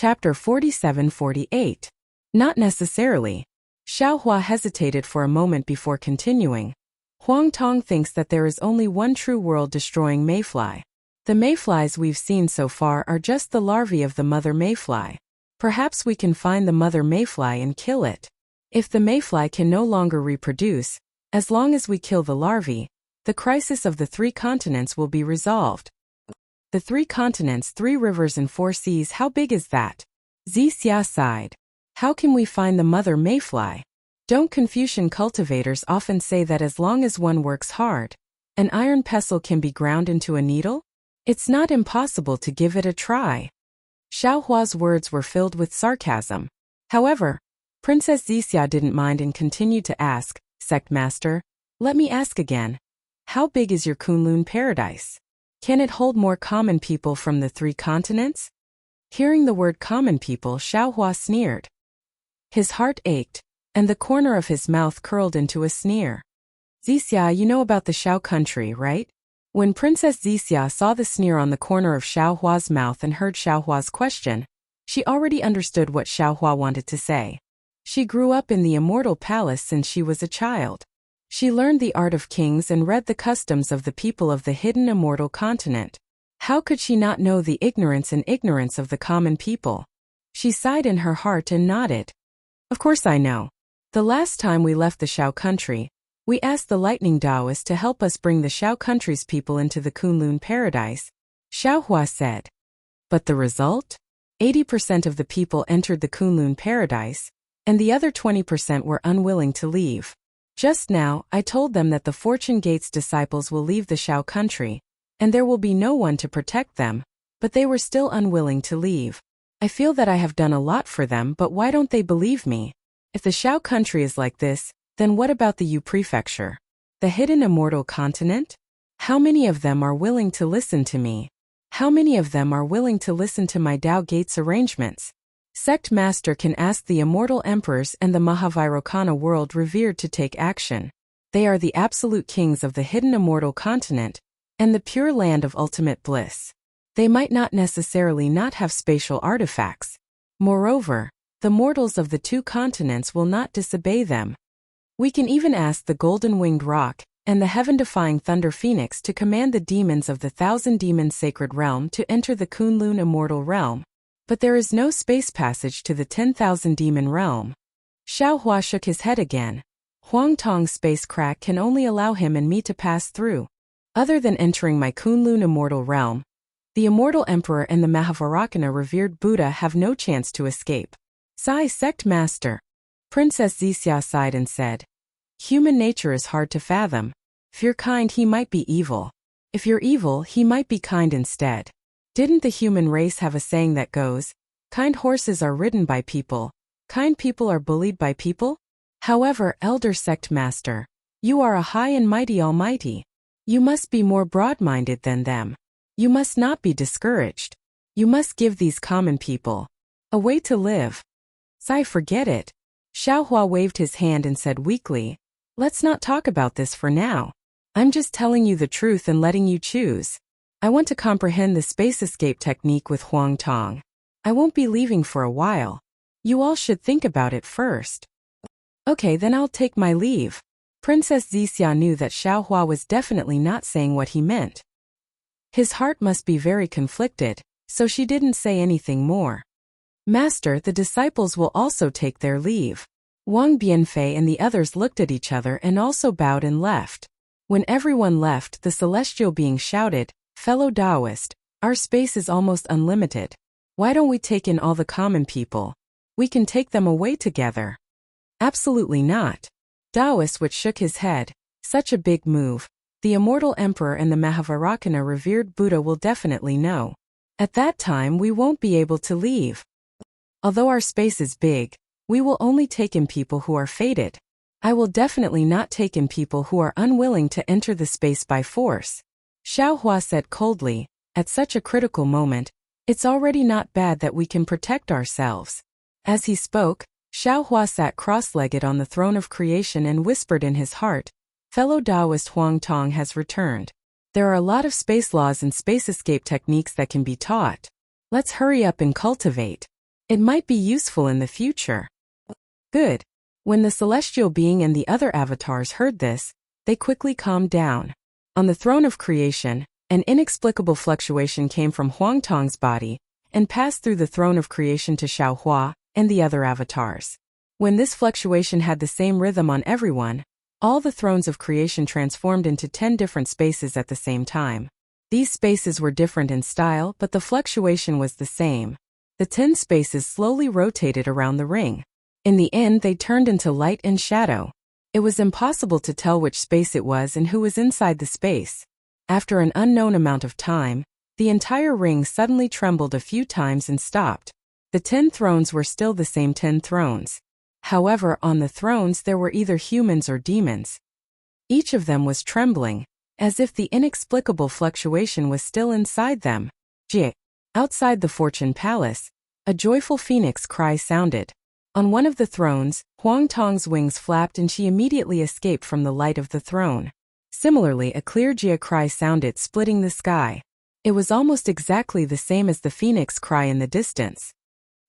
Chapter 47-48. Not necessarily. Xiaohua hesitated for a moment before continuing. Huang Tong thinks that there is only one true world-destroying mayfly. The mayflies we've seen so far are just the larvae of the mother mayfly. Perhaps we can find the mother mayfly and kill it. If the mayfly can no longer reproduce, as long as we kill the larvae, the crisis of the 3 continents will be resolved. The 3 continents, 3 rivers and 4 seas, how big is that? Zixia sighed. How can we find the mother mayfly? Don't Confucian cultivators often say that as long as one works hard, an iron pestle can be ground into a needle? It's not impossible to give it a try. Xiaohua's words were filled with sarcasm. However, Princess Zixia didn't mind and continued to ask, Sect Master, let me ask again. How big is your Kunlun paradise? Can it hold more common people from the 3 continents? Hearing the word common people, Xiaohua sneered. His heart ached, and the corner of his mouth curled into a sneer. Zixia, you know about the Xiao country, right? When Princess Zixia saw the sneer on the corner of Xiaohua's mouth and heard Xiaohua's question, she already understood what Xiaohua wanted to say. She grew up in the immortal palace since she was a child. She learned the art of kings and read the customs of the people of the hidden immortal continent. How could she not know the ignorance of the common people? She sighed in her heart and nodded. Of course I know. The last time we left the Xiao country, we asked the lightning Taoist to help us bring the Xiao country's people into the Kunlun paradise, Xiaohua said. But the result? 80% of the people entered the Kunlun paradise, and the other 20% were unwilling to leave. Just now, I told them that the Fortune Gate's disciples will leave the Xiao country, and there will be no one to protect them, but they were still unwilling to leave. I feel that I have done a lot for them, but why don't they believe me? If the Xiao country is like this, then what about the Yu prefecture? The hidden immortal continent? How many of them are willing to listen to me? How many of them are willing to listen to my Tao Gates arrangements? Sect Master can ask the immortal emperors and the Mahavirokana world revered to take action. They are the absolute kings of the hidden immortal continent, and the pure land of ultimate bliss. They might not necessarily not have spatial artifacts. Moreover, the mortals of the 2 continents will not disobey them. We can even ask the golden-winged rock and the heaven-defying thunder phoenix to command the demons of the 1,000-demon sacred realm to enter the Kunlun immortal realm. But there is no space passage to the 10,000-demon realm. Xiaohua shook his head again. Huang Tong's space crack can only allow him and me to pass through. Other than entering my Kunlun immortal realm, the immortal emperor and the Mahavirokana revered Buddha have no chance to escape. Sigh, Sect Master. Princess Zixia sighed and said, Human nature is hard to fathom. If you're kind, he might be evil. If you're evil, he might be kind instead. Didn't the human race have a saying that goes, kind horses are ridden by people, kind people are bullied by people? However, Elder Sect Master, you are a high and mighty almighty. You must be more broad-minded than them. You must not be discouraged. You must give these common people a way to live. Sai, forget it. Xiaohua waved his hand and said weakly, let's not talk about this for now. I'm just telling you the truth and letting you choose. I want to comprehend the space escape technique with Huang Tong. I won't be leaving for a while. You all should think about it first. Okay, then I'll take my leave. Princess Zixia knew that Xiaohua was definitely not saying what he meant. His heart must be very conflicted, so she didn't say anything more. Master, the disciples will also take their leave. Wang Bianfei and the others looked at each other and also bowed and left. When everyone left, the celestial being shouted, Fellow Taoist, our space is almost unlimited. Why don't we take in all the common people? We can take them away together. Absolutely not. Taoist which shook his head, such a big move. The immortal emperor and the Mahavirokana revered Buddha will definitely know. At that time we won't be able to leave. Although our space is big, we will only take in people who are fated. I will definitely not take in people who are unwilling to enter the space by force. Xiaohua said coldly, at such a critical moment, it's already not bad that we can protect ourselves. As he spoke, Xiaohua sat cross-legged on the throne of creation and whispered in his heart, fellow Taoist Huang Tong has returned. There are a lot of space laws and space escape techniques that can be taught. Let's hurry up and cultivate. It might be useful in the future. Good. When the celestial being and the other avatars heard this, they quickly calmed down. On the throne of creation, an inexplicable fluctuation came from Huang Tong's body and passed through the throne of creation to Xiaohua and the other avatars. When this fluctuation had the same rhythm on everyone, all the thrones of creation transformed into 10 different spaces at the same time. These spaces were different in style, but the fluctuation was the same. The 10 spaces slowly rotated around the ring. In the end, they turned into light and shadow. It was impossible to tell which space it was and who was inside the space. After an unknown amount of time, the entire ring suddenly trembled a few times and stopped. The 10 thrones were still the same 10 thrones. However, on the thrones there were either humans or demons. Each of them was trembling, as if the inexplicable fluctuation was still inside them. Outside the Fortune Palace, a joyful phoenix cry sounded. On one of the thrones, Huang Tong's wings flapped and she immediately escaped from the light of the throne. Similarly, a clear Jia cry sounded, splitting the sky. It was almost exactly the same as the phoenix cry in the distance.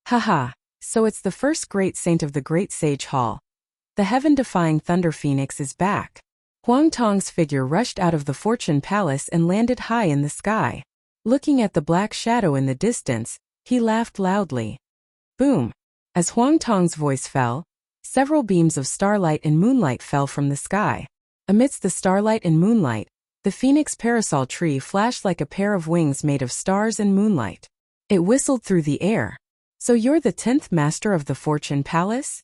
Haha, so it's the first great saint of the Great Sage Hall. The heaven-defying Thunder Phoenix is back. Huang Tong's figure rushed out of the Fortune Palace and landed high in the sky. Looking at the black shadow in the distance, he laughed loudly. Boom! As Huang Tong's voice fell, several beams of starlight and moonlight fell from the sky. Amidst the starlight and moonlight, the phoenix parasol tree flashed like a pair of wings made of stars and moonlight. It whistled through the air. So you're the 10th master of the Fortune Palace?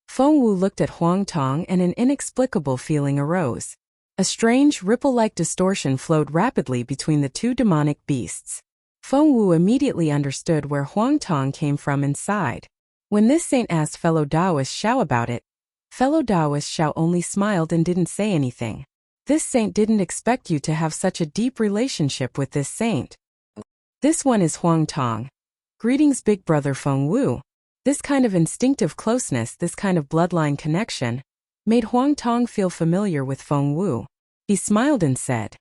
Feng Wu looked at Huang Tong and an inexplicable feeling arose. A strange, ripple-like distortion flowed rapidly between the two demonic beasts. Feng Wu immediately understood where Huang Tong came from and sighed. When this saint asked fellow Taoist Xiao about it, fellow Taoist Xiao only smiled and didn't say anything. This saint didn't expect you to have such a deep relationship with this saint. This one is Huang Tong. Greetings, big brother Feng Wu. This kind of instinctive closeness, this kind of bloodline connection, made Huang Tong feel familiar with Feng Wu. He smiled and said.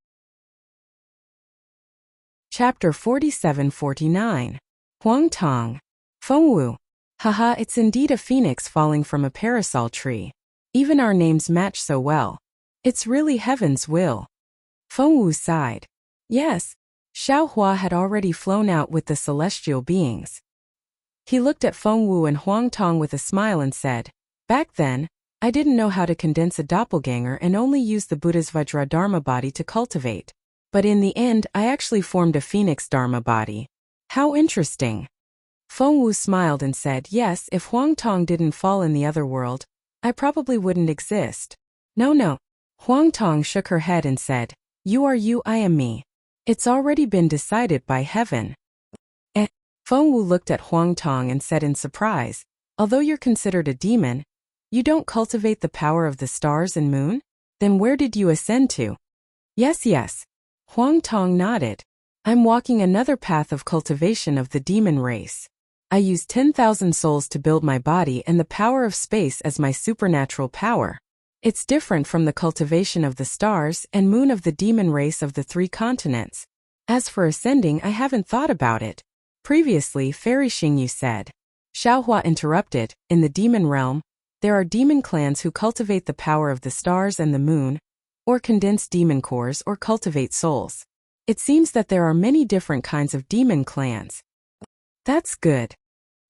Chapter 47-49. Huang Tong. Feng Wu. Haha, it's indeed a phoenix falling from a parasol tree. Even our names match so well. It's really heaven's will. Feng Wu sighed. Yes, Xiaohua had already flown out with the celestial beings. He looked at Feng Wu and Huang Tong with a smile and said, Back then, I didn't know how to condense a doppelganger and only used the Buddha's Vajra Dharma body to cultivate. But in the end, I actually formed a phoenix Dharma body. How interesting. Feng Wu smiled and said, Yes, if Huang Tong didn't fall in the other world, I probably wouldn't exist. No. Huang Tong shook her head and said, You are you, I am me. It's already been decided by heaven. Feng Wu looked at Huang Tong and said in surprise, Although you're considered a demon, you don't cultivate the power of the stars and moon? Then where did you ascend to? Yes. Huang Tong nodded. I'm walking another path of cultivation of the demon race. I use 10,000 souls to build my body and the power of space as my supernatural power. It's different from the cultivation of the stars and moon of the demon race of the 3 continents. As for ascending, I haven't thought about it. Previously, Fairy Xingyu said. Xiaohua interrupted, In the demon realm, there are demon clans who cultivate the power of the stars and the moon, or condense demon cores or cultivate souls. It seems that there are many different kinds of demon clans. That's good.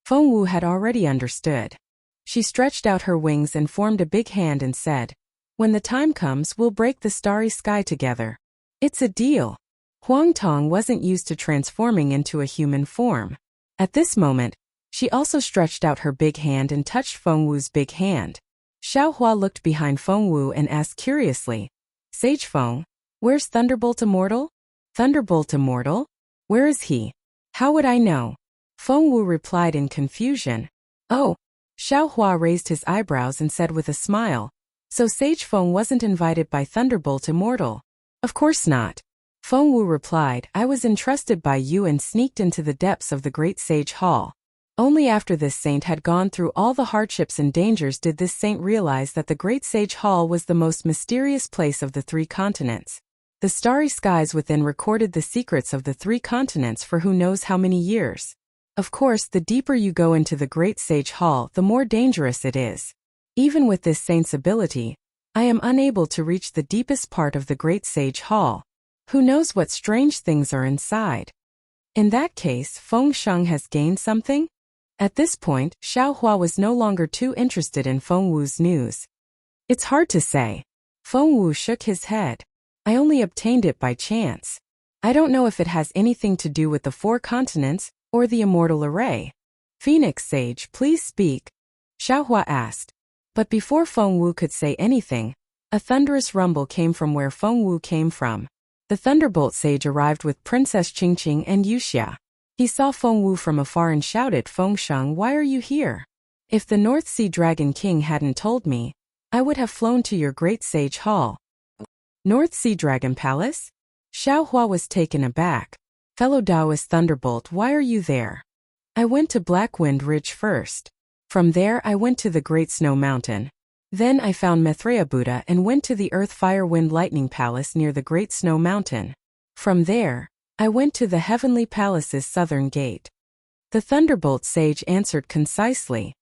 Feng Wu had already understood. She stretched out her wings and formed a big hand and said, When the time comes, we'll break the starry sky together. It's a deal. Huang Tong wasn't used to transforming into a human form. At this moment, she also stretched out her big hand and touched Feng Wu's big hand. Xiaohua looked behind Feng Wu and asked curiously, Sage Feng, where's Thunderbolt Immortal? Thunderbolt Immortal? Where is he? How would I know? Feng Wu replied in confusion. Oh. Xiaohua raised his eyebrows and said with a smile, So Sage Feng wasn't invited by Thunderbolt Immortal? Of course not. Feng Wu replied, I was entrusted by you and sneaked into the depths of the Great Sage Hall. Only after this saint had gone through all the hardships and dangers did this saint realize that the Great Sage Hall was the most mysterious place of the 3 continents. The starry skies within recorded the secrets of the 3 continents for who knows how many years. Of course, the deeper you go into the Great Sage Hall, the more dangerous it is. Even with this saint's ability, I am unable to reach the deepest part of the Great Sage Hall. Who knows what strange things are inside? In that case, Feng Sheng has gained something? At this point, Xiao Hua was no longer too interested in Feng Wu's news. It's hard to say. Feng Wu shook his head. I only obtained it by chance. I don't know if it has anything to do with the 4 continents or the immortal array. Phoenix Sage, please speak, Xiao Hua asked. But before Feng Wu could say anything, a thunderous rumble came from where Feng Wu came from. The Thunderbolt Sage arrived with Princess Qingqing and Yuxia. He saw Feng Wu from afar and shouted, Feng Sheng, why are you here? If the North Sea Dragon King hadn't told me, I would have flown to your Great Sage Hall. North Sea Dragon Palace? Xiao Hua was taken aback. Fellow Taoist Thunderbolt, why are you there? I went to Blackwind Ridge first. From there I went to the Great Snow Mountain. Then I found Maitreya Buddha and went to the Earth Fire Wind Lightning Palace near the Great Snow Mountain. From there, I went to the Heavenly Palace's southern gate. The Thunderbolt Sage answered concisely.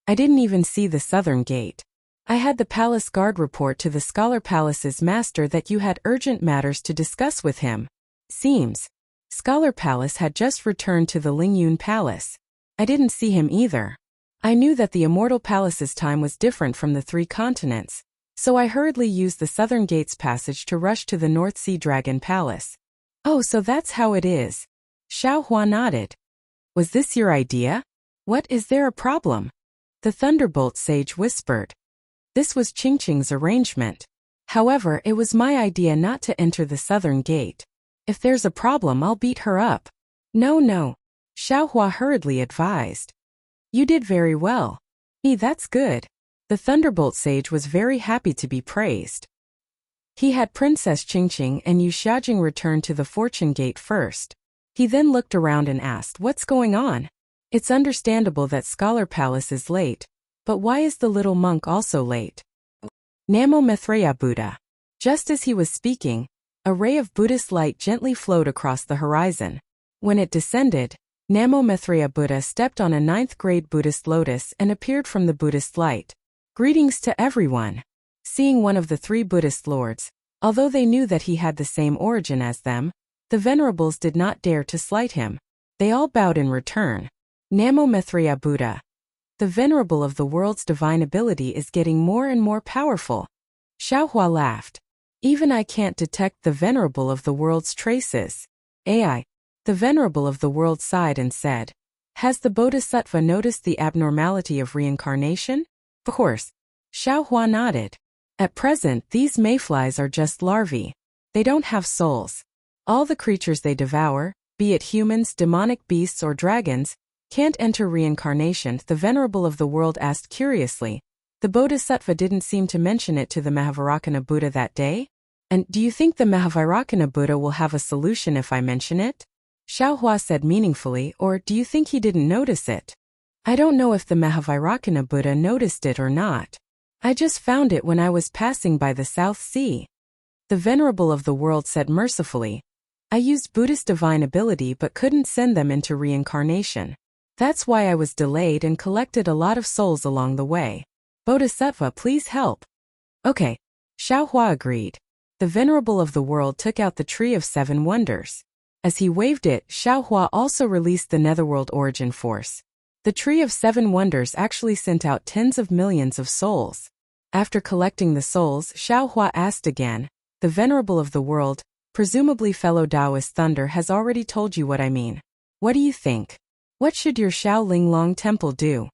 I didn't even see the southern gate. I had the palace guard report to the Scholar Palace's master that you had urgent matters to discuss with him. Seems Scholar Palace had just returned to the Lingyun Palace. I didn't see him either. I knew that the Immortal Palace's time was different from the 3 continents, so I hurriedly used the Southern Gates passage to rush to the North Sea Dragon Palace. Oh, so that's how it is. Xiao Hua nodded. Was this your idea? What, is there a problem? The Thunderbolt Sage whispered. This was Qingqing's arrangement. However, it was my idea not to enter the Southern Gate. If there's a problem, I'll beat her up. No, Xiao Hua hurriedly advised. You did very well. That's good. The Thunderbolt Sage was very happy to be praised. He had Princess Qingqing and Yu Xiaojing return to the Fortune Gate first. He then looked around and asked, what's going on? It's understandable that Scholar Palace is late, but why is the little monk also late? Namo Maitreya Buddha. Just as he was speaking, a ray of Buddhist light gently flowed across the horizon. When it descended, Namo Maitreya Buddha stepped on a 9th grade Buddhist lotus and appeared from the Buddhist light. Greetings to everyone. Seeing one of the 3 Buddhist lords, although they knew that he had the same origin as them, the venerables did not dare to slight him. They all bowed in return. Namo Maitreya Buddha. The venerable of the world's divine ability is getting more and more powerful. Xiao Hua laughed. Even I can't detect the venerable of the world's traces. AI. The venerable of the world sighed and said, has the Bodhisattva noticed the abnormality of reincarnation? Of course. Xiao Hua nodded. At present, these mayflies are just larvae. They don't have souls. All the creatures they devour, be it humans, demonic beasts, or dragons, can't enter reincarnation, the venerable of the world asked curiously. The Bodhisattva didn't seem to mention it to the Mahavairakana Buddha that day? And do you think the Mahavairakana Buddha will have a solution if I mention it? Xiao Hua said meaningfully, or do you think he didn't notice it? I don't know if the Mahavairakana Buddha noticed it or not. I just found it when I was passing by the South Sea. The venerable of the world said mercifully, I used Buddhist divine ability but couldn't send them into reincarnation. That's why I was delayed and collected a lot of souls along the way. Bodhisattva, please help. Okay. Xiao Hua agreed. The venerable of the world took out the Tree of 7 Wonders. As he waved it, Xiao Hua also released the Netherworld Origin Force. The Tree of 7 Wonders actually sent out tens of millions of souls. After collecting the souls, Xiao Hua asked again, the venerable of the world, presumably fellow Taoist Thunder, has already told you what I mean. What do you think? What should your Shaolin Long Temple do?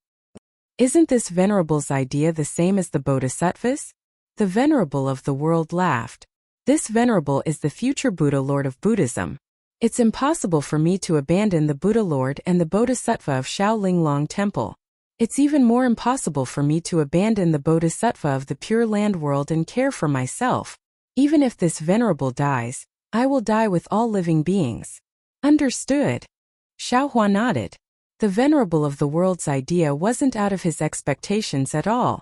Isn't this venerable's idea the same as the Bodhisattva's? The venerable of the world laughed. This venerable is the future Buddha Lord of Buddhism. It's impossible for me to abandon the Buddha Lord and the Bodhisattva of Shaolin Long Temple. It's even more impossible for me to abandon the Bodhisattva of the Pure Land world and care for myself. Even if this venerable dies, I will die with all living beings. Understood. Xiao Hua nodded. The venerable of the world's idea wasn't out of his expectations at all.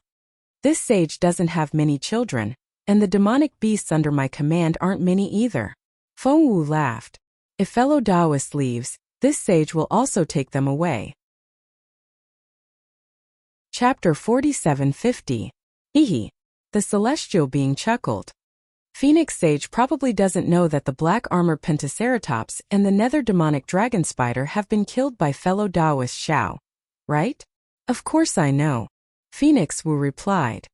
This sage doesn't have many children, and the demonic beasts under my command aren't many either. Feng Wu laughed. If fellow Taoist leaves, This sage will also take them away. Chapter 4750. Hehe. The celestial being chuckled. Phoenix Sage probably doesn't know that the black-armored Pentaceratops and the nether demonic dragon spider have been killed by fellow Taoist Xiao. Right? Of course I know. Phoenix Wu replied.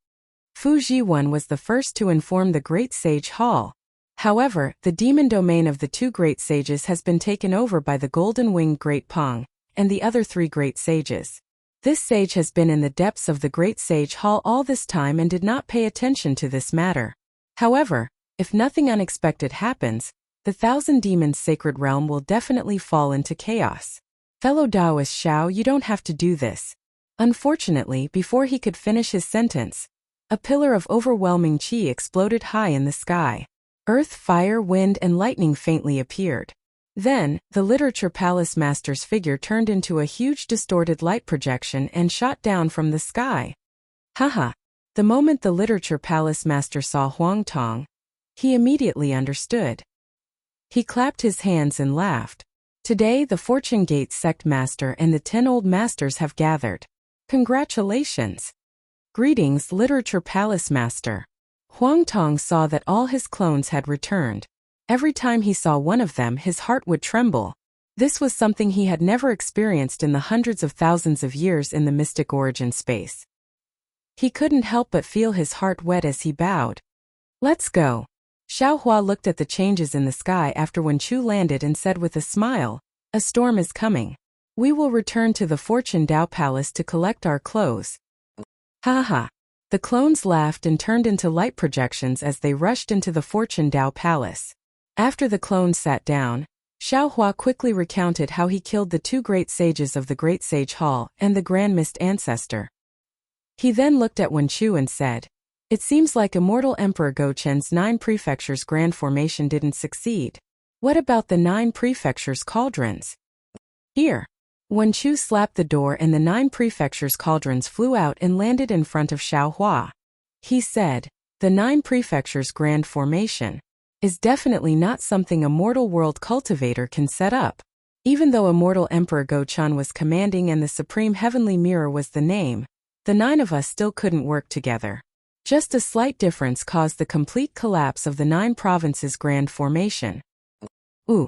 Fu Jiwan was the first to inform the Great Sage Hall. However, the demon domain of the two great sages has been taken over by the golden-winged Great Pong and the other three great sages. This sage has been in the depths of the Great Sage Hall all this time and did not pay attention to this matter. However, if nothing unexpected happens, the Thousand Demons' sacred realm will definitely fall into chaos. Fellow Taoist Xiao, you don't have to do this. Unfortunately, before he could finish his sentence, a pillar of overwhelming qi exploded high in the sky. Earth, fire, wind, and lightning faintly appeared. Then, the Literature Palace Master's figure turned into a huge distorted light projection and shot down from the sky. Haha. The moment the Literature Palace Master saw Huang Tong, he immediately understood. He clapped his hands and laughed. Today the Fortune Gate Sect Master and the 10 Old Masters have gathered. Congratulations. Greetings, Literature Palace Master. Huang Tong saw that all his clones had returned. Every time he saw one of them, his heart would tremble. This was something he had never experienced in the hundreds of thousands of years in the mystic origin space. He couldn't help but feel his heart wet as he bowed. Let's go. Xiao Hua looked at the changes in the sky after when Chu landed and said with a smile, a storm is coming. We will return to the Fortune Dao Palace to collect our clothes. Ha ha. The clones laughed and turned into light projections as they rushed into the Fortune Dao Palace. After the clones sat down, Xiao Hua quickly recounted how he killed the two great sages of the Great Sage Hall and the Grand Mist Ancestor. He then looked at Wen Chu and said, it seems like Immortal Emperor Go Chen's 9 prefectures' grand formation didn't succeed. What about the 9 prefectures' cauldrons? Here. Wen Chu slapped the door and the 9 prefectures' cauldrons flew out and landed in front of Xiao Hua. He said, the 9 prefectures' grand formation is definitely not something a mortal world cultivator can set up. Even though Immortal Emperor Go Chen was commanding and the Supreme Heavenly Mirror was the name, the 9 of us still couldn't work together. Just a slight difference caused the complete collapse of the 9 provinces' grand formation. Ooh.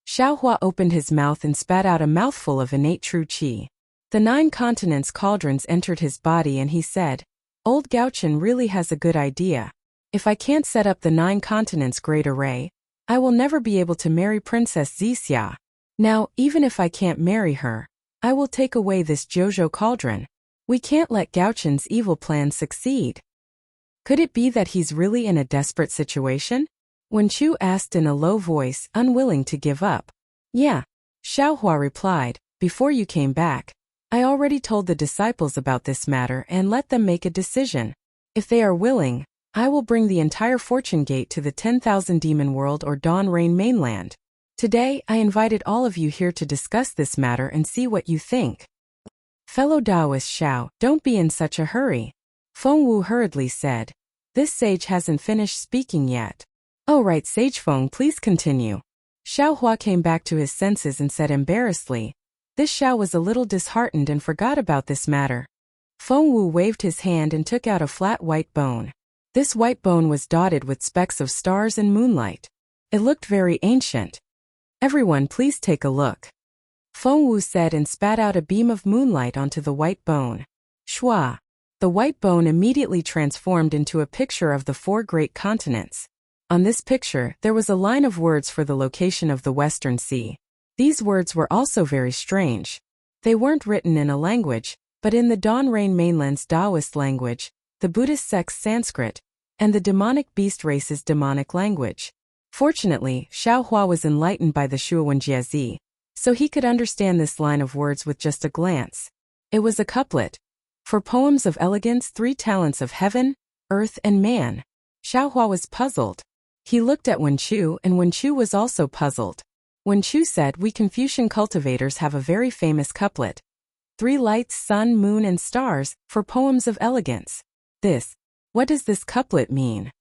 Xiao Hua opened his mouth and spat out a mouthful of innate true qi. The 9 continents' cauldrons entered his body and he said, Old Gao Chen really has a good idea. If I can't set up the 9 continents' great array, I will never be able to marry Princess Zixia. Now, even if I can't marry her, I will take away this Jojo cauldron. We can't let Gao Chen's evil plan succeed. Could it be that he's really in a desperate situation? Wen Chu asked in a low voice, unwilling to give up. Yeah. Xiao Hua replied, before you came back, I already told the disciples about this matter and let them make a decision. If they are willing, I will bring the entire Fortune Gate to the 10,000 Demon World or Dawn Rain mainland. Today, I invited all of you here to discuss this matter and see what you think. Fellow Taoist Xiao, don't be in such a hurry. Feng Wu hurriedly said. This sage hasn't finished speaking yet. Oh right, Sage Feng, please continue. Xiao Hua came back to his senses and said embarrassedly. This Xiao was a little disheartened and forgot about this matter. Feng Wu waved his hand and took out a flat white bone. This white bone was dotted with specks of stars and moonlight. It looked very ancient. Everyone please take a look. Feng Wu said and spat out a beam of moonlight onto the white bone. Shua. The white bone immediately transformed into a picture of the 4 great continents. On this picture, there was a line of words for the location of the Western Sea. These words were also very strange. They weren't written in a language, but in the Dawn Rain mainland's Taoist language, the Buddhist sect's Sanskrit, and the demonic beast race's demonic language. Fortunately, Xiao Hua was enlightened by the Shuowenjiezi, so he could understand this line of words with just a glance. It was a couplet. For poems of elegance, 3 talents of heaven, earth and man. Xiao Hua was puzzled. He looked at Wen Chu and Wen Chu was also puzzled. Wen Chu said, we Confucian cultivators have a very famous couplet. 3 lights, sun, moon and stars, for poems of elegance. What does this couplet mean?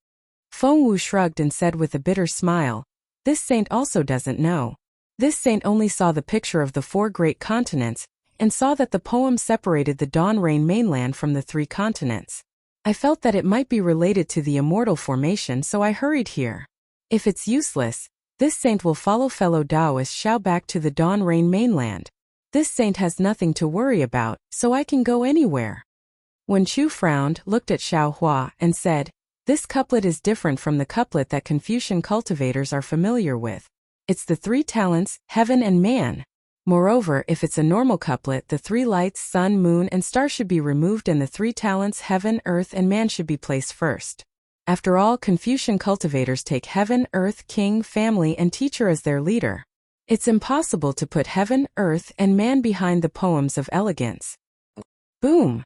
Feng Wu shrugged and said with a bitter smile, this saint also doesn't know. This saint only saw the picture of the 4 great continents, and saw that the poem separated the dawn-rain mainland from the 3 continents. I felt that it might be related to the immortal formation, so I hurried here. If it's useless, this saint will follow fellow Taoist Xiao back to the dawn-rain mainland. This saint has nothing to worry about, so I can go anywhere. Wen Chu frowned, looked at Xiao Hua, and said, "This couplet is different from the couplet that Confucian cultivators are familiar with. It's the 3 talents, heaven and man. Moreover, if it's a normal couplet, the 3 lights, sun, moon, and star should be removed and the 3 talents, heaven, earth, and man should be placed first. After all, Confucian cultivators take heaven, earth, king, family, and teacher as their leader. It's impossible to put heaven, earth, and man behind the poems of elegance." Boom!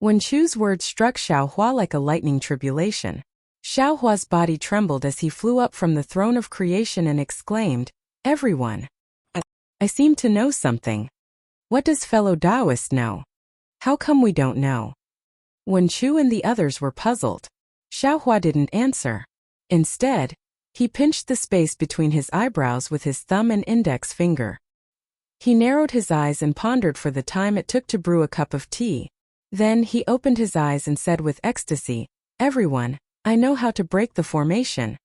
Wen Chu's words struck Xiao Hua like a lightning tribulation. Xiao Hua's body trembled as he flew up from the throne of creation and exclaimed, "Everyone! I seem to know something. What does fellow Taoist know? How come we don't know?" Wen Chu and the others were puzzled. Xiao Hua didn't answer. Instead, he pinched the space between his eyebrows with his thumb and index finger. He narrowed his eyes and pondered for the time it took to brew a cup of tea. Then he opened his eyes and said with ecstasy, "Everyone, I know how to break the formation."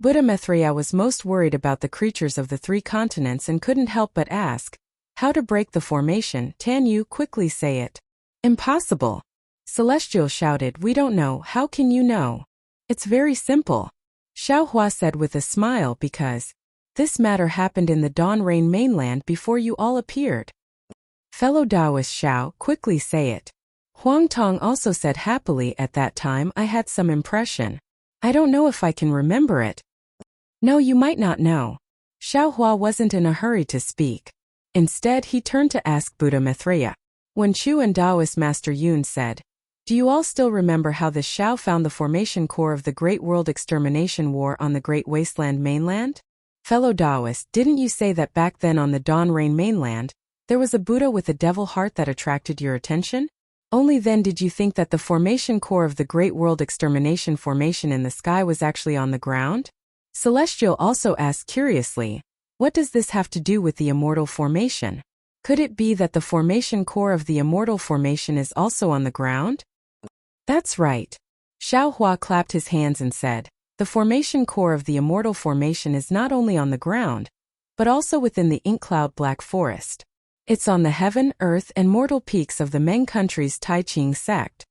Buddha Maitreya was most worried about the creatures of the 3 continents and couldn't help but ask, "How to break the formation? Tan you quickly say it." "Impossible." Celestial shouted, "We don't know. How can you know?" "It's very simple," Xiao Hua said with a smile, "because this matter happened in the dawn-rain mainland before you all appeared." "Fellow Taoist Xiao, quickly say it." Huang Tong also said happily, "At that time I had some impression. I don't know if I can remember it." "No, you might not know." Xiao Hua wasn't in a hurry to speak. Instead, he turned to ask Buddha Maitreya. Wen Chu and Taoist Master Yun said, "Do you all still remember how the Xiao found the formation core of the Great World Extermination War on the Great Wasteland mainland? Fellow Taoist, didn't you say that back then on the dawn-rain mainland, there was a Buddha with a devil heart that attracted your attention? Only then did you think that the formation core of the Great World Extermination formation in the sky was actually on the ground?" Celestial also asked curiously, "What does this have to do with the immortal formation? Could it be that the formation core of the immortal formation is also on the ground?" "That's right." Xiao Hua clapped his hands and said, "The formation core of the immortal formation is not only on the ground, but also within the ink cloud black forest. It's on the heaven, earth, and mortal peaks of the Meng country's Tai Ching sect."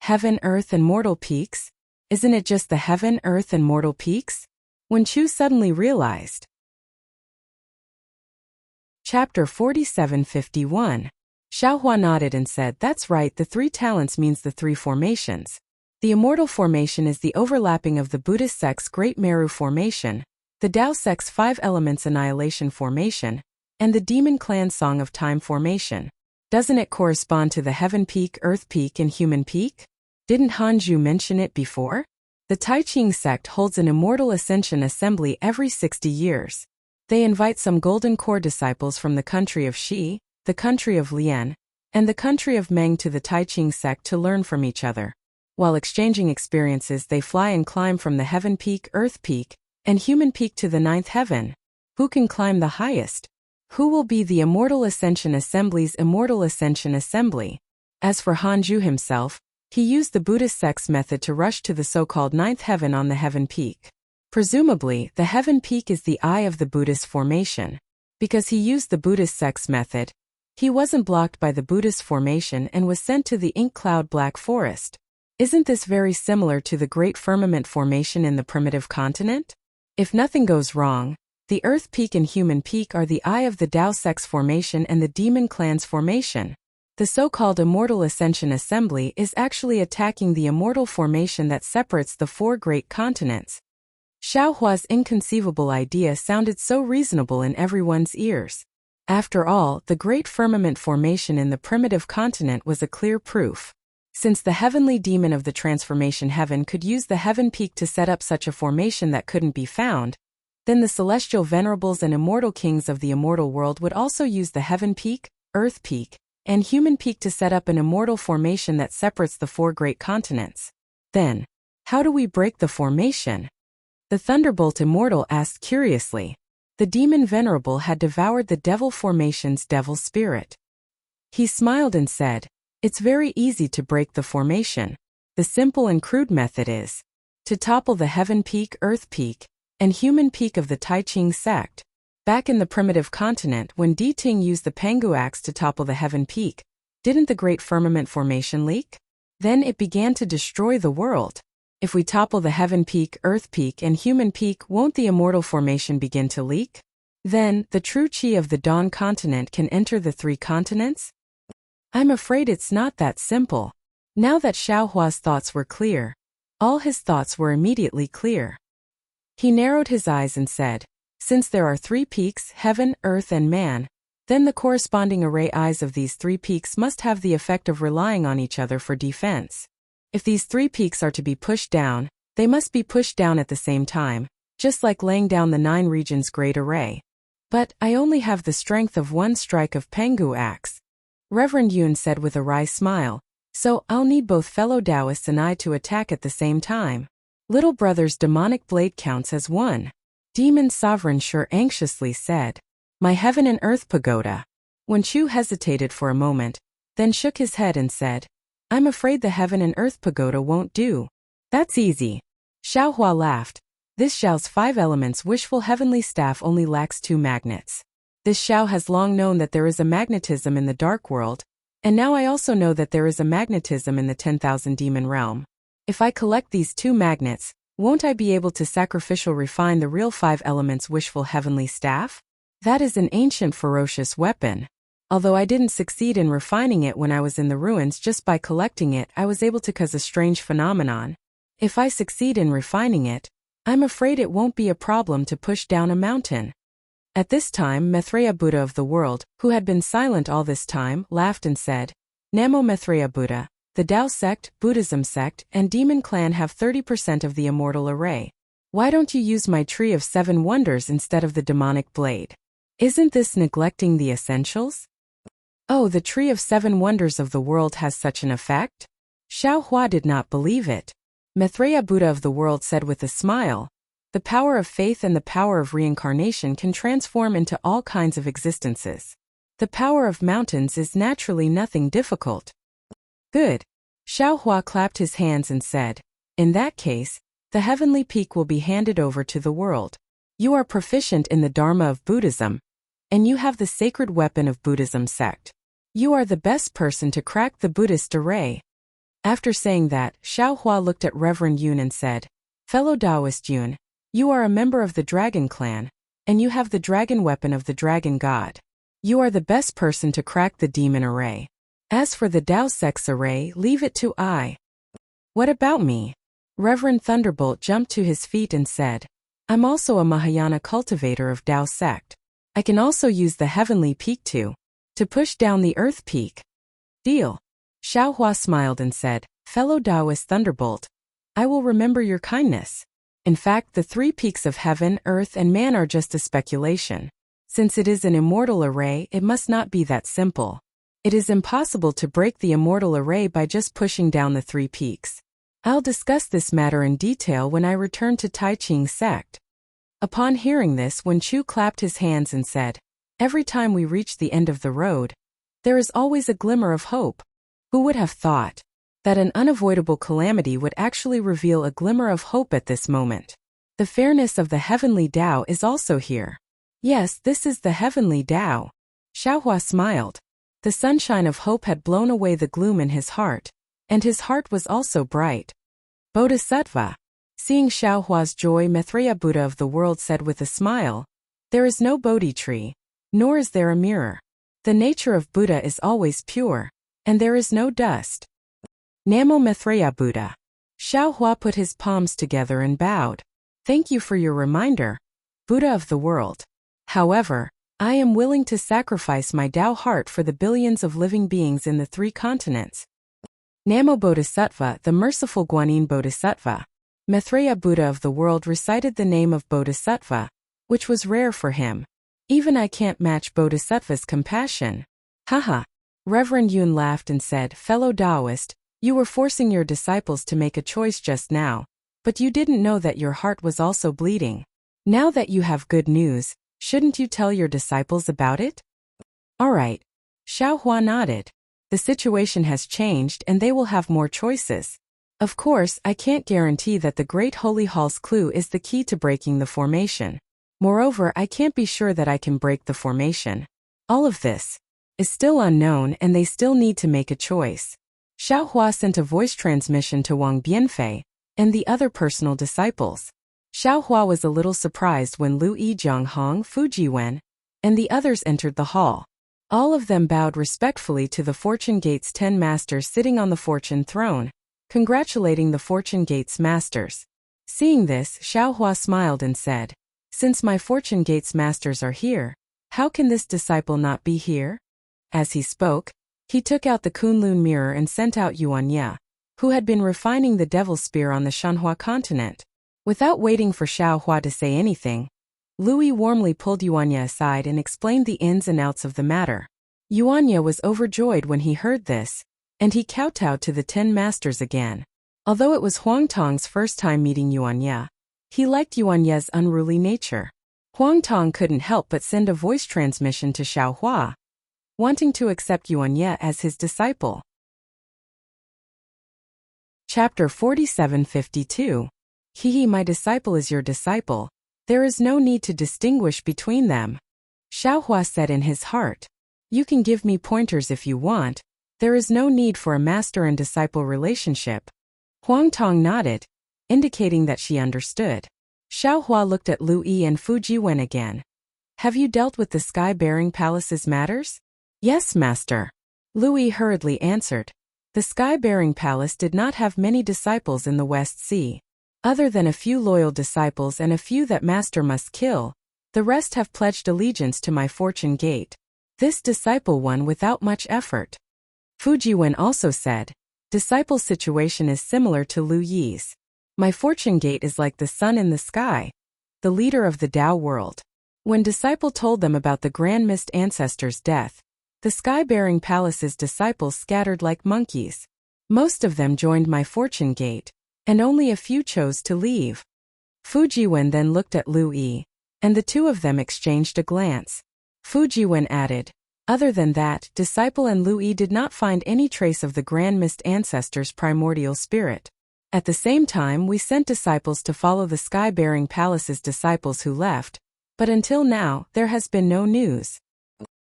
Heaven, earth, and mortal peaks? Isn't it just the heaven, earth, and mortal peaks? Wen Chu suddenly realized. Chapter 47:51. Xiao Hua nodded and said, "That's right, the 3 talents means the 3 formations. The immortal formation is the overlapping of the Buddhist sect's Great Meru formation, the Tao sect's 5 elements annihilation formation, and the Demon Clan Song of Time formation. Doesn't it correspond to the Heaven Peak, Earth Peak, and Human Peak? Didn't Hanju mention it before? The Tai Ching sect holds an Immortal Ascension Assembly every 60 years. They invite some Golden Core disciples from the country of Xi, the country of Lian, and the country of Meng to the Tai Ching sect to learn from each other. While exchanging experiences, they fly and climb from the Heaven Peak, Earth Peak, and Human Peak to the 9th heaven. Who can climb the highest? Who will be the Immortal Ascension Assembly's Immortal Ascension Assembly? As for Hanju himself, he used the Buddhist sect's method to rush to the so-called 9th heaven on the Heaven Peak. Presumably, the Heaven Peak is the eye of the Buddhist formation. Because he used the Buddhist sect's method, he wasn't blocked by the Buddhist formation and was sent to the ink cloud black forest. Isn't this very similar to the Great Firmament formation in the primitive continent? If nothing goes wrong, the Earth Peak and Human Peak are the eye of the Tao sect's formation and the Demon Clan's formation. The so-called Immortal Ascension Assembly is actually attacking the immortal formation that separates the 4 great continents. Xiao Hua's inconceivable idea sounded so reasonable in everyone's ears. After all, the Great Firmament formation in the primitive continent was a clear proof. Since the heavenly demon of the transformation heaven could use the Heaven Peak to set up such a formation that couldn't be found, then the celestial venerables and immortal kings of the immortal world would also use the Heaven Peak, Earth Peak, and Human Peak to set up an immortal formation that separates the 4 great continents. Then, how do we break the formation? The Thunderbolt Immortal asked curiously. The demon venerable had devoured the devil formation's devil spirit. He smiled and said, "It's very easy to break the formation. The simple and crude method is to topple the heaven peak, earth peak, and human peak of the Tai Ching sect. Back in the primitive continent, when Di Ting used the Pangu axe to topple the heaven peak, didn't the great firmament formation leak? Then it began to destroy the world. If we topple the heaven peak, earth peak, and human peak, won't the immortal formation begin to leak? Then, the true chi of the Dawn continent can enter the 3 continents? I'm afraid it's not that simple." Now that Xiaohua's thoughts were clear, all his thoughts were immediately clear. He narrowed his eyes and said, "Since there are 3 peaks, heaven, earth, and man, then the corresponding array eyes of these 3 peaks must have the effect of relying on each other for defense. If these 3 peaks are to be pushed down, they must be pushed down at the same time, just like laying down the 9 regions great array. But I only have the strength of 1 strike of Pangu axe," Reverend Yun said with a wry smile, "so I'll need both fellow Taoists and I to attack at the same time." "Little brother's demonic blade counts as 1. Demon Sovereign Sure anxiously said, "My heaven and earth pagoda." When Chu hesitated for a moment, then shook his head and said, "I'm afraid the heaven and earth pagoda won't do." "That's easy." Xiaohua laughed. "This Xiao's 5 elements wishful heavenly staff only lacks 2 magnets. This Xiao has long known that there is a magnetism in the dark world, and now I also know that there is a magnetism in the 10,000 demon realm. If I collect these 2 magnets, won't I be able to sacrificial refine the real 5 elements wishful heavenly staff? That is an ancient ferocious weapon. Although I didn't succeed in refining it when I was in the ruins, just by collecting it I was able to cause a strange phenomenon. If I succeed in refining it, I'm afraid it won't be a problem to push down a mountain." At this time Maitreya Buddha of the world, who had been silent all this time, laughed and said, "Namo Maitreya Buddha, the Tao sect, Buddhism sect, and Demon clan have 30% of the immortal array. Why don't you use my tree of 7 wonders instead of the demonic blade? Isn't this neglecting the essentials?" "Oh, the tree of 7 wonders of the world has such an effect?" Xiaohua did not believe it. Maitreya Buddha of the world said with a smile, "The power of faith and the power of reincarnation can transform into all kinds of existences. The power of mountains is naturally nothing difficult." "Good." Xiaohua clapped his hands and said, "In that case, the heavenly peak will be handed over to the world. You are proficient in the Dharma of Buddhism, and you have the sacred weapon of Buddhism sect. You are the best person to crack the Buddhist array." After saying that, Xiaohua looked at Reverend Yun and said, "Fellow Taoist Yun, you are a member of the Dragon Clan, and you have the dragon weapon of the Dragon God. You are the best person to crack the demon array. As for the Tao sect's array, leave it to I." "What about me?" Reverend Thunderbolt jumped to his feet and said, "I'm also a Mahayana cultivator of Tao sect. I can also use the heavenly peak to push down the earth peak." "Deal." Xiaohua smiled and said, "Fellow Taoist Thunderbolt, I will remember your kindness. In fact, the 3 peaks of heaven, earth, and man are just a speculation. Since it is an immortal array, it must not be that simple. It is impossible to break the immortal array by just pushing down the 3 peaks. I'll discuss this matter in detail when I return to Tai Ching sect." Upon hearing this, Wen Chu clapped his hands and said, "Every time we reach the end of the road, there is always a glimmer of hope. Who would have thought that an unavoidable calamity would actually reveal a glimmer of hope at this moment? The fairness of the heavenly Tao is also here. Yes, this is the heavenly Tao." Xiaohua smiled. The sunshine of hope had blown away the gloom in his heart, and his heart was also bright. "Bodhisattva." Seeing Xiaohua's joy, Maitreya Buddha of the world said with a smile, "There is no Bodhi tree, nor is there a mirror. The nature of Buddha is always pure, and there is no dust." "Namo Maitreya Buddha." Xiaohua put his palms together and bowed. "Thank you for your reminder, Buddha of the world. However, I am willing to sacrifice my Tao heart for the billions of living beings in the 3 continents." "Namo Bodhisattva, the merciful Guanyin Bodhisattva." Maitreya Buddha of the world recited the name of Bodhisattva, which was rare for him. "Even I can't match Bodhisattva's compassion." "Haha." Reverend Yun laughed and said, "Fellow Taoist, you were forcing your disciples to make a choice just now, but you didn't know that your heart was also bleeding. Now that you have good news, Shouldn't you tell your disciples about it? All right. Xiaohua nodded. The situation has changed and they will have more choices. Of course, I can't guarantee that the Great Holy Hall's clue is the key to breaking the formation. Moreover, I can't be sure that I can break the formation. All of this is still unknown and they still need to make a choice. Xiaohua sent a voice transmission to Wang Bianfei and the other personal disciples. Xiaohua was a little surprised when Lu Yi, Zhanghong, Fujiwen, and the others entered the hall. All of them bowed respectfully to the Fortune Gate's 10 masters sitting on the fortune throne, congratulating the Fortune Gate's masters. Seeing this, Xiaohua smiled and said, "Since my Fortune Gate's masters are here, how can this disciple not be here?" As he spoke, he took out the Kunlun mirror and sent out Yuan Ye, who had been refining the Devil Spear on the Shanhua continent. Without waiting for Xiaohua to say anything, Lu Yi warmly pulled Yuan Ye aside and explained the ins and outs of the matter. Yuan Ye was overjoyed when he heard this, and he kowtowed to the 10 masters again. Although it was Huang Tong's first time meeting Yuan Ye, he liked Yuan Ye's unruly nature. Huang Tong couldn't help but send a voice transmission to Xiaohua, wanting to accept Yuan Ye as his disciple. Chapter 4752. He, my disciple is your disciple. There is no need to distinguish between them. Xiaohua said in his heart. You can give me pointers if you want. There is no need for a master and disciple relationship. Huang Tong nodded, indicating that she understood. Xiaohua looked at Lu Yi and Fujiwen again. Have you dealt with the Sky-Bearing Palace's matters? Yes, master. Lu Yi hurriedly answered. The Sky-Bearing Palace did not have many disciples in the West Sea. Other than a few loyal disciples and a few that master must kill, the rest have pledged allegiance to my Fortune Gate. This disciple won without much effort. Fujiwen also said, disciple's situation is similar to Lu Yi's. My Fortune Gate is like the sun in the sky, the leader of the Tao world. When disciple told them about the Grand Mist ancestor's death, the Sky-Bearing Palace's disciples scattered like monkeys. Most of them joined my Fortune Gate, and only a few chose to leave. Fujiwen then looked at Lu Yi, and the two of them exchanged a glance. Fujiwen added, other than that, disciple and Lu Yi did not find any trace of the Grand Mist ancestor's primordial spirit. At the same time, we sent disciples to follow the Sky-Bearing Palace's disciples who left, but until now, there has been no news.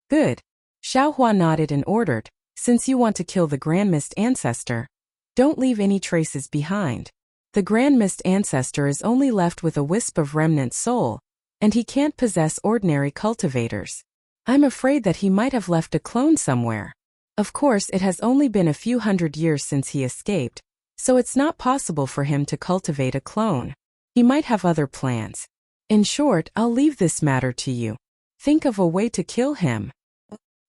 Good. Xiaohua nodded and ordered, since you want to kill the Grand Mist ancestor, don't leave any traces behind. The Grand Mist ancestor is only left with a wisp of remnant soul, and he can't possess ordinary cultivators. I'm afraid that he might have left a clone somewhere. Of course, it has only been a few hundred years since he escaped, so it's not possible for him to cultivate a clone. He might have other plans. In short, I'll leave this matter to you. Think of a way to kill him.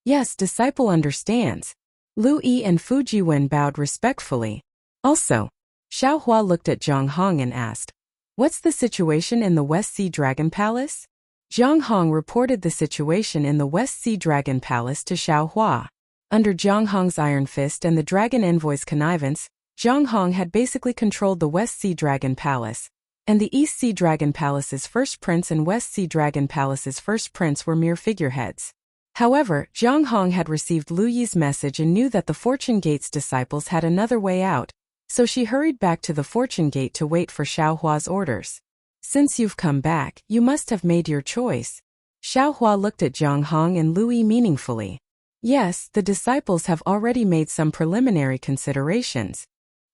Yes, disciple understands. Lu Yi and Fujiwen bowed respectfully. Also, Xiaohua looked at Zhanghong and asked, what's the situation in the West Sea Dragon Palace? Zhanghong reported the situation in the West Sea Dragon Palace to Xiaohua. Under Zhanghong's Iron Fist and the Dragon Envoy's connivance, Zhanghong had basically controlled the West Sea Dragon Palace, and the East Sea Dragon Palace's first prince and West Sea Dragon Palace's first prince were mere figureheads. However, Zhanghong had received Lu Yi's message and knew that the Fortune Gate's disciples had another way out, so she hurried back to the Fortune Gate to wait for Xiaohua's orders. Since you've come back, you must have made your choice. Xiaohua looked at Zhanghong and Lu Yi meaningfully. Yes, the disciples have already made some preliminary considerations.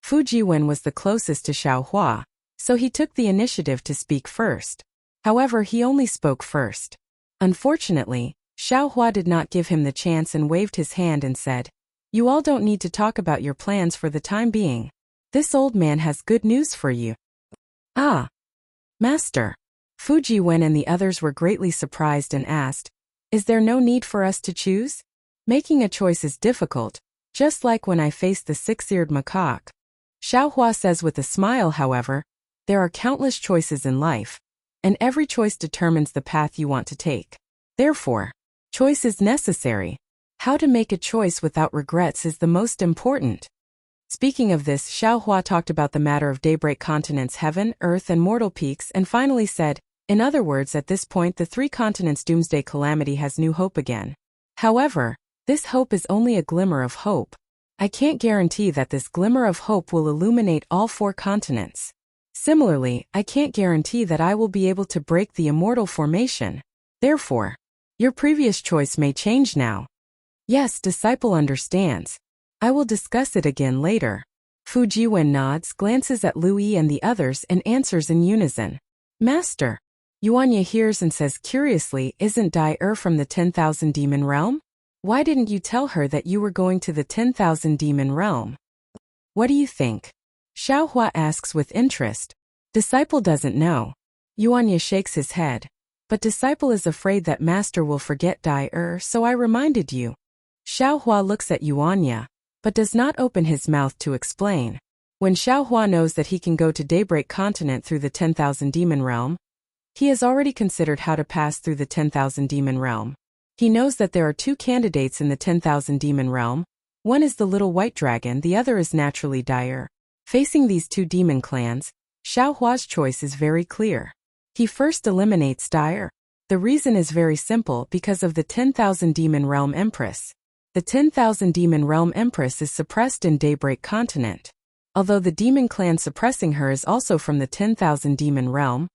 Fujiwen was the closest to Xiaohua, so he took the initiative to speak first. However, he only spoke first. Unfortunately, Xiaohua did not give him the chance and waved his hand and said, you all don't need to talk about your plans for the time being. This old man has good news for you. Ah, master. Fujiwen and the others were greatly surprised and asked, is there no need for us to choose? Making a choice is difficult, just like when I faced the six-eared macaque. Xiaohua says with a smile, however, there are countless choices in life, and every choice determines the path you want to take. Therefore, choice is necessary. How to make a choice without regrets is the most important. Speaking of this, Xiaohua talked about the matter of daybreak continents, heaven, earth, and mortal peaks, and finally said, In other words, at this point the three continents' doomsday calamity has new hope again. However, this hope is only a glimmer of hope. I can't guarantee that this glimmer of hope will illuminate all four continents. Similarly, I can't guarantee that I will be able to break the immortal formation. Therefore, your previous choice may change now. Yes, disciple understands. I will discuss it again later. Fu Jiwen nods, glances at Lu Yi and the others, and answers in unison. Master. Yuanya hears and says curiously, isn't Dai from the 10,000 demon realm? Why didn't you tell her that you were going to the 10,000 demon realm? What do you think? Xiaohua asks with interest. Disciple doesn't know. Yuanya shakes his head. But disciple is afraid that master will forget Dai, so I reminded you. Xiaohua looks at Yuanya, but does not open his mouth to explain. When Xiaohua knows that he can go to Daybreak Continent through the 10,000 demon realm, he has already considered how to pass through the 10,000 demon realm. He knows that there are two candidates in the 10,000 demon realm. One is the little white dragon, the other is naturally Dai. Facing these two demon clans, Xiaohua's choice is very clear. He first eliminates Dai. The reason is very simple, because of the 10,000 demon realm empress. The 10,000 demon realm empress is suppressed in Daybreak Continent. Although the demon clan suppressing her is also from the 10,000 demon realm,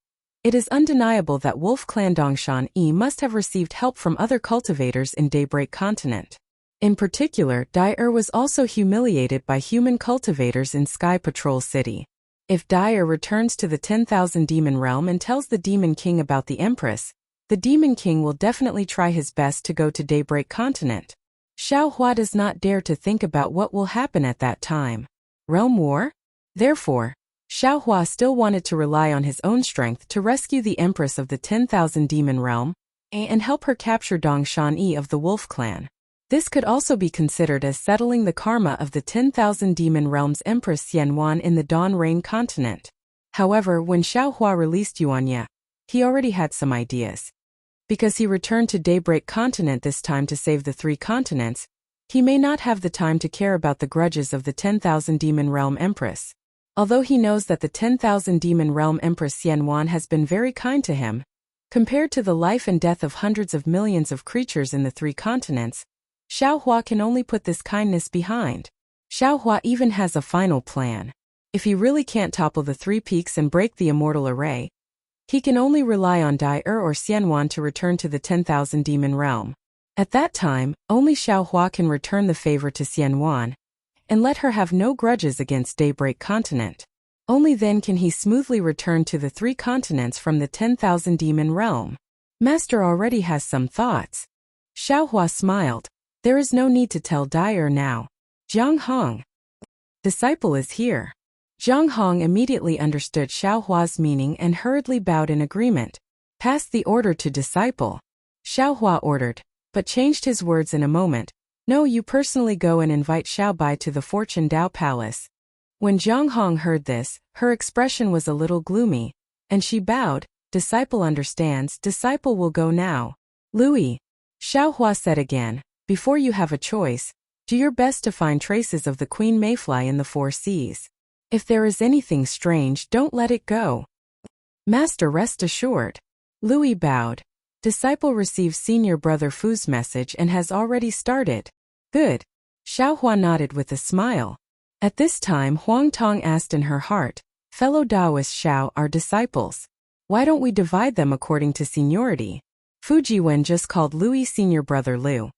it is undeniable that Wolf Clan Dongshan Yi must have received help from other cultivators in Daybreak Continent. In particular, Dai was also humiliated by human cultivators in Sky Patrol City. If Dai returns to the 10,000 demon realm and tells the Demon King about the Empress, the Demon King will definitely try his best to go to Daybreak Continent. Xiaohua does not dare to think about what will happen at that time. Realm war? Therefore, Xiaohua still wanted to rely on his own strength to rescue the Empress of the 10,000 demon realm and help her capture Dongshan Yi of the Wolf Clan. This could also be considered as settling the karma of the 10,000 demon realm's Empress Xianwan in the Dawn Rain continent. However, when Xiaohua released Yuanya, he already had some ideas. Because he returned to Daybreak Continent this time to save the three continents, he may not have the time to care about the grudges of the 10,000 demon realm Empress. Although he knows that the 10,000 demon realm Empress Xianwan has been very kind to him, compared to the life and death of hundreds of millions of creatures in the three continents, Xiaohua can only put this kindness behind. Xiaohua even has a final plan. If he really can't topple the three peaks and break the immortal array, he can only rely on Dai or Xianwan to return to the 10,000 demon realm. At that time, only Xiaohua can return the favor to Xianwan and let her have no grudges against Daybreak Continent. Only then can he smoothly return to the three continents from the 10,000 demon realm. Master already has some thoughts. Xiaohua smiled. There is no need to tell Dai now. Jiang Hong. Disciple is here. Jiang Hong immediately understood Xiaohua's meaning and hurriedly bowed in agreement. Passed the order to disciple. Xiaohua ordered, but changed his words in a moment. No, you personally go and invite Xiaobai to the Fortune Dao Palace. When Jiang Hong heard this, her expression was a little gloomy, and she bowed. Disciple understands, disciple will go now. Louis. Xiaohua said again, before you have a choice, do your best to find traces of the Queen Mayfly in the four seas. If there is anything strange, don't let it go. Master, rest assured. Louis bowed. Disciple receives senior brother Fu's message and has already started. Good. Xiaohua nodded with a smile. At this time Huang Tong asked in her heart, fellow Taoist Xiao are disciples. Why don't we divide them according to seniority? Fu Jiwen just called Louis senior brother Lu.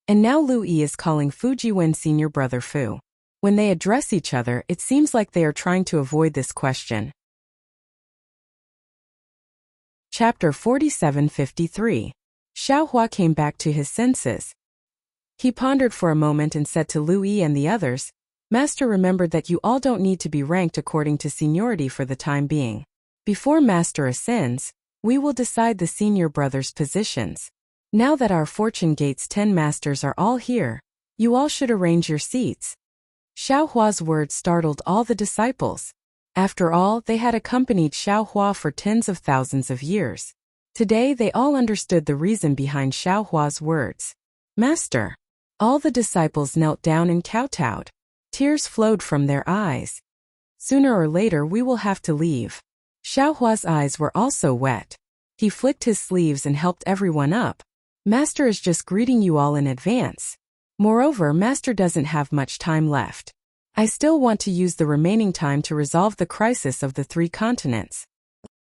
And now Lu Yi is calling Fu Jiwen senior brother Fu. When they address each other, it seems like they are trying to avoid this question. Chapter 4753. Xiaohua came back to his senses. He pondered for a moment and said to Lu Yi and the others, Master remembered that you all don't need to be ranked according to seniority for the time being. Before Master ascends, we will decide the senior brothers' positions. Now that our Fortune Gate's 10 masters are all here, you all should arrange your seats. Xiaohua's words startled all the disciples. After all, they had accompanied Xiaohua for tens of thousands of years. Today they all understood the reason behind Xiaohua's words. Master. All the disciples knelt down and kowtowed. Tears flowed from their eyes. Sooner or later we will have to leave. Xiaohua's eyes were also wet. He flicked his sleeves and helped everyone up. Master is just greeting you all in advance. Moreover, Master doesn't have much time left. I still want to use the remaining time to resolve the crisis of the 3 continents.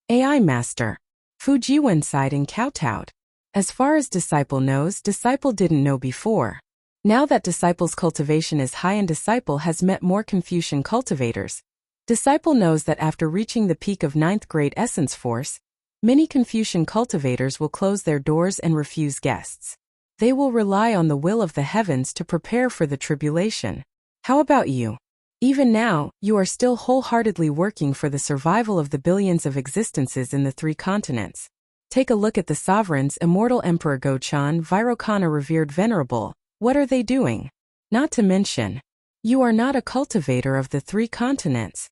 AI Master. Fu Jiwen sighed and kowtowed. As far as Disciple knows, Disciple didn't know before. Now that Disciple's cultivation is high and Disciple has met more Confucian cultivators, Disciple knows that after reaching the peak of 9th grade essence force, many Confucian cultivators will close their doors and refuse guests. They will rely on the will of the heavens to prepare for the tribulation. How about you? Even now, you are still wholeheartedly working for the survival of the billions of existences in the 3 continents. Take a look at the sovereigns, Immortal Emperor Go-chan, Virokana Revered Venerable. What are they doing? Not to mention, you are not a cultivator of the 3 continents.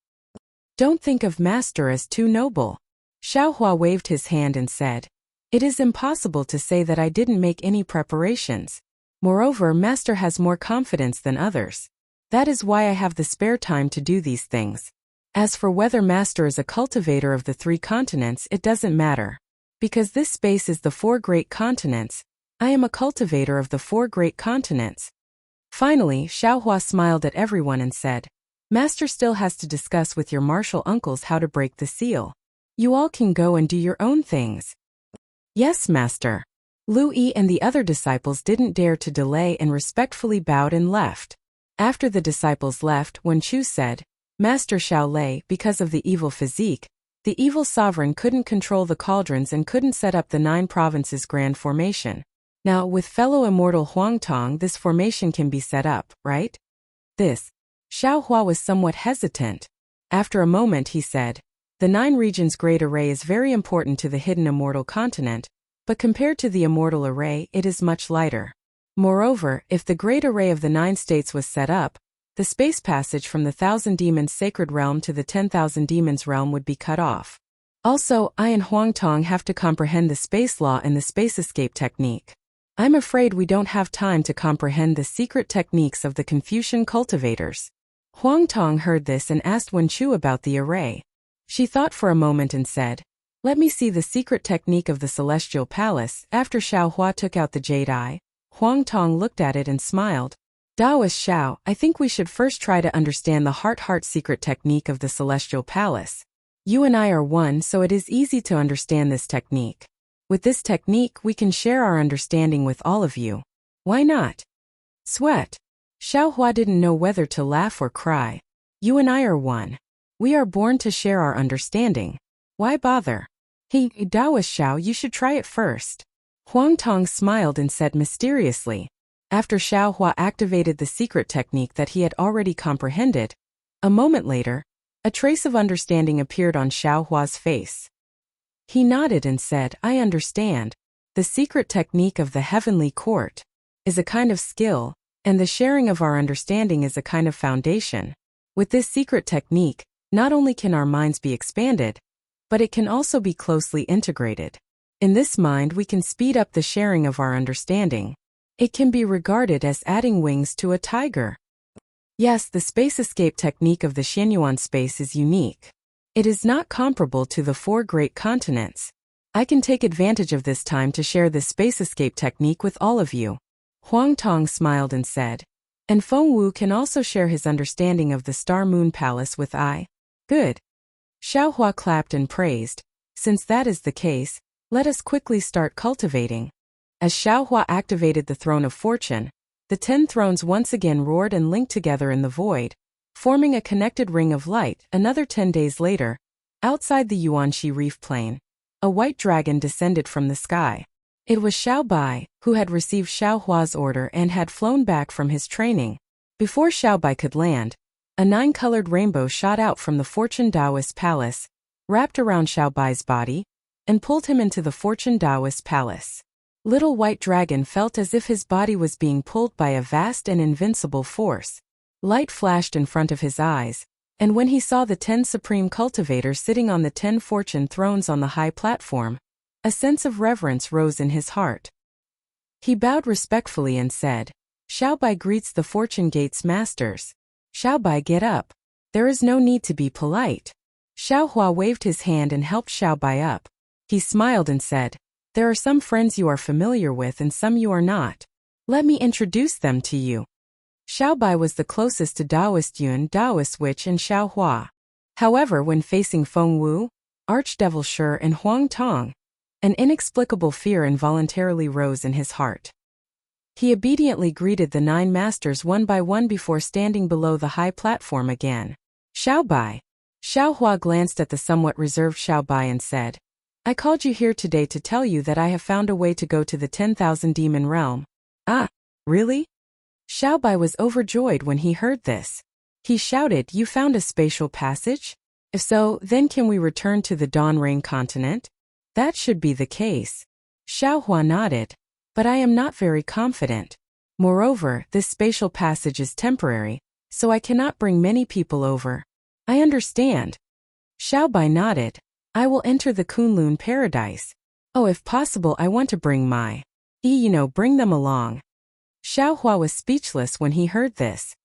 Don't think of Master as too noble. Xiaohua waved his hand and said, it is impossible to say that I didn't make any preparations. Moreover, Master has more confidence than others. That is why I have the spare time to do these things. As for whether Master is a cultivator of the 3 continents, it doesn't matter. Because this space is the 4 great continents, I am a cultivator of the 4 great continents. Finally, Xiaohua smiled at everyone and said, Master still has to discuss with your martial uncles how to break the seal. You all can go and do your own things. Yes, Master. Lu Yi and the other disciples didn't dare to delay and respectfully bowed and left. After the disciples left, Wen Chu said, Master Xiao Lei, because of the evil physique, the evil sovereign couldn't control the cauldrons and couldn't set up the 9 provinces grand formation. Now, with fellow immortal Huang Tong, this formation can be set up, right? This. Xiaohua was somewhat hesitant. After a moment he said, the 9 regions great array is very important to the hidden immortal continent, but compared to the immortal array, it is much lighter. Moreover, if the great array of the 9 states was set up, the space passage from the 1,000 demons sacred realm to the 10,000 demons realm would be cut off. Also, I and Huang Tong have to comprehend the space law and the space escape technique. I'm afraid we don't have time to comprehend the secret techniques of the Confucian cultivators. Huang Tong heard this and asked Wen Chu about the array. She thought for a moment and said, let me see the secret technique of the celestial palace. After Xiaohua took out the jade eye, Huang Tong looked at it and smiled. Daoist Xiao, I think we should first try to understand the heart-heart secret technique of the celestial palace. You and I are one, so it is easy to understand this technique. With this technique, we can share our understanding with all of you. Why not? Sweat. Xiaohua didn't know whether to laugh or cry. You and I are one. We are born to share our understanding. Why bother? Hey, Daoist Xiao, you should try it first. Huang Tong smiled and said mysteriously. After Xiaohua activated the secret technique that he had already comprehended, a moment later, a trace of understanding appeared on Xiaohua's face. He nodded and said, I understand. The secret technique of the heavenly court is a kind of skill, and the sharing of our understanding is a kind of foundation. With this secret technique, not only can our minds be expanded, but it can also be closely integrated. In this mind, we can speed up the sharing of our understanding. It can be regarded as adding wings to a tiger. Yes, the space escape technique of the Xianyuan space is unique. It is not comparable to the 4 great continents. I can take advantage of this time to share this space escape technique with all of you. Huang Tong smiled and said, and Feng Wu can also share his understanding of the Star Moon Palace with I. Good. Xiaohua clapped and praised. Since that is the case, let us quickly start cultivating. As Xiaohua activated the Throne of Fortune, the 10 thrones once again roared and linked together in the void, forming a connected ring of light. Another 10 days later, outside the Yuanxi Reef Plain, a white dragon descended from the sky. It was Xiao Bai, who had received Xiaohua's order and had flown back from his training. Before Xiao Bai could land, a 9-colored rainbow shot out from the Fortune Taoist Palace, wrapped around Xiao Bai's body, and pulled him into the Fortune Taoist Palace. Little White Dragon felt as if his body was being pulled by a vast and invincible force. Light flashed in front of his eyes, and when he saw the 10 supreme cultivators sitting on the 10 fortune thrones on the high platform, a sense of reverence rose in his heart. He bowed respectfully and said, Xiao Bai greets the Fortune Gate's masters. Xiao Bai, get up. There is no need to be polite. Xiaohua waved his hand and helped Xiao Bai up. He smiled and said, "There are some friends you are familiar with and some you are not. Let me introduce them to you." Xiao Bai was the closest to Taoist Yun, Taoist Witch, and Xiao Hua. However, when facing Feng Wu, Archdevil Shi, and Huang Tong, an inexplicable fear involuntarily rose in his heart. He obediently greeted the 9 masters one by one before standing below the high platform again. "Xiao Bai." Xiao Hua glanced at the somewhat reserved Xiao Bai and said, "I called you here today to tell you that I have found a way to go to the 10,000 demon realm." "Ah, really?" Xiao Bai was overjoyed when he heard this. He shouted, "You found a spatial passage? If so, then can we return to the Dawn Rain continent?" "That should be the case." Xiao Hua nodded, "But I am not very confident. Moreover, this spatial passage is temporary, so I cannot bring many people over." "I understand." Xiao Bai nodded. "I will enter the Kunlun paradise. Oh, if possible, I want to bring my bring them along." Xiao Hua was speechless when he heard this.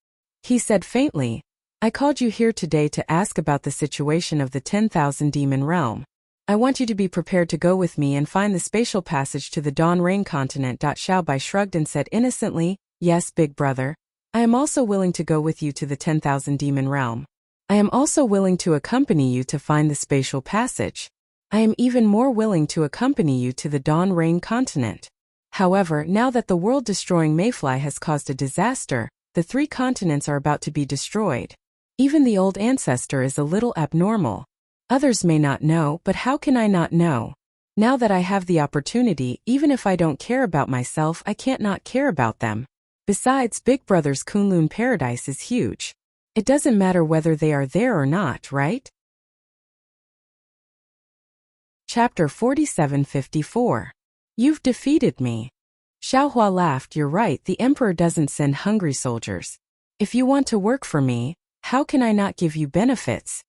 He said faintly, "I called you here today to ask about the situation of the 10,000 demon realm. I want you to be prepared to go with me and find the spatial passage to the Dawn Rain continent." Xiao Bai shrugged and said innocently, "Yes, big brother. I am also willing to go with you to the 10,000 demon realm. I am also willing to accompany you to find the spatial passage. I am even more willing to accompany you to the Dawn Rain continent. However, now that the world-destroying mayfly has caused a disaster, the 3 continents are about to be destroyed. Even the old ancestor is a little abnormal. Others may not know, but how can I not know? Now that I have the opportunity, even if I don't care about myself, I can't not care about them. Besides, Big Brother's Kunlun paradise is huge. It doesn't matter whether they are there or not, right?" Chapter 4754. You've defeated me. Xiao Hua laughed. "You're right, the emperor doesn't send hungry soldiers. If you want to work for me, how can I not give you benefits?"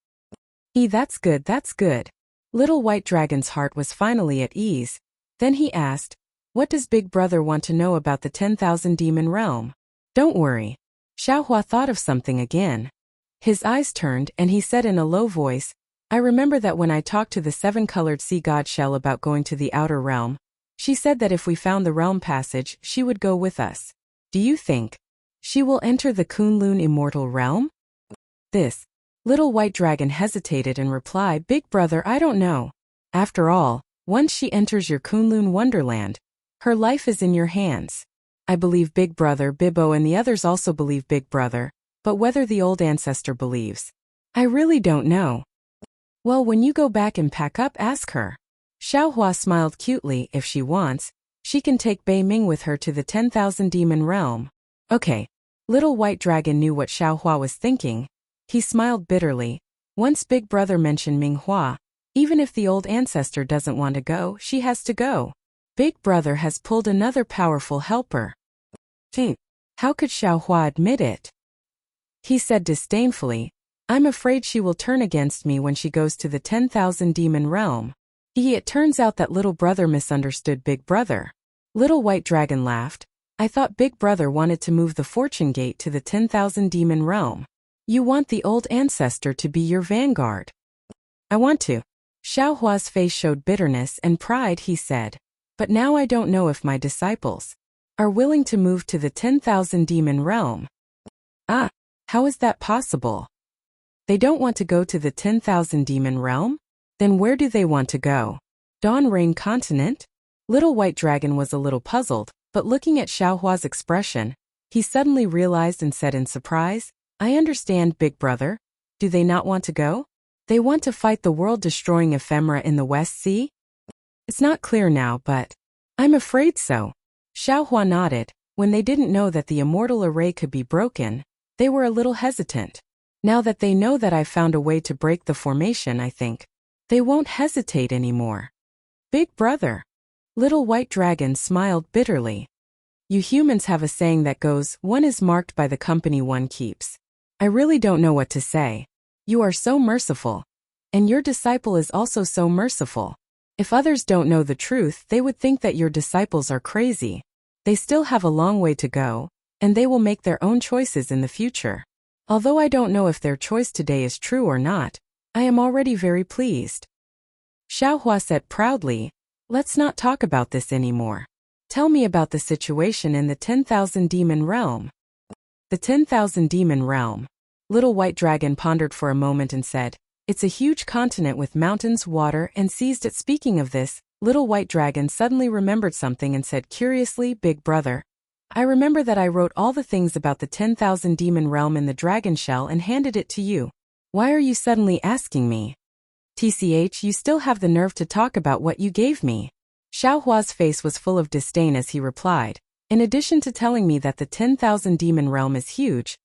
That's good, that's good." Little White Dragon's heart was finally at ease. Then he asked, "What does Big Brother want to know about the 10,000 demon realm?" "Don't worry." Xiao Hua thought of something again. His eyes turned and he said in a low voice, "I remember that when I talked to the 7-colored sea god Shell about going to the outer realm, she said that if we found the realm passage, she would go with us. Do you think she will enter the Kunlun immortal realm?" This Little White Dragon hesitated and replied, "Big Brother, I don't know. After all, once she enters your Kunlun wonderland, her life is in your hands. I believe Big Brother, Bibbo and the others also believe Big Brother, but whether the old ancestor believes, I really don't know." "Well, when you go back and pack up, ask her." Xiao Hua smiled cutely. "If she wants, she can take Bei Ming with her to the 10,000 demon realm." "Okay." Little White Dragon knew what Xiao Hua was thinking. He smiled bitterly. Once Big Brother mentioned Ming Hua, even if the old ancestor doesn't want to go, she has to go. Big Brother has pulled another powerful helper. How could Xiao Hua admit it? He said disdainfully, "I'm afraid she will turn against me when she goes to the 10,000 demon realm." It turns out that Little Brother misunderstood Big Brother. Little White Dragon laughed. "I thought Big Brother wanted to move the fortune gate to the 10,000 demon realm. You want the old ancestor to be your vanguard." "I want to." Xiao Hua's face showed bitterness and pride. He said, "But now I don't know if my disciples are willing to move to the 10,000 demon realm." "Ah, how is that possible? They don't want to go to the 10,000 demon realm? Then where do they want to go? Dawn Rain continent?" Little White Dragon was a little puzzled, but looking at Xiao Hua's expression, he suddenly realized and said in surprise, "I understand, Big Brother. Do they not want to go? They want to fight the world-destroying ephemera in the West Sea?" "It's not clear now, but I'm afraid so." Xiao Hua nodded. When they didn't know that the immortal array could be broken, they were a little hesitant. Now that they know that I've found a way to break the formation, I think they won't hesitate anymore. "Big Brother." Little White Dragon smiled bitterly. "You humans have a saying that goes, 'One is marked by the company one keeps.' I really don't know what to say. You are so merciful. And your disciple is also so merciful. If others don't know the truth, they would think that your disciples are crazy. They still have a long way to go, and they will make their own choices in the future. Although I don't know if their choice today is true or not, I am already very pleased." Xiaohua said proudly, "Let's not talk about this anymore. Tell me about the situation in the 10,000 demon realm." The 10,000 demon realm. Little White Dragon pondered for a moment and said, "It's a huge continent with mountains, water, and seas." Speaking of this, Little White Dragon suddenly remembered something and said curiously, "Big brother, I remember that I wrote all the things about the 10,000 demon realm in the dragon shell and handed it to you. Why are you suddenly asking me? TCH, you still have the nerve to talk about what you gave me." Xiaohua's face was full of disdain as he replied, "In addition to telling me that the 10,000 demon realm is huge,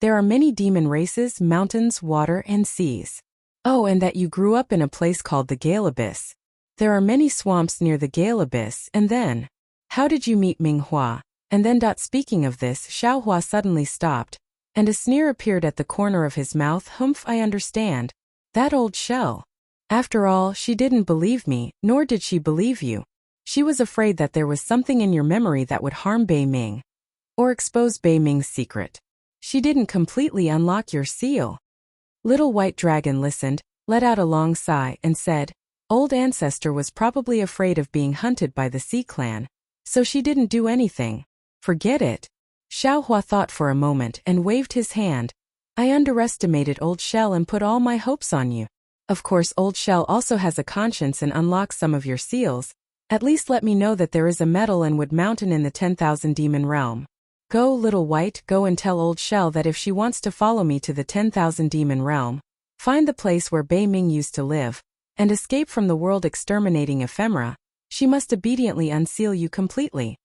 there are many demon races, mountains, water, and seas. Oh, and that you grew up in a place called the Gale Abyss. There are many swamps near the Gale Abyss, and then, how did you meet Minghua? And then. Speaking of this, Xiaohua suddenly stopped, and a sneer appeared at the corner of his mouth. "Humph, I understand. That old shell. After all, she didn't believe me, nor did she believe you. She was afraid that there was something in your memory that would harm Bei Ming, or expose Bei Ming's secret. She didn't completely unlock your seal." Little White Dragon listened, let out a long sigh, and said, "Old ancestor was probably afraid of being hunted by the Sea Clan, so she didn't do anything. Forget it." Xiaohua thought for a moment and waved his hand. "I underestimated Old Shell and put all my hopes on you. Of course, Old Shell also has a conscience and unlocks some of your seals. At least let me know that there is a metal and wood mountain in the 10,000 demon realm. Go, Little White, go and tell Old Shell that if she wants to follow me to the 10,000 demon realm, find the place where Bei Ming used to live, and escape from the world exterminating ephemera, she must obediently unseal you completely."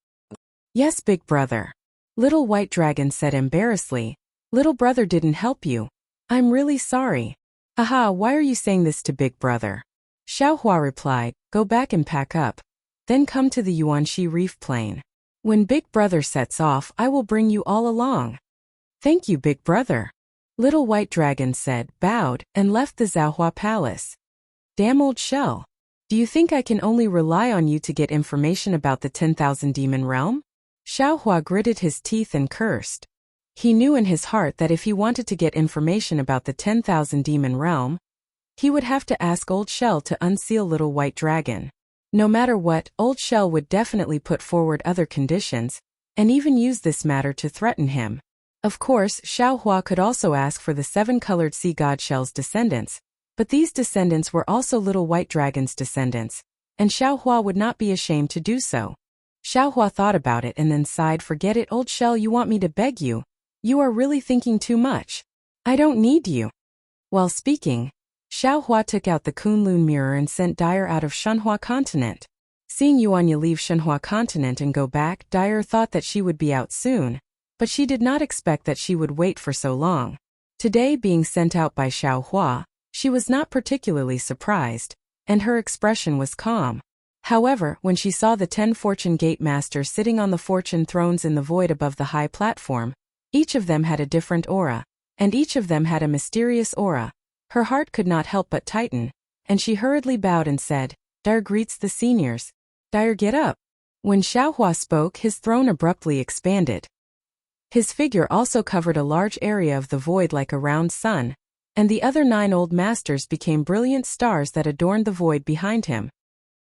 "Yes, big brother," Little White Dragon said embarrassedly. "Little brother didn't help you. I'm really sorry." "Aha, why are you saying this to big brother?" Xiaohua replied, "Go back and pack up. Then come to the Yuanxi Reef Plain. When big brother sets off, I will bring you all along." "Thank you, big brother," Little White Dragon said, bowed, and left the Zhaohua Palace. "Damn old shell. Do you think I can only rely on you to get information about the 10,000 demon realm?" Xiaohua gritted his teeth and cursed. He knew in his heart that if he wanted to get information about the 10,000 demon realm, he would have to ask Old Shell to unseal Little White Dragon. No matter what, Old Shell would definitely put forward other conditions, and even use this matter to threaten him. Of course, Xiaohua could also ask for the 7-colored sea god shell's descendants, but these descendants were also Little White Dragon's descendants, and Xiaohua would not be ashamed to do so. Xiaohua thought about it and then sighed, "Forget it, Old Shell, you want me to beg you? You are really thinking too much. I don't need you." While speaking, Xiaohua took out the Kunlun mirror and sent Dyer out of Shenhua continent. Seeing Yuanya leave Shenhua continent and go back, Dyer thought that she would be out soon, but she did not expect that she would wait for so long. Today, being sent out by Xiaohua, she was not particularly surprised, and her expression was calm. However, when she saw the 10 fortune gate masters sitting on the fortune thrones in the void above the high platform, each of them had a different aura, and each of them had a mysterious aura. Her heart could not help but tighten, and she hurriedly bowed and said, "Dyer greets the seniors. Dyer, get up." When Xiaohua spoke, his throne abruptly expanded. His figure also covered a large area of the void like a round sun, and the other 9 old masters became brilliant stars that adorned the void behind him.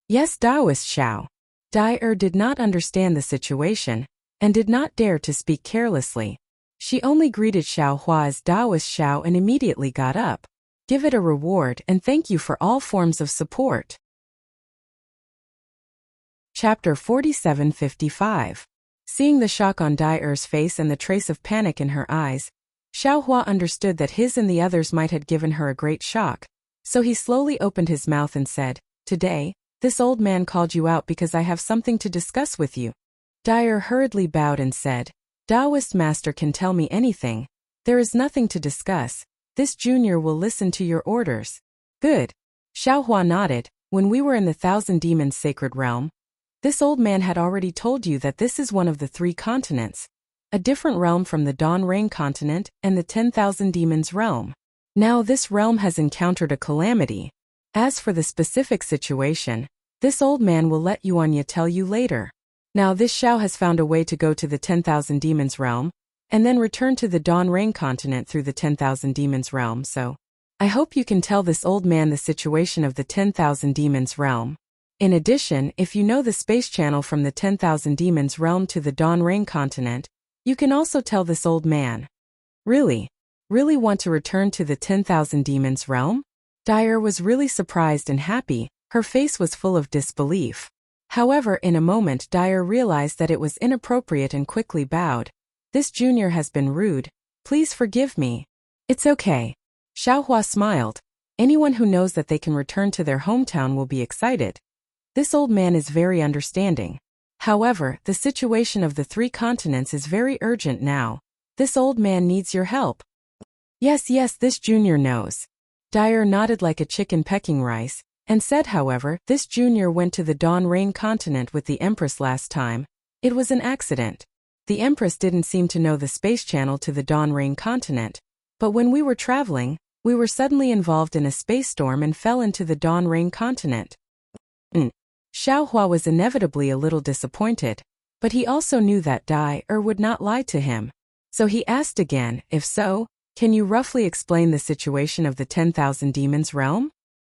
"Yes, Taoist Xiao." Dyer did not understand the situation, and did not dare to speak carelessly. She only greeted Xiaohua as Taoist Xiao and immediately got up. "Give it a reward and thank you for all forms of support." Chapter 4755. Seeing the shock on Dyer's face and the trace of panic in her eyes, Xiaohua understood that his and the others might have given her a great shock, so he slowly opened his mouth and said, "Today, this old man called you out because I have something to discuss with you." Dyer hurriedly bowed and said, "Taoist master can tell me anything. There is nothing to discuss. This junior will listen to your orders." "Good." Xiaohua nodded. "When we were in the 1,000 Demons Sacred Realm, this old man had already told you that this is one of the 3 continents, a different realm from the Dawn Rain continent and the 10,000 Demons realm. Now this realm has encountered a calamity. As for the specific situation, this old man will let Yuanya tell you later. Now this Xiao has found a way to go to the 10,000 Demons realm, and then return to the Dawn Rain continent through the 10,000 Demons realm, so I hope you can tell this old man the situation of the 10,000 demons realm. In addition, if you know the space channel from the 10,000 demons realm to the Dawn Rain continent, you can also tell this old man. Really? Really want to return to the 10,000 demons realm? Dyer was really surprised and happy. Her face was full of disbelief. However, in a moment Dyer realized that it was inappropriate and quickly bowed. This junior has been rude. Please forgive me. It's okay. Xiaohua smiled. Anyone who knows that they can return to their hometown will be excited. This old man is very understanding. However, the situation of the 3 continents is very urgent now. This old man needs your help. Yes, this junior knows. Dyer nodded like a chicken pecking rice, and said however, this junior went to the Dawn Rain continent with the Empress last time. It was an accident. The Empress didn't seem to know the space channel to the Dawn Rain continent. But when we were traveling, we were suddenly involved in a space storm and fell into the Dawn Rain continent. Xiaohua was inevitably a little disappointed, but he also knew that Dyer would not lie to him. So he asked again, if so, can you roughly explain the situation of the 10,000 demons realm?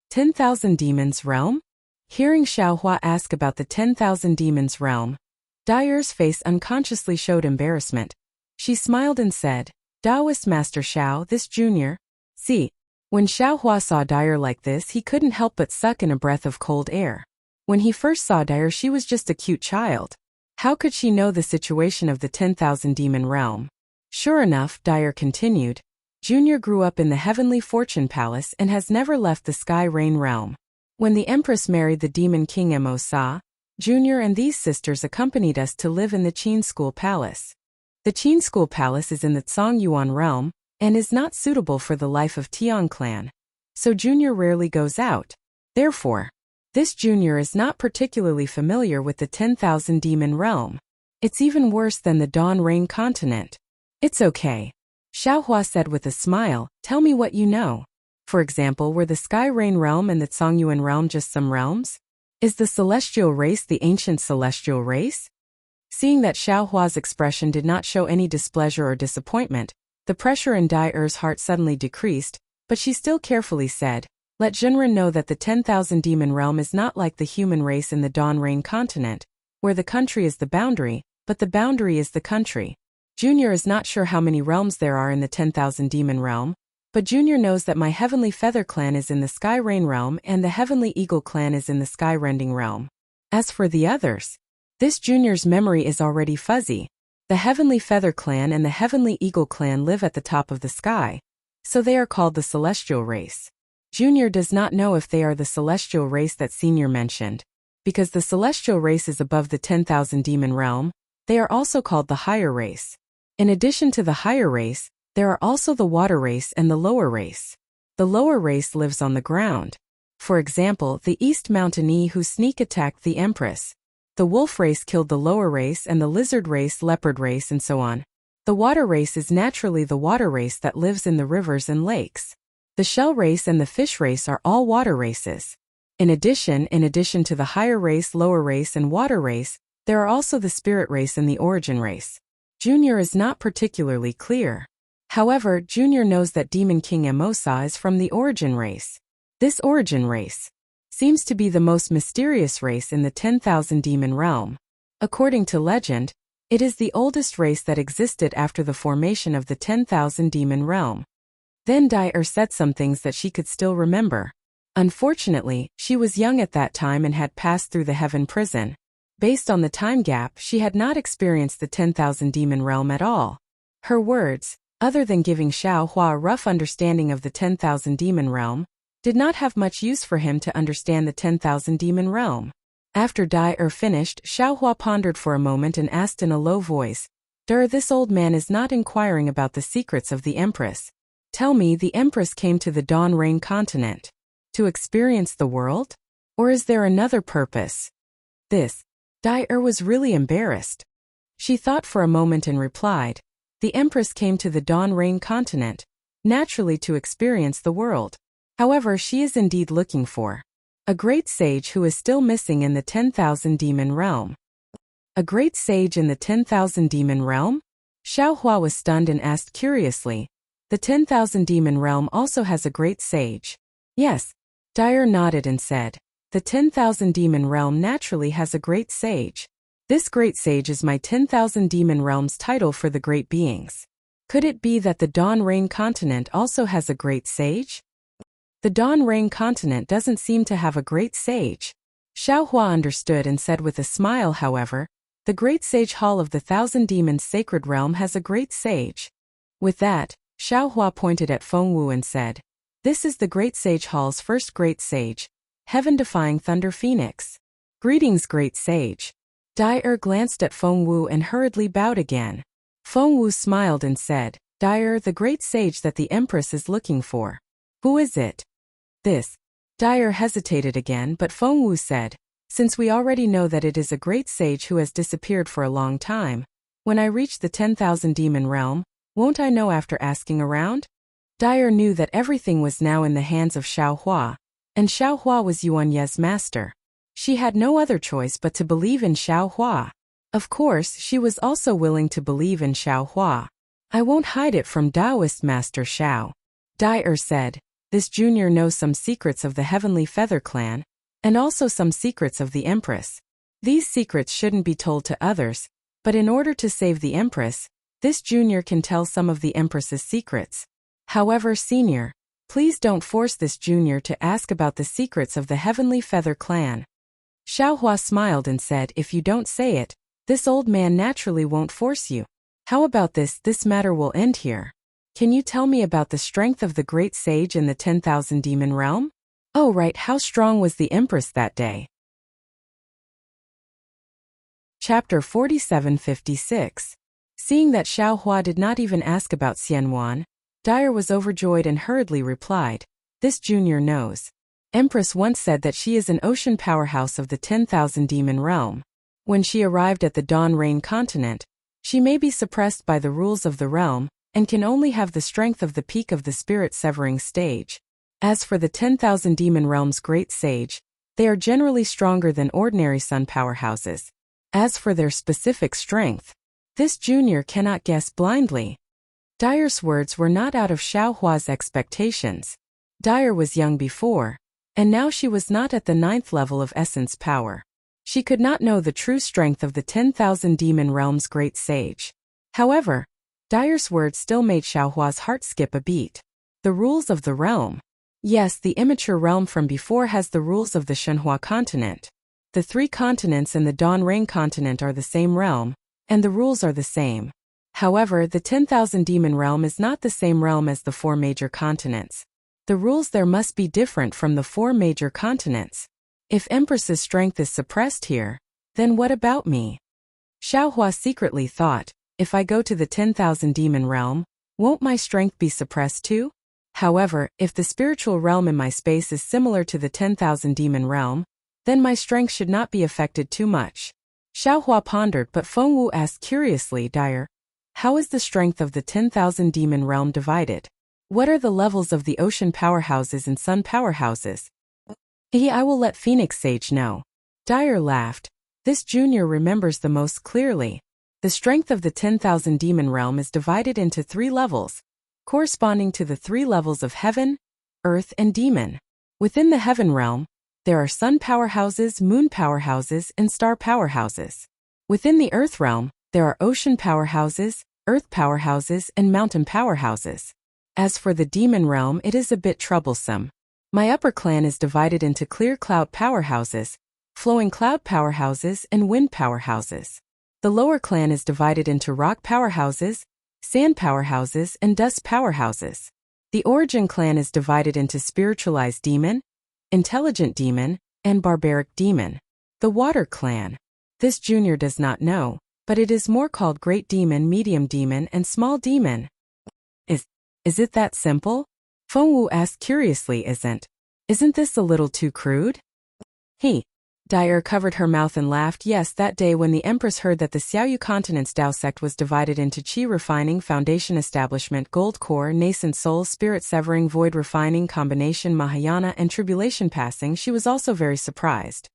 10,000 demons realm? Hearing Xiaohua ask about the 10,000 demons realm, Dyer's face unconsciously showed embarrassment. She smiled and said, Taoist Master Xiao, this junior. See, when Xiaohua saw Dyer like this, he couldn't help but suck in a breath of cold air. When he first saw Dyer, she was just a cute child. How could she know the situation of the 10,000 demon realm? Sure enough, Dyer continued, Junior grew up in the Heavenly Fortune Palace and has never left the Sky Rain realm. When the Empress married the Demon King Mo Sa, Junior and these sisters accompanied us to live in the Qin School Palace. The Qin School Palace is in the Zongyuan realm, and is not suitable for the life of Tian clan. So Junior rarely goes out. Therefore, this junior is not particularly familiar with the 10,000 demon realm. It's even worse than the Dawn Rain continent. It's okay. Xiaohua said with a smile, tell me what you know. For example, were the Sky Rain realm and the Zongyuan realm just some realms? Is the celestial race the ancient celestial race? Seeing that Xiaohua's expression did not show any displeasure or disappointment, the pressure in Dyer's heart suddenly decreased, but she still carefully said, let Junren know that the 10,000 demon realm is not like the human race in the Dawn Rain continent, where the country is the boundary, but the boundary is the country. Junior is not sure how many realms there are in the 10,000 demon realm, but Junior knows that my Heavenly Feather clan is in the Sky Rain realm and the Heavenly Eagle clan is in the Sky Rending realm. As for the others, this Junior's memory is already fuzzy. The Heavenly Feather clan and the Heavenly Eagle clan live at the top of the sky, so they are called the Celestial race. Junior does not know if they are the Celestial race that Senior mentioned. Because the Celestial race is above the 10,000 demon realm, they are also called the Higher race. In addition to the Higher race, there are also the Water race and the Lower race. The Lower race lives on the ground. For example, the East Mountainee who sneak attacked the Empress. The Wolf race killed the Lower race and the Lizard race, Leopard race and so on. The Water race is naturally the water race that lives in the rivers and lakes. The Shell race and the Fish race are all water races. In addition to the Higher race, Lower race and Water race, there are also the Spirit race and the Origin race. Junior is not particularly clear. However, Junior knows that Demon King Emosa is from the Origin race. This Origin race seems to be the most mysterious race in the 10,000 demon realm. According to legend, it is the oldest race that existed after the formation of the 10,000 demon realm. Then Dyer said some things that she could still remember. Unfortunately, she was young at that time and had passed through the heaven prison. Based on the time gap, she had not experienced the 10,000 demon realm at all. Her words, other than giving Xiaohua a rough understanding of the 10,000 demon realm, did not have much use for him to understand the 10,000 demon realm. After Dyer finished, Xiaohua pondered for a moment and asked in a low voice, this old man is not inquiring about the secrets of the Empress. Tell me, the Empress came to the Dawn Rain continent to experience the world? Or is there another purpose? Dyer was really embarrassed. She thought for a moment and replied, the Empress came to the Dawn Rain continent, naturally to experience the world. However, she is indeed looking for a great sage who is still missing in the 10,000 demon realm. A great sage in the 10,000 demon realm? Xiaohua was stunned and asked curiously, The 10,000 demon realm also has a great sage. Yes. Dyer nodded and said, the 10,000 demon realm naturally has a great sage. This great sage is my 10,000 demon realm's title for the great beings. Could it be that the Dawn Rain continent also has a great sage? The Dawn Rain continent doesn't seem to have a great sage. Xiaohua understood and said with a smile, however, the great sage hall of the Thousand Demons sacred realm has a great sage. With that, Xiaohua pointed at Fengwu and said, this is the great sage hall's first great sage, heaven-defying Thunder Phoenix. Greetings, great sage. Dyer glanced at Fengwu and hurriedly bowed again. Fengwu smiled and said, Dyer, the great sage that the Empress is looking for. Who is it? This. Dyer hesitated again, but Fengwu said, since we already know that it is a great sage who has disappeared for a long time, when I reach the 10,000 demon realm, won't I know after asking around? Dyer knew that everything was now in the hands of Xiaohua, and Xiaohua was Yuanye's master. She had no other choice but to believe in Xiaohua. Of course, she was also willing to believe in Xiaohua. I won't hide it from Taoist Master Xiao. Dyer said, this junior knows some secrets of the Heavenly Feather Clan, and also some secrets of the Empress. These secrets shouldn't be told to others, but in order to save the Empress, this junior can tell some of the Empress's secrets. However, senior, please don't force this junior to ask about the secrets of the Heavenly Feather Clan. Xiaohua smiled and said, if you don't say it, this old man naturally won't force you. How about this matter will end here. Can you tell me about the strength of the great sage in the 10,000 demon realm? Oh right, how strong was the Empress that day? Chapter 4756. Seeing that Xiaohua did not even ask about Xianwan, Dyer was overjoyed and hurriedly replied, this junior knows. Empress once said that she is an ocean powerhouse of the 10,000 demon realm. When she arrived at the Dawn Rain continent, she may be suppressed by the rules of the realm, and can only have the strength of the peak of the spirit-severing stage. As for the 10,000 demon realm's great sage, they are generally stronger than ordinary sun powerhouses. As for their specific strength, this junior cannot guess blindly. Dyer's words were not out of Xiaohua's expectations. Dyer was young before, and now she was not at the 9th level of essence power. She could not know the true strength of the 10,000 demon realm's great sage. However, Dyer's words still made Xiaohua's heart skip a beat. The rules of the realm. Yes, the immature realm from before has the rules of the Shenhua continent. The 3 continents and the Dawn Rain continent are the same realm, and the rules are the same. However, the 10,000 demon realm is not the same realm as the 4 major continents. The rules there must be different from the 4 major continents. If Empress's strength is suppressed here, then what about me? Xiaohua secretly thought, if I go to the 10,000 demon realm, won't my strength be suppressed too? However, if the spiritual realm in my space is similar to the 10,000 demon realm, then my strength should not be affected too much. Xiaohua pondered, but Fengwu asked curiously, Dyer, how is the strength of the 10,000 demon realm divided? What are the levels of the ocean powerhouses and sun powerhouses? I will let Phoenix Sage know. Dyer laughed. This junior remembers the most clearly. The strength of the 10,000 demon realm is divided into 3 levels, corresponding to the 3 levels of heaven, earth, and demon. Within the heaven realm, there are sun powerhouses, moon powerhouses, and star powerhouses. Within the earth realm, there are ocean powerhouses, earth powerhouses, and mountain powerhouses. As for the demon realm, it is a bit troublesome. My upper clan is divided into clear cloud powerhouses, flowing cloud powerhouses, and wind powerhouses. The lower clan is divided into rock powerhouses, sand powerhouses, and dust powerhouses. The origin clan is divided into spiritualized demon, intelligent demon, and barbaric demon. The water clan. This junior does not know, but it is more called great demon, medium demon, and small demon. Is it that simple? Fengwu asked curiously. Isn't this a little too crude? Dyer covered her mouth and laughed. Yes, that day when the Empress heard that the Xiaoyu continent's Tao sect was divided into Qi refining, foundation establishment, gold core, nascent soul, spirit severing, void refining, combination, Mahayana, and tribulation passing, she was also very surprised.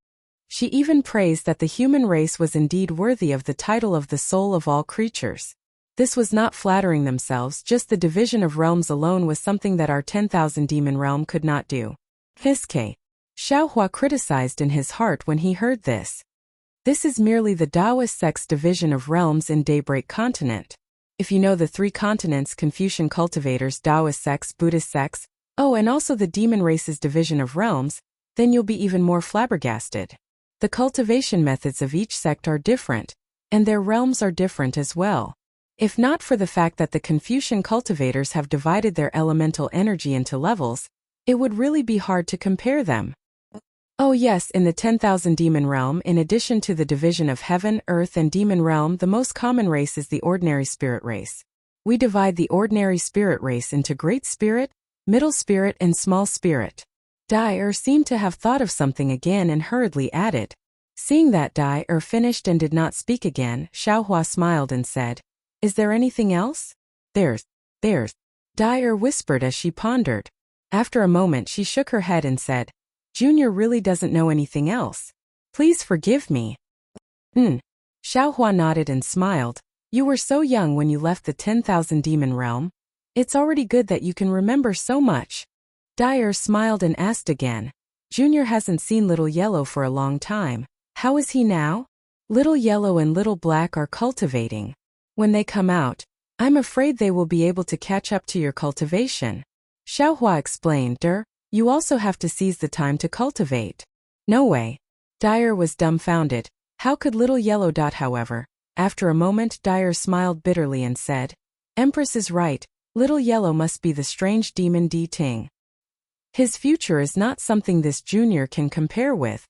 She even praised that the human race was indeed worthy of the title of the soul of all creatures. This was not flattering themselves, just the division of realms alone was something that our 10,000 demon realm could not do. Hiske. Xiaohua criticized in his heart when he heard this. This is merely the Taoist sect's division of realms in Daybreak Continent. If you know the 3 continents, Confucian cultivators, Taoist sects, Buddhist sects, and also the demon race's division of realms, then you'll be even more flabbergasted. The cultivation methods of each sect are different, and their realms are different as well. If not for the fact that the Confucian cultivators have divided their elemental energy into levels, it would really be hard to compare them. Oh yes, in the 10,000 demon realm, in addition to the division of heaven, earth and demon realm, the most common race is the ordinary spirit race. We divide the ordinary spirit race into great spirit, middle spirit and small spirit. Dai seemed to have thought of something again and hurriedly added. Seeing that Dai finished and did not speak again, Xiaohua smiled and said, "Is there anything else?" There's. Dai whispered as she pondered. After a moment she shook her head and said, "Junior really doesn't know anything else. Please forgive me." Xiaohua nodded and smiled. "You were so young when you left the 10,000 demon realm. It's already good that you can remember so much." Dai smiled and asked again. "Junior hasn't seen Little Yellow for a long time. How is he now?" "Little Yellow and Little Black are cultivating. When they come out, I'm afraid they will be able to catch up to your cultivation." Xiaohua explained. You also have to seize the time to cultivate." "No way." Dai was dumbfounded. How could Little Yellow? However, after a moment Dai smiled bitterly and said, "Empress is right, Little Yellow must be the strange demon Di Ting. His future is not something this junior can compare with.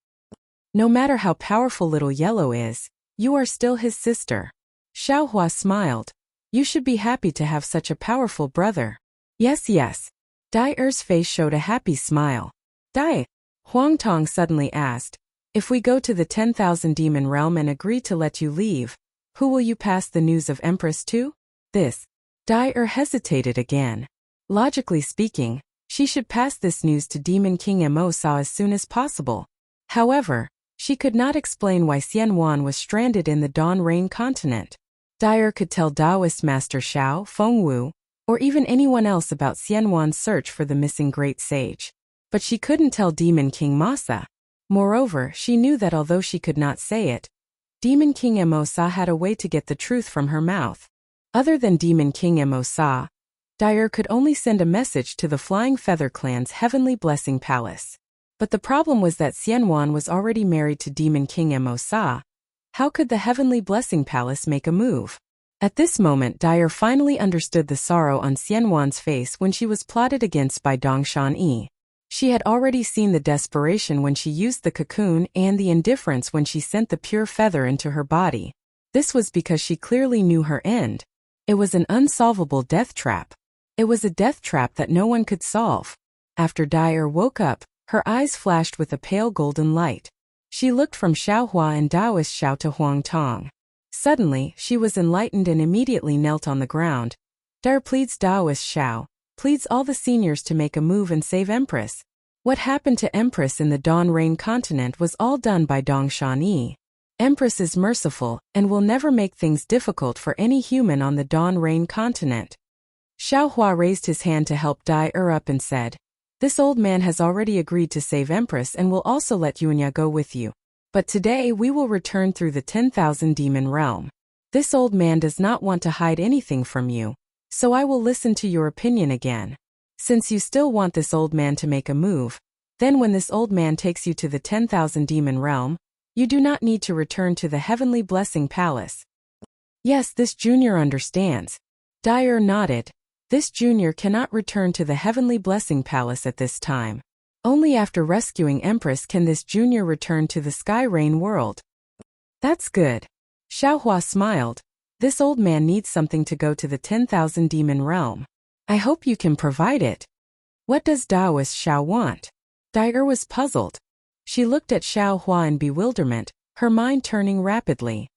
No matter how powerful Little Yellow is, you are still his sister." Xiaohua smiled. "You should be happy to have such a powerful brother." Yes. Dai's face showed a happy smile. "Dai," Huang Tong suddenly asked, "if we go to the 10,000 demon realm and agree to let you leave, who will you pass the news of Empress to?" This. Dai hesitated again. Logically speaking, she should pass this news to Demon King Mo Sa as soon as possible. However, she could not explain why Xian Wan was stranded in the Dawn Rain continent. Dai could tell Taoist Master Xiao, Fengwu, or even anyone else about Xian Wan's search for the missing great sage. But she couldn't tell Demon King Masa. Moreover, she knew that although she could not say it, Demon King Mo Sa had a way to get the truth from her mouth. Other than Demon King Mo Sa, Dai could only send a message to the Flying Feather Clan's Heavenly Blessing Palace. But the problem was that Xian Wan was already married to Demon King Mo Sa. How could the Heavenly Blessing Palace make a move? At this moment Dai finally understood the sorrow on Xian Wan's face when she was plotted against by Dongshan Yi. She had already seen the desperation when she used the cocoon and the indifference when she sent the pure feather into her body. This was because she clearly knew her end. It was an unsolvable death trap. It was a death trap that no one could solve. After Dai woke up, her eyes flashed with a pale golden light. She looked from Xiaohua and Taoist Xiao to Huang Tong. Suddenly, she was enlightened and immediately knelt on the ground. Dai pleads Taoist Xiao, pleads all the seniors to make a move and save Empress. What happened to Empress in the Dawn Rain continent was all done by Dongshan Yi. Empress is merciful and will never make things difficult for any human on the Dawn Rain continent. Xiaohua raised his hand to help Dai up and said, "This old man has already agreed to save Empress and will also let Yunya go with you. But today we will return through the 10,000 demon realm. This old man does not want to hide anything from you, so I will listen to your opinion again. Since you still want this old man to make a move, then when this old man takes you to the 10,000 demon realm, you do not need to return to the Heavenly Blessing Palace." "Yes, this junior understands." Dai nodded. This junior cannot return to the Heavenly Blessing Palace at this time. Only after rescuing Empress can this junior return to the Sky Rain world. "That's good." Xiaohua smiled. "This old man needs something to go to the 10,000 demon realm. I hope you can provide it." "What does Taoist Xiao want?" Dai was puzzled. She looked at Xiaohua in bewilderment, her mind turning rapidly.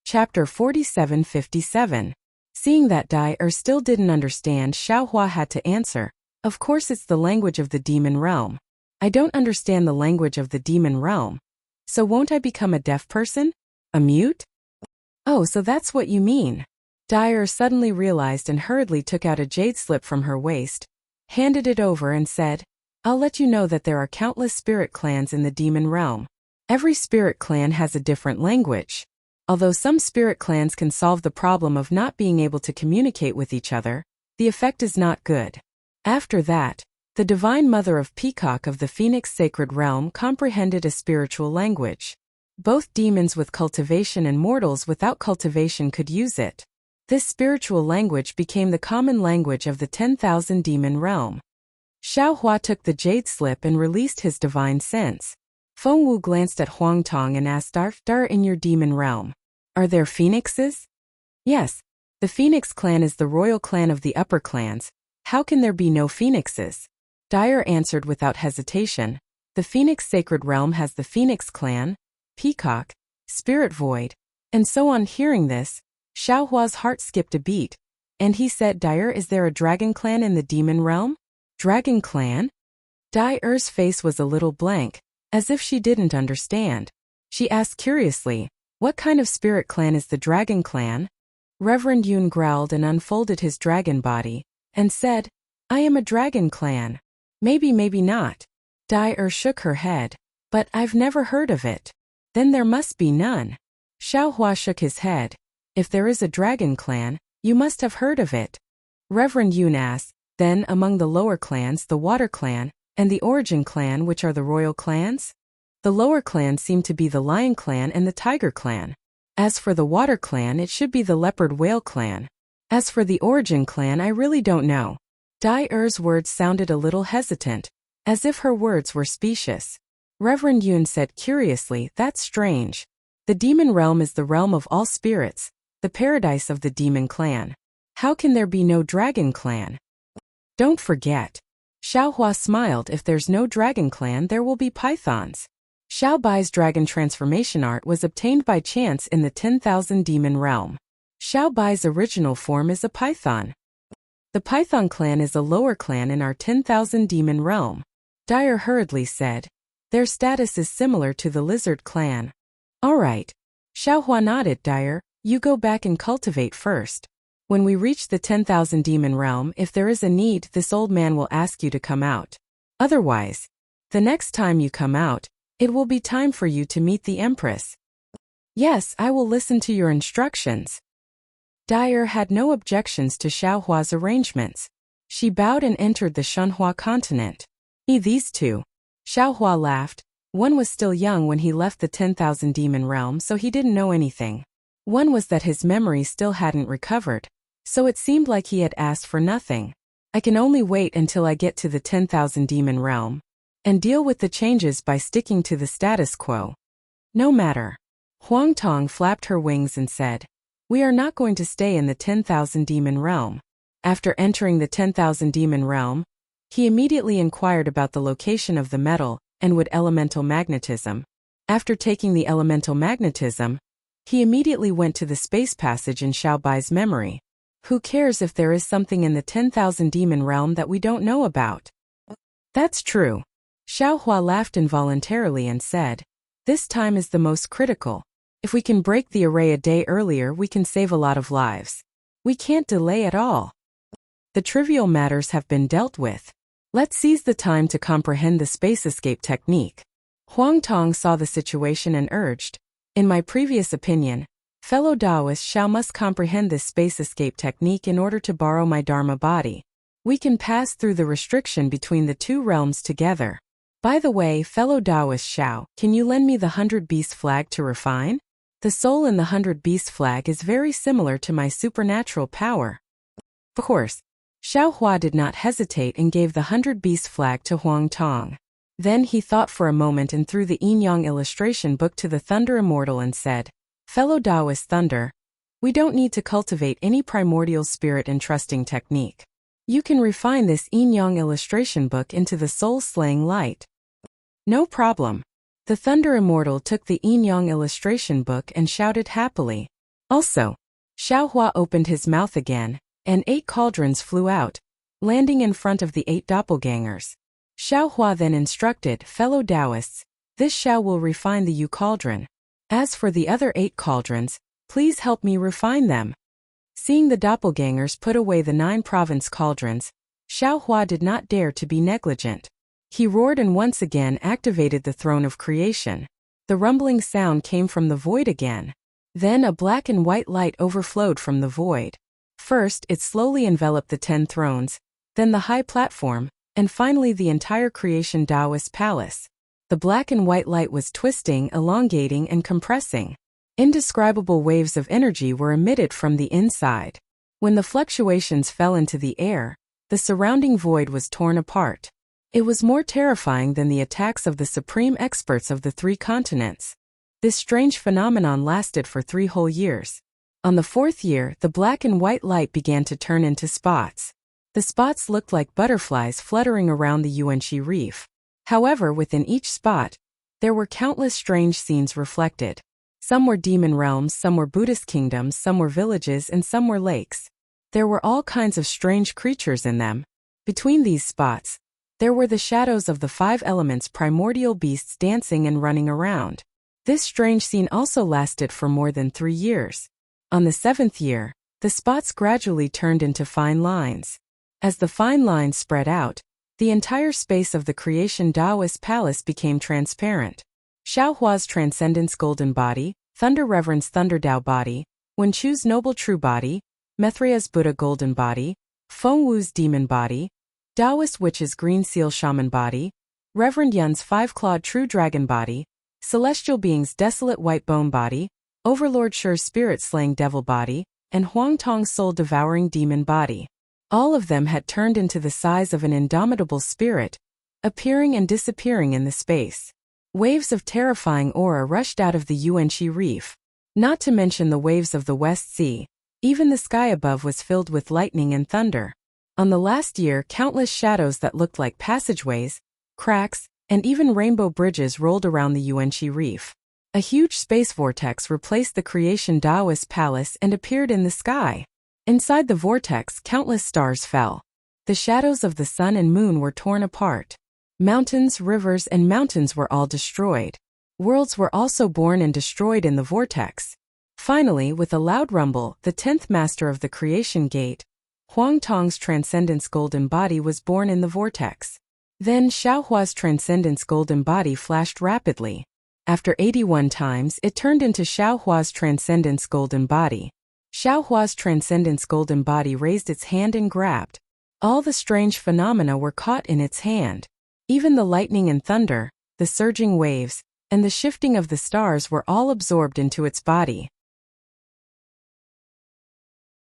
Chapter 47-57. Seeing that Dai still didn't understand, Xiaohua had to answer. "Of course it's the language of the demon realm. I don't understand the language of the demon realm. So won't I become a deaf person? A mute?" Oh, so that's what you mean. Dyer suddenly realized and hurriedly took out a jade slip from her waist, handed it over and said, I'll let you know that there are countless spirit clans in the demon realm. Every spirit clan has a different language. Although some spirit clans can solve the problem of not being able to communicate with each other, the effect is not good. After that, the Divine Mother of Peacock of the Phoenix Sacred Realm comprehended a spiritual language. Both demons with cultivation and mortals without cultivation could use it. This spiritual language became the common language of the 10,000 demon realm. Xiaohua took the jade slip and released his divine sense. Fengwu glanced at Huang Tong and asked, Dar in your demon realm, are there phoenixes? Yes. The Phoenix clan is the royal clan of the upper clans. How can there be no phoenixes? Dyer answered without hesitation. The Phoenix Sacred Realm has the Phoenix clan, Peacock, Spirit Void, and so on. Hearing this, Xiaohua's heart skipped a beat, and he said, Dyer, is there a dragon clan in the demon realm? Dragon clan? Dyer's face was a little blank, as if she didn't understand. She asked curiously, what kind of spirit clan is the dragon clan? Reverend Yun growled and unfolded his dragon body, and said, I am a dragon clan. Maybe not. Dyer shook her head. But I've never heard of it. Then there must be none. Xiaohua shook his head. If there is a dragon clan, you must have heard of it. Reverend Yun asked, then among the lower clans the Water Clan, and the Origin Clan, which are the royal clans? The lower clans seem to be the Lion Clan and the Tiger Clan. As for the Water Clan, it should be the Leopard Whale Clan. As for the Origin Clan, I really don't know. Dyer's words sounded a little hesitant, as if her words were specious. Reverend Yun said curiously, that's strange. The demon realm is the realm of all spirits, the paradise of the demon clan. How can there be no dragon clan? Don't forget. Xiaohua smiled, if there's no dragon clan there will be pythons. Xiao Bai's dragon transformation art was obtained by chance in the 10,000 demon realm. Xiao Bai's original form is a python. The Python clan is a lower clan in our 10,000 demon realm. Dyer hurriedly said. Their status is similar to the lizard clan. All right. Xiaohua nodded. Dyer, you go back and cultivate first. When we reach the 10,000 demon realm, if there is a need, this old man will ask you to come out. Otherwise, the next time you come out, it will be time for you to meet the Empress. Yes, I will listen to your instructions. Dyer had no objections to Xiaohua's arrangements. She bowed and entered the Shunhua continent. These two. Xiaohua laughed. One was still young when he left the 10,000 demon realm, so he didn't know anything. One was that his memory still hadn't recovered, so it seemed like he had asked for nothing. I can only wait until I get to the 10,000 demon realm and deal with the changes by sticking to the status quo. No matter. Huang Tong flapped her wings and said, we are not going to stay in the 10,000 demon realm. After entering the 10,000 demon realm, he immediately inquired about the location of the metal and would elemental magnetism. After taking the elemental magnetism, he immediately went to the space passage in Xiao Bai's memory. Who cares if there is something in the 10,000 demon realm that we don't know about? That's true. Xiaohua laughed involuntarily and said, this time is the most critical. If we can break the array a day earlier, we can save a lot of lives. We can't delay at all. The trivial matters have been dealt with. Let's seize the time to comprehend the space escape technique. Huang Tong saw the situation and urged, in my previous opinion, fellow Taoist Xiao must comprehend this space escape technique in order to borrow my Dharma body. We can pass through the restriction between the two realms together. By the way, fellow Taoist Xiao, can you lend me the 100 Beast flag to refine? The soul in the 100 Beast flag is very similar to my supernatural power. Of course. Xiaohua did not hesitate and gave the 100 Beast flag to Huang Tong. Then he thought for a moment and threw the yin-yang illustration book to the Thunder Immortal and said, fellow Taoist Thunder, we don't need to cultivate any primordial spirit entrusting technique. You can refine this yin-yang illustration book into the soul-slaying light. No problem. The Thunder Immortal took the yin-yang illustration book and shouted happily. Also, Xiaohua opened his mouth again, and 8 cauldrons flew out, landing in front of the 8 doppelgangers. Xiaohua then instructed, fellow Taoists, this Xiao will refine the Yu cauldron. As for the other 8 cauldrons, Please help me refine them. Seeing the doppelgangers put away the 9 province cauldrons, Xiaohua did not dare to be negligent. He roared and once again activated the throne of creation. The rumbling sound came from the void again. Then a black and white light overflowed from the void. First, it slowly enveloped the 10 thrones, then the high platform, and finally the entire creation Taoist palace. The black and white light was twisting, elongating, and compressing. Indescribable waves of energy were emitted from the inside. When the fluctuations fell into the air, the surrounding void was torn apart. It was more terrifying than the attacks of the supreme experts of the 3 continents. This strange phenomenon lasted for 3 whole years. On the 4th year, the black and white light began to turn into spots. The spots looked like butterflies fluttering around the Yuanxi reef. However, within each spot, there were countless strange scenes reflected. Some were demon realms, some were Buddhist kingdoms, some were villages, and some were lakes. There were all kinds of strange creatures in them. Between these spots, there were the shadows of the 5 elements, primordial beasts dancing and running around. This strange scene also lasted for more than 3 years. On the 7th year, the spots gradually turned into fine lines. As the fine lines spread out, the entire space of the creation Taoist palace became transparent. Xiaohua's Transcendence Golden Body, Thunder Reverence Thunder Dao Body, Wenchu's Noble True Body, Maitreya's Buddha Golden Body, Fengwu's Demon Body, Taoist Witch's Green Seal Shaman Body, Reverend Yun's 5-clawed True Dragon Body, Celestial Being's Desolate White Bone Body, Overlord Shi's Spirit-Slaying Devil Body, and Huangtong's Soul-Devouring Demon Body. All of them had turned into the size of an indomitable spirit, appearing and disappearing in the space. Waves of terrifying aura rushed out of the Yuanxi reef. Not to mention the waves of the West Sea. Even the sky above was filled with lightning and thunder. On the last year, countless shadows that looked like passageways, cracks, and even rainbow bridges rolled around the Yuanxi reef. A huge space vortex replaced the creation Taoist palace and appeared in the sky. Inside the vortex, countless stars fell. The shadows of the sun and moon were torn apart. Mountains, rivers, and mountains were all destroyed. Worlds were also born and destroyed in the vortex. Finally, with a loud rumble, the 10th master of the creation gate, Huangtong's Transcendence Golden Body, was born in the vortex. Then Xiaohua's Transcendence Golden Body flashed rapidly. After 81 times, it turned into Xiaohua's Transcendence Golden Body. Xiaohua's Transcendence Golden Body raised its hand and grabbed. All the strange phenomena were caught in its hand. Even the lightning and thunder, the surging waves, and the shifting of the stars were all absorbed into its body.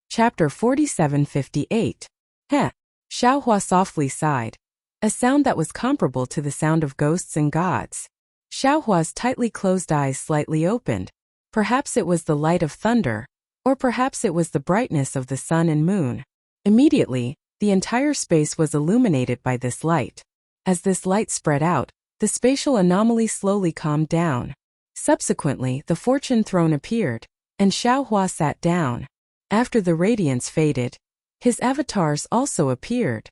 Chapter 47:58. Heh! Xiaohua softly sighed. A sound that was comparable to the sound of ghosts and gods. Xiaohua's tightly closed eyes slightly opened. Perhaps it was the light of thunder, or perhaps it was the brightness of the sun and moon. Immediately, the entire space was illuminated by this light. As this light spread out, the spatial anomaly slowly calmed down. Subsequently, the fortune throne appeared, and Xiaohua sat down. After the radiance faded, his avatars also appeared.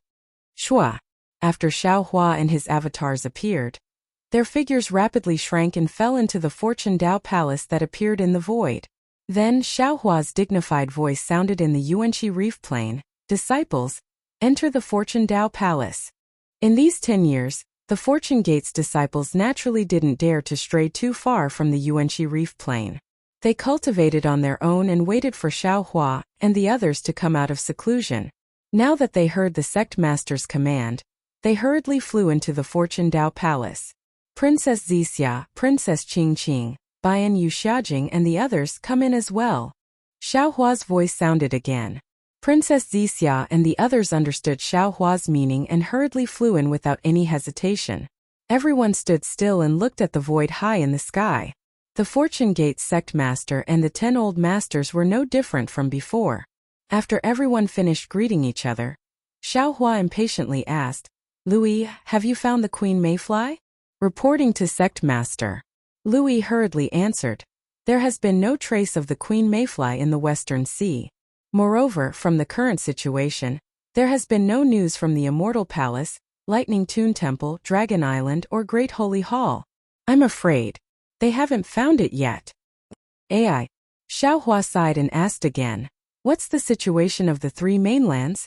Shua. After Xiaohua and his avatars appeared, their figures rapidly shrank and fell into the Fortune Dao Palace that appeared in the void. Then Xiaohua's dignified voice sounded in the Yuanxi Reef Plain, "Disciples, enter the Fortune Dao Palace." In these 10 years, the Fortune Gate's disciples naturally didn't dare to stray too far from the Yuanxi Reef Plain. They cultivated on their own and waited for Xiaohua and the others to come out of seclusion. Now that they heard the sect master's command, they hurriedly flew into the Fortune Dao Palace. Princess Zixia, Princess Qingqing, Bian Yu Xiaojing and the others come in as well. Xiaohua's voice sounded again. Princess Zixia and the others understood Xiaohua's meaning and hurriedly flew in without any hesitation. Everyone stood still and looked at the void high in the sky. The Fortune Gate sect master and the 10 old masters were no different from before. After everyone finished greeting each other, Xiaohua impatiently asked, "Louis, have you found the Queen Mayfly?" Reporting to sect master, Louis hurriedly answered, "There has been no trace of the Queen Mayfly in the Western Sea. Moreover, from the current situation, there has been no news from the Immortal Palace, Lightning Tune Temple, Dragon Island, or Great Holy Hall. I'm afraid they haven't found it yet." AI. Xiaohua sighed and asked again, "What's the situation of the three mainlands?"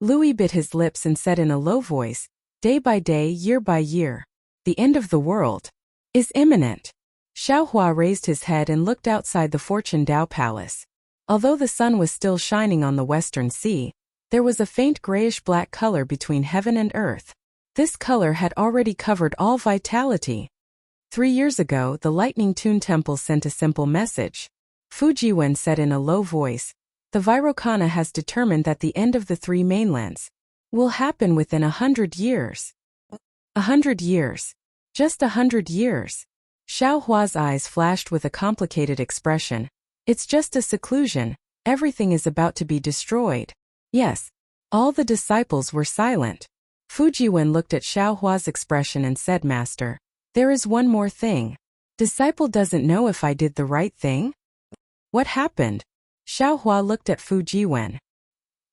Louis bit his lips and said in a low voice, "Day by day, year by year, the end of the world is imminent." Xiaohua raised his head and looked outside the Fortune Dao Palace. Although the sun was still shining on the western sea, there was a faint grayish-black color between heaven and earth. This color had already covered all vitality. 3 years ago, the Lightning Tune Temple sent a simple message. Fujiwen said in a low voice, "The Vairocana has determined that the end of the three mainlands will happen within 100 years. 100 years. Just 100 years. Xiaohua's eyes flashed with a complicated expression. It's just a seclusion. Everything is about to be destroyed. Yes. All the disciples were silent. Fujiwen looked at Xiaohua's expression and said, "Master, there is one more thing. Disciple doesn't know if I did the right thing?" What happened? Xiaohua looked at Fujiwen.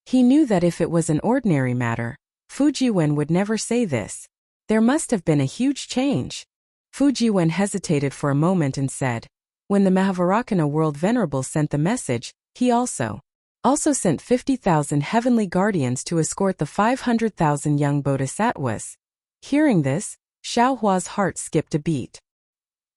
He knew that if it was an ordinary matter, Fujiwen would never say this. There must have been a huge change. Fujiwen hesitated for a moment and said, "When the Mahavarakana World Venerable sent the message, he also sent 50,000 heavenly guardians to escort the 500,000 young bodhisattvas." Hearing this, Xiaohua's heart skipped a beat.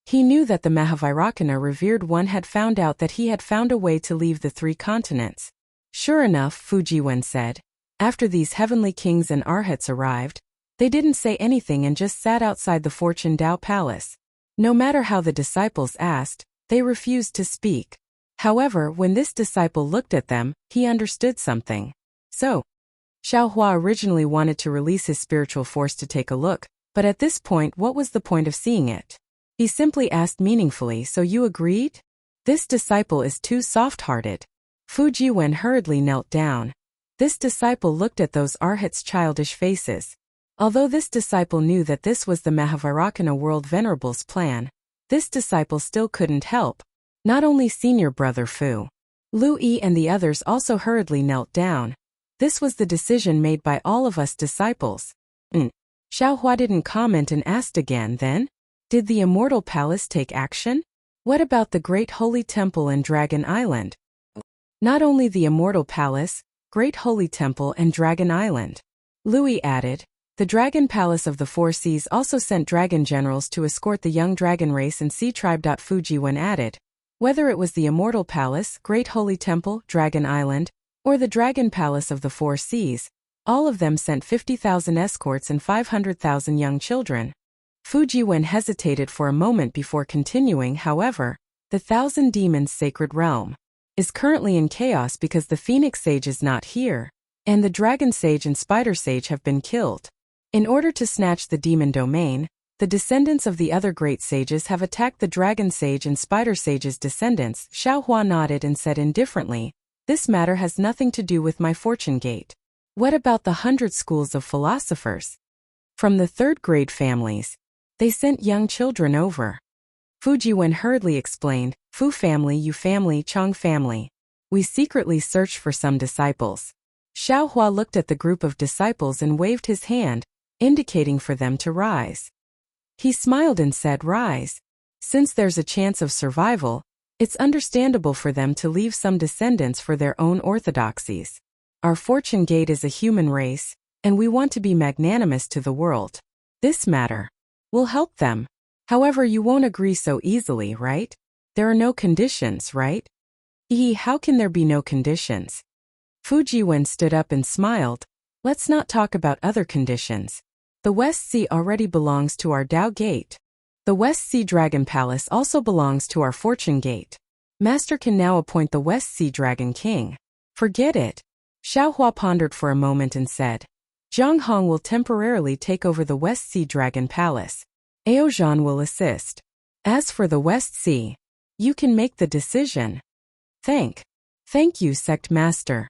He knew that the Mahavarakana revered one had found out that he had found a way to leave the three continents. Sure enough, Fujiwen said, after these heavenly kings and arhats arrived, they didn't say anything and just sat outside the Fortune Dao Palace. No matter how the disciples asked, they refused to speak. However, when this disciple looked at them, he understood something. So, Xiaohua originally wanted to release his spiritual force to take a look, but at this point, what was the point of seeing it? He simply asked meaningfully, "So you agreed?" This disciple is too soft-hearted. Fujiwen hurriedly knelt down. This disciple looked at those arhats' childish faces. Although this disciple knew that this was the Mahavarakana World Venerable's plan, this disciple still couldn't help. Not only senior brother Fu, Lu Yi and the others also hurriedly knelt down. This was the decision made by all of us disciples. Xiaohua didn't comment and asked again, "Then? Did the Immortal Palace take action? What about the Great Holy Temple and Dragon Island?" Not only the Immortal Palace, Great Holy Temple and Dragon Island. Louis added, "The Dragon Palace of the Four Seas also sent dragon generals to escort the young dragon race and sea tribe." Fujiwen added, "Whether it was the Immortal Palace, Great Holy Temple, Dragon Island, or the Dragon Palace of the Four Seas, all of them sent 50,000 escorts and 500,000 young children." Fujiwen hesitated for a moment before continuing. "However, the Thousand Demons Sacred Realm is currently in chaos because the Phoenix Sage is not here, and the Dragon Sage and Spider Sage have been killed. In order to snatch the demon domain, the descendants of the other great sages have attacked the Dragon Sage and Spider Sage's descendants." Xiaohua nodded and said indifferently, "This matter has nothing to do with my fortune gate. What about the 100 schools of philosophers? From the third-grade families, they sent young children over." Fujiwen hurriedly explained, "Fu family, Yu family, Chang family. We secretly searched for some disciples." Xiaohua looked at the group of disciples and waved his hand, indicating for them to rise. He smiled and said, "Rise. Since there's a chance of survival, it's understandable for them to leave some descendants for their own orthodoxies. Our fortune gate is a human race, and we want to be magnanimous to the world. This matter will help them. However, you won't agree so easily, right? There are no conditions, right?" How can there be no conditions?" Fujiwen stood up and smiled. "Let's not talk about other conditions. The West Sea already belongs to our Dao Gate. The West Sea Dragon Palace also belongs to our Fortune Gate. Master can now appoint the West Sea Dragon King." "Forget it." Xiaohua pondered for a moment and said, "Zhang Hong will temporarily take over the West Sea Dragon Palace. Aozhan will assist. As for the West Sea, you can make the decision." Thank you, Sect Master."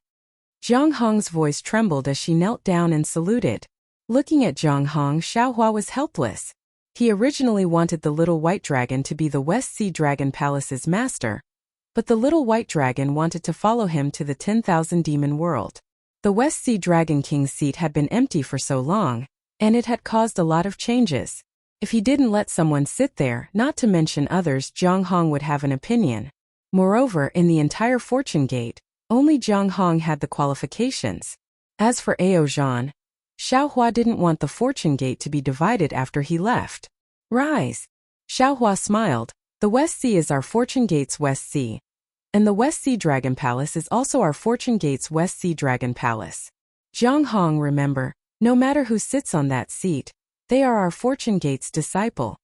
Zhang Hong's voice trembled as she knelt down and saluted. Looking at Zhang Hong, Xiaohua was helpless. He originally wanted the little white dragon to be the West Sea Dragon Palace's master, but the little white dragon wanted to follow him to the 10,000 demon world. The West Sea Dragon King's seat had been empty for so long, and it had caused a lot of changes. If he didn't let someone sit there, not to mention others, Zhang Hong would have an opinion. Moreover, in the entire fortune gate, only Jiang Hong had the qualifications. As for Ao Zhan, Xiaohua didn't want the fortune gate to be divided after he left. Rise. Xiaohua smiled. The West Sea is our fortune gate's West Sea. And the West Sea Dragon Palace is also our fortune gate's West Sea Dragon Palace. Jiang Hong, remember, no matter who sits on that seat, they are our fortune gate's disciple.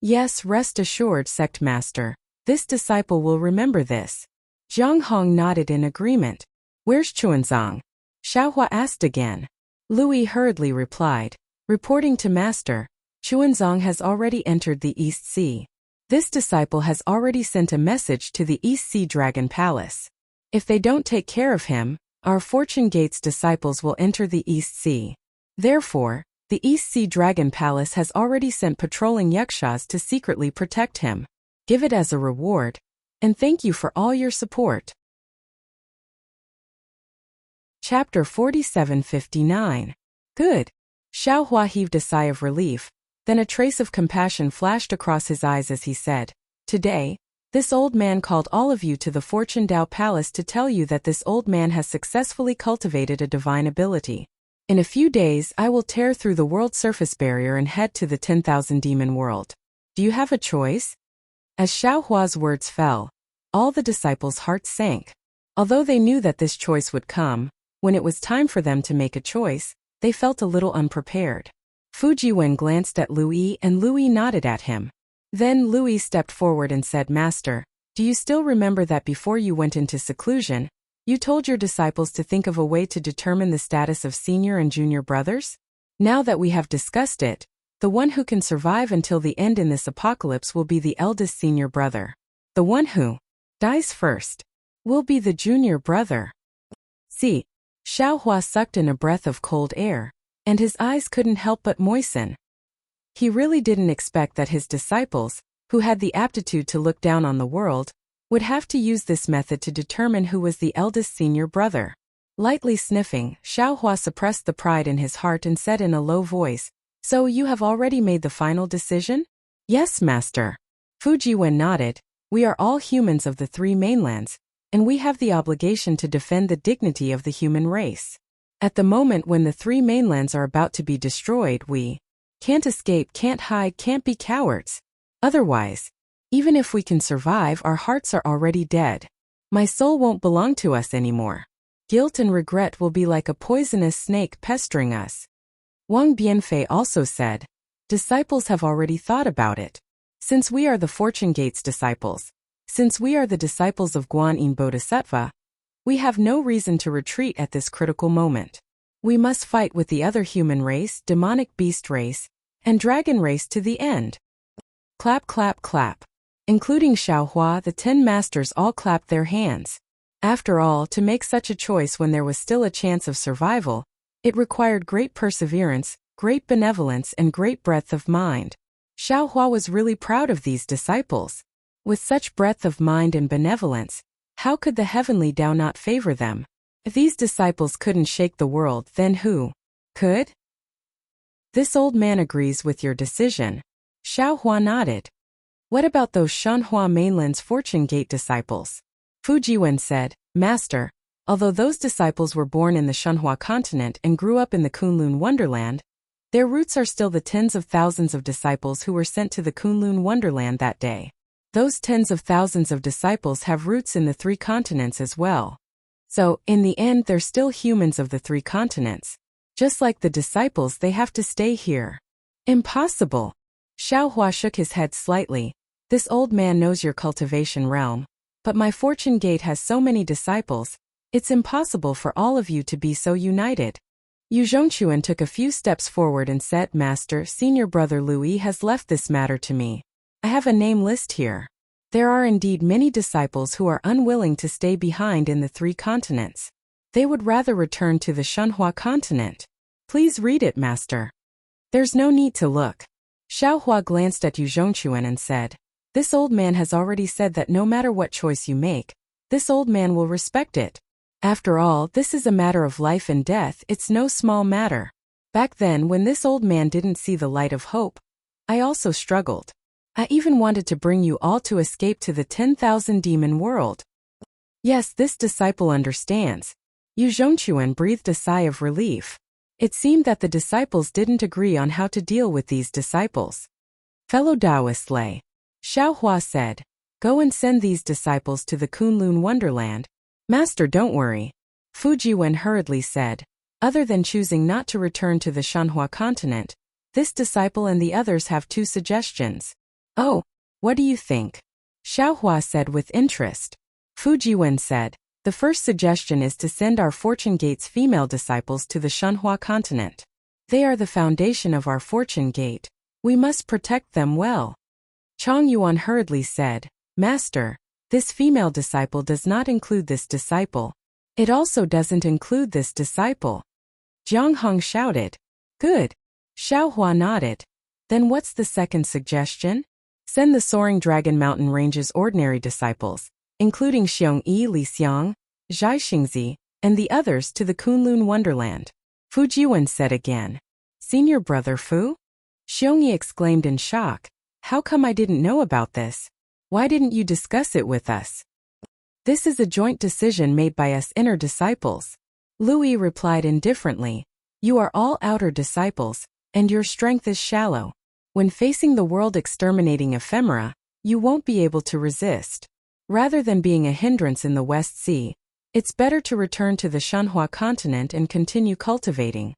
Yes, rest assured, sect master. This disciple will remember this. Jiang Hong nodded in agreement. Where's Chuanzang? Xiaohua asked again. Louis hurriedly replied. Reporting to master, Chuanzang has already entered the East Sea. This disciple has already sent a message to the East Sea Dragon Palace. If they don't take care of him, our fortune gate's disciples will enter the East Sea. Therefore, the East Sea Dragon Palace has already sent patrolling yakshas to secretly protect him. Give it as a reward, and thank you for all your support. Chapter 47:59. Good. Xiaohua heaved a sigh of relief, then a trace of compassion flashed across his eyes as he said, Today, this old man called all of you to the Fortune Dao Palace to tell you that this old man has successfully cultivated a divine ability. In a few days, I will tear through the world surface barrier and head to the 10,000 demon world. Do you have a choice? As Xiaohua's words fell, all the disciples' hearts sank. Although they knew that this choice would come, when it was time for them to make a choice, they felt a little unprepared. Fujiwen glanced at Louis and Louis nodded at him. Then Louis stepped forward and said, Master, do you still remember that before you went into seclusion, you told your disciples to think of a way to determine the status of senior and junior brothers? Now that we have discussed it, the one who can survive until the end in this apocalypse will be the eldest senior brother. The one who dies first will be the junior brother. See, Xiaohua sucked in a breath of cold air, and his eyes couldn't help but moisten. He really didn't expect that his disciples, who had the aptitude to look down on the world, would have to use this method to determine who was the eldest senior brother. Lightly sniffing, Xiaohua suppressed the pride in his heart and said in a low voice, So you have already made the final decision? Yes, master. Fujiwen nodded. We are all humans of the three mainlands, and we have the obligation to defend the dignity of the human race. At the moment when the three mainlands are about to be destroyed, we can't escape, can't hide, can't be cowards. Otherwise, even if we can survive, our hearts are already dead. My soul won't belong to us anymore. Guilt and regret will be like a poisonous snake pestering us. Wang Bianfei also said, Disciples have already thought about it. Since we are the Fortune Gate's disciples, since we are the disciples of Guan Yin Bodhisattva, we have no reason to retreat at this critical moment. We must fight with the other human race, demonic beast race, and dragon race to the end. Clap, clap, clap. Including Xiaohua, the 10 masters all clapped their hands. After all, to make such a choice when there was still a chance of survival, it required great perseverance, great benevolence, and great breadth of mind. Xiaohua was really proud of these disciples. With such breadth of mind and benevolence, how could the heavenly Tao not favor them? If these disciples couldn't shake the world, then who could? This old man agrees with your decision. Xiaohua nodded. What about those Shanhua mainland's Fortune Gate disciples? Fujiwen said, Master, although those disciples were born in the Shanhua continent and grew up in the Kunlun Wonderland, their roots are still the tens of thousands of disciples who were sent to the Kunlun Wonderland that day. Those tens of thousands of disciples have roots in the three continents as well. So, in the end, they're still humans of the three continents. Just like the disciples, they have to stay here. Impossible. Xiaohua shook his head slightly. This old man knows your cultivation realm, but my Fortune Gate has so many disciples, it's impossible for all of you to be so united. Yu Zhongquan took a few steps forward and said, Master, senior brother Louis has left this matter to me. I have a name list here. There are indeed many disciples who are unwilling to stay behind in the three continents. They would rather return to the Shanhua continent. Please read it, Master. There's no need to look. Xiaohua glanced at Yu Zhongquan and said, This old man has already said that no matter what choice you make, this old man will respect it. After all, this is a matter of life and death, it's no small matter. Back then, when this old man didn't see the light of hope, I also struggled. I even wanted to bring you all to escape to the 10,000 demon world. Yes, this disciple understands. Yu Zhongquan breathed a sigh of relief. It seemed that the disciples didn't agree on how to deal with these disciples. Fellow Taoist Lei, Xiaohua said, go and send these disciples to the Kunlun Wonderland. Master, don't worry. Fu Jiwen hurriedly said. Other than choosing not to return to the Shanhua continent, this disciple and the others have 2 suggestions. Oh, what do you think? Xiaohua said with interest. Fu Jiwen said, the first suggestion is to send our Fortune Gate's female disciples to the Shanhua continent. They are the foundation of our Fortune Gate. We must protect them well. Chang Yuan hurriedly said, Master, this female disciple does not include this disciple. It also doesn't include this disciple. Jiang Hong shouted. Good. Xiaohua nodded. Then what's the second suggestion? Send the Soaring Dragon Mountain Range's ordinary disciples, including Xiongyi Li Xiang, Zhai Xingzi, and the others to the Kunlun Wonderland. Fu Jiwen said again. Senior brother Fu? Xiongyi exclaimed in shock. How come I didn't know about this? Why didn't you discuss it with us? This is a joint decision made by us inner disciples. Louis replied indifferently. You are all outer disciples, and your strength is shallow. When facing the world-exterminating ephemera, you won't be able to resist. Rather than being a hindrance in the West Sea, it's better to return to the Shanhua continent and continue cultivating.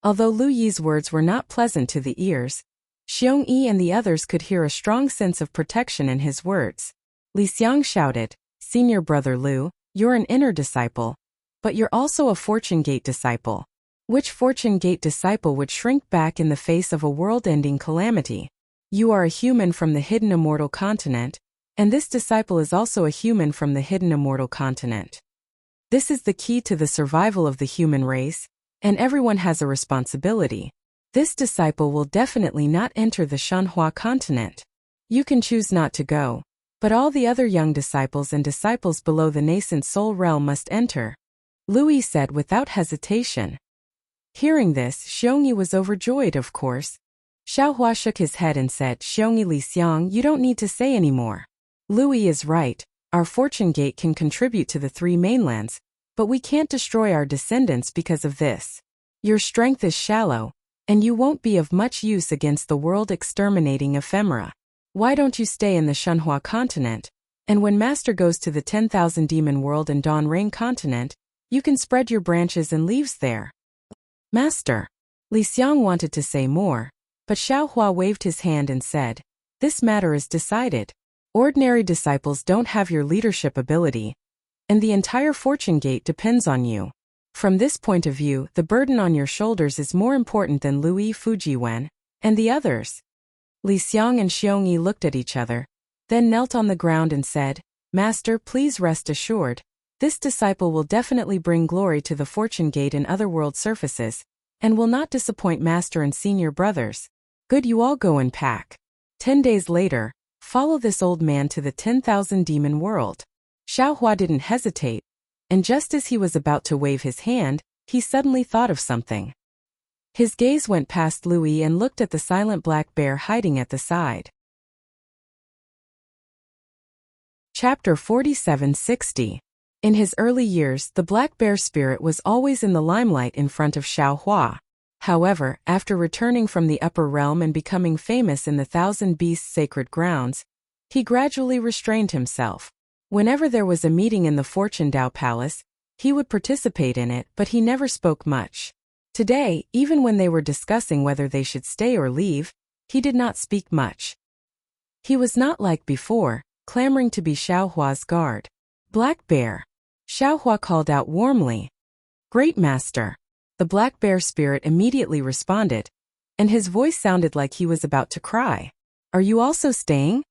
Although Lu Yi's words were not pleasant to the ears, Xiong Yi and the others could hear a strong sense of protection in his words. Li Xiang shouted, Senior brother Lu, you're an inner disciple, but you're also a Fortune Gate disciple. Which Fortune Gate disciple would shrink back in the face of a world-ending calamity? You are a human from the hidden immortal continent, and this disciple is also a human from the hidden immortal continent. This is the key to the survival of the human race, and everyone has a responsibility. This disciple will definitely not enter the Shanhua continent. You can choose not to go, but all the other young disciples and disciples below the nascent soul realm must enter. Louis said without hesitation. Hearing this, Xiongyi was overjoyed, of course. Xiaohua shook his head and said, Xiongyi Li Xiang, you don't need to say any more. Louis is right. Our Fortune Gate can contribute to the 3 mainlands, but we can't destroy our descendants because of this. Your strength is shallow, and you won't be of much use against the world-exterminating ephemera. Why don't you stay in the Shanhua continent, and when Master goes to the 10,000 demon world and Dawn Rain continent, you can spread your branches and leaves there. Master. Li Xiang wanted to say more, but Xiaohua waved his hand and said, this matter is decided. Ordinary disciples don't have your leadership ability, and the entire Fortune Gate depends on you. From this point of view, the burden on your shoulders is more important than Louis Fujiwen and the others. Li Xiang and Xiongyi looked at each other, then knelt on the ground and said, Master, please rest assured. This disciple will definitely bring glory to the Fortune Gate and other world surfaces, and will not disappoint Master and senior brothers. Good, you all go and pack. 10 days later, follow this old man to the 10,000 demon world. Xiaohua didn't hesitate, and just as he was about to wave his hand, he suddenly thought of something. His gaze went past Louis and looked at the silent black bear hiding at the side. Chapter 4760. In his early years, the black bear spirit was always in the limelight in front of Xiaohua. However, after returning from the upper realm and becoming famous in the Thousand Beasts sacred grounds, he gradually restrained himself. Whenever there was a meeting in the Fortune Dao Palace, he would participate in it, but he never spoke much. Today, even when they were discussing whether they should stay or leave, he did not speak much. He was not like before, clamoring to be Xiaohua's guard. Black Bear. Xiaohua called out warmly. Great Master. The black bear spirit immediately responded, and his voice sounded like he was about to cry. Are you also staying?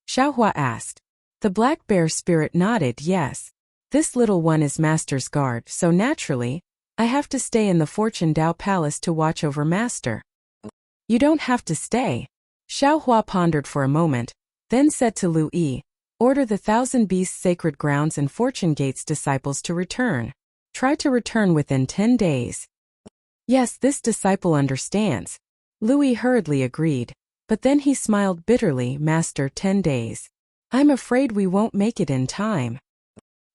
Xiaohua asked. The black bear spirit nodded yes. This little one is Master's guard, so naturally, I have to stay in the Fortune Dao Palace to watch over Master. You don't have to stay. Xiaohua pondered for a moment, then said to Lu Yi, order the Thousand Beasts sacred grounds and Fortune Gates disciples to return. Try to return within 10 days. Yes, this disciple understands. Louis hurriedly agreed. But then he smiled bitterly. Master, 10 days. I'm afraid we won't make it in time.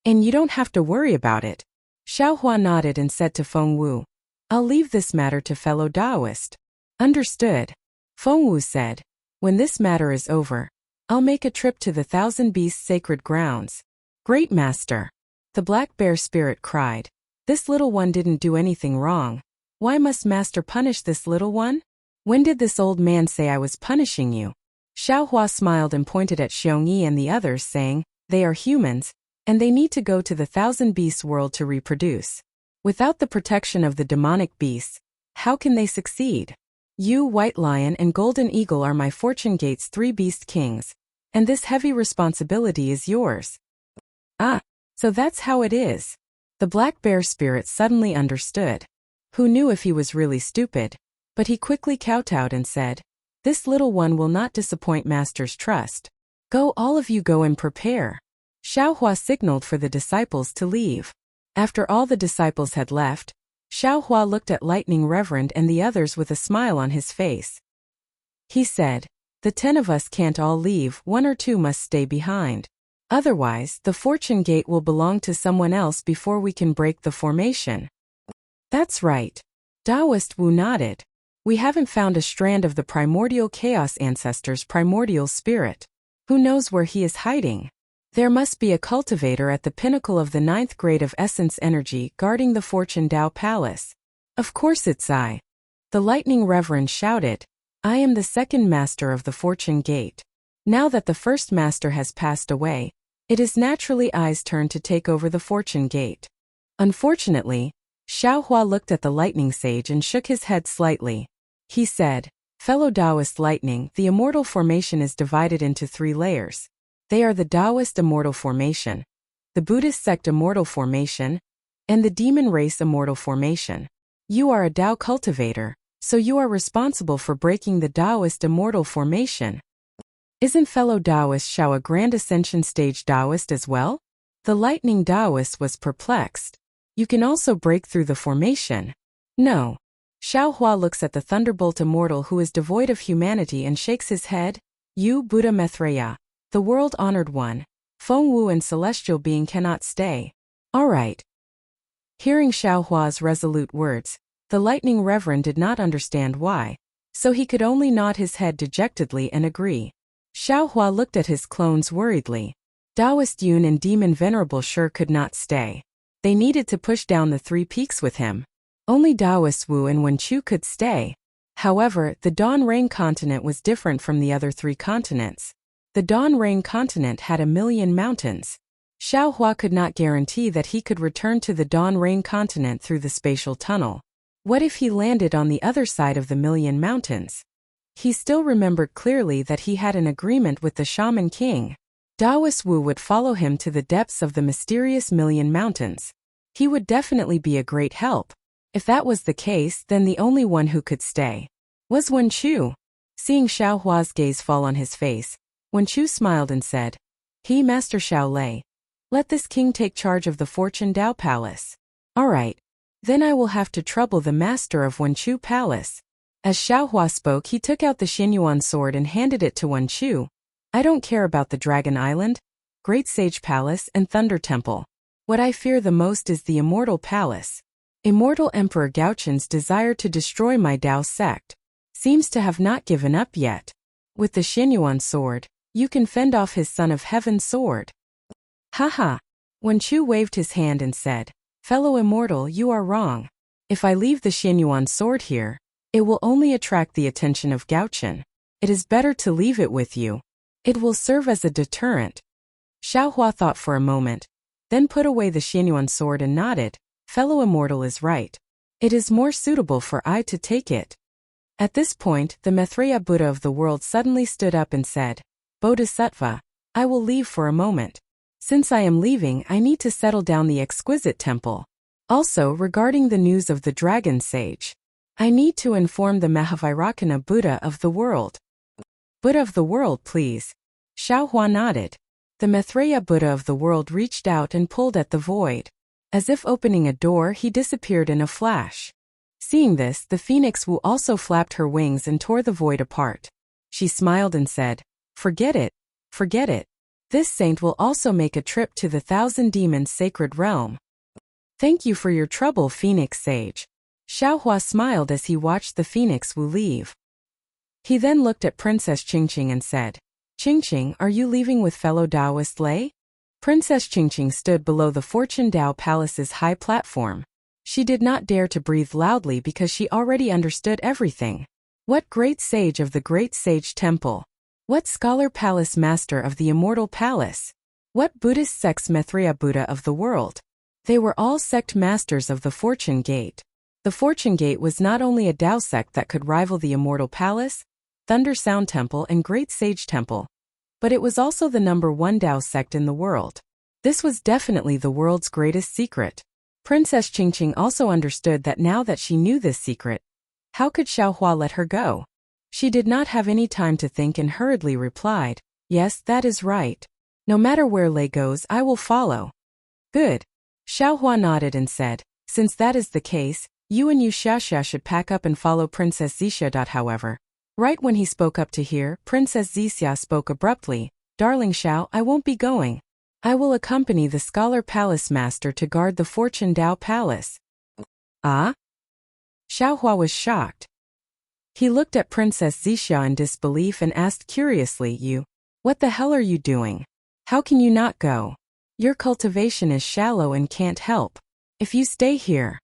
And you don't have to worry about it. Xiaohua nodded and said to Feng Wu, I'll leave this matter to fellow Taoist. Understood. Feng Wu said, when this matter is over, I'll make a trip to the Thousand Beasts sacred grounds. Great master. The black bear spirit cried. This little one didn't do anything wrong. Why must master punish this little one? When did this old man say I was punishing you? Xiaohua smiled and pointed at Xiongyi and the others, saying, they are humans, and they need to go to the Thousand Beasts world to reproduce. Without the protection of the demonic beasts, how can they succeed? You, White Lion and Golden Eagle, are my Fortune Gate's 3 beast kings, and this heavy responsibility is yours. Ah, so that's how it is. The black bear spirit suddenly understood. Who knew if he was really stupid? But he quickly kowtowed and said, this little one will not disappoint master's trust. Go, all of you, go and prepare. Xiaohua signaled for the disciples to leave. After all the disciples had left, Xiaohua looked at Lightning Reverend and the others with a smile on his face. He said, the 10 of us can't all leave, 1 or 2 must stay behind. Otherwise, the Fortune Gate will belong to someone else before we can break the formation. That's right. Taoist Wu nodded. We haven't found a strand of the primordial chaos ancestor's primordial spirit. Who knows where he is hiding? There must be a cultivator at the pinnacle of the 9th grade of essence energy guarding the Fortune Dao Palace. Of course it's I. The Lightning Reverend shouted. I am the 2nd master of the Fortune Gate. Now that the 1st master has passed away, it is naturally I's turn to take over the Fortune Gate. Unfortunately, Xiaohua looked at the Lightning Sage and shook his head slightly. He said, fellow Taoist Lightning, the immortal formation is divided into 3 layers. They are the Taoist immortal formation, the Buddhist sect immortal formation, and the demon race immortal formation. You are a Tao cultivator, so you are responsible for breaking the Taoist immortal formation. Isn't fellow Taoist Xiao a Grand Ascension Stage Taoist as well? The Lightning Taoist was perplexed. You can also break through the formation. No. Xiaohua looks at the Thunderbolt Immortal who is devoid of humanity and shakes his head. You, Buddha Maitreya, the world-honored one, Feng Wu and Celestial Being cannot stay. All right. Hearing Xiaohua's resolute words, the Lightning Reverend did not understand why, so he could only nod his head dejectedly and agree. Xiaohua looked at his clones worriedly. Taoist Yun and Demon Venerable sure could not stay. They needed to push down the 3 peaks with him. Only Taoist Wu and Wenchu could stay. However, the Dawn Rain continent was different from the other 3 continents. The Dawn Rain continent had 1,000,000 mountains. Xiaohua could not guarantee that he could return to the Dawn Rain continent through the spatial tunnel. What if he landed on the other side of the 1,000,000 mountains? He still remembered clearly that he had an agreement with the Shaman King. Taoist Wu would follow him to the depths of the mysterious 1,000,000 mountains. He would definitely be a great help. If that was the case, then the only one who could stay was Wenchu. Seeing Xiaohua's gaze fall on his face, Wenchu smiled and said, He, Master Xiaolei, let this king take charge of the Fortune Dao Palace. All right. Then I will have to trouble the master of Wenchu Palace. As Xiaohua spoke, he took out the Xinyuan sword and handed it to Wenchu. I don't care about the Dragon Island, Great Sage Palace, and Thunder Temple. What I fear the most is the Immortal Palace. Immortal Emperor Gaochun's desire to destroy my Dao sect seems to have not given up yet. With the Xinyuan sword, you can fend off his Son of Heaven sword. Haha. Wenchu waved his hand and said, Fellow Immortal, you are wrong. If I leave the Xinyuan sword here, it will only attract the attention of Gaochun. It is better to leave it with you. It will serve as a deterrent. Xiaohua thought for a moment, then put away the Xinyuan sword and nodded. Fellow Immortal is right. It is more suitable for I to take it. At this point, the Maitreya Buddha of the world suddenly stood up and said, Bodhisattva, I will leave for a moment. Since I am leaving, I need to settle down the exquisite temple. Also, regarding the news of the Dragon Sage, I need to inform the Mahavairakana Buddha of the world. Buddha of the world, please. Xiaohua nodded. The Maitreya Buddha of the world reached out and pulled at the void. As if opening a door, he disappeared in a flash. Seeing this, the Phoenix Wu also flapped her wings and tore the void apart. She smiled and said, "Forget it, forget it. This saint will also make a trip to the Thousand Demons sacred realm. Thank you for your trouble, Phoenix Sage." Xiaohua smiled as he watched the Phoenix Wu leave. He then looked at Princess Qingqing and said, "Qingqing, are you leaving with fellow Taoist Lei?" Princess Qingqing stood below the Fortune Tao Palace's high platform. She did not dare to breathe loudly because she already understood everything. What great sage of the great sage temple? What scholar palace master of the immortal palace? What Buddhist sect's Maitreya Buddha of the world? They were all sect masters of the Fortune Gate. The Fortune Gate was not only a Tao sect that could rival the immortal palace, Thunder Sound Temple and Great Sage Temple, but it was also the #1 Tao sect in the world. This was definitely the world's greatest secret. Princess Qingqing also understood that now that she knew this secret, how could Xiaohua let her go? She did not have any time to think and hurriedly replied, "Yes, that is right. No matter where Lei goes, I will follow." "Good." Xiaohua nodded and said, "Since that is the case, you and Yu Xiaxia should pack up and follow Princess Zixia. However, right when he spoke up to hear, Princess Zixia spoke abruptly, "Darling Xiao, I won't be going. I will accompany the Scholar Palace Master to guard the Fortune Tao Palace." "Ah?" Xiaohua was shocked. He looked at Princess Zixia in disbelief and asked curiously, "What the hell are you doing? How can you not go? Your cultivation is shallow and can't help. If you stay here."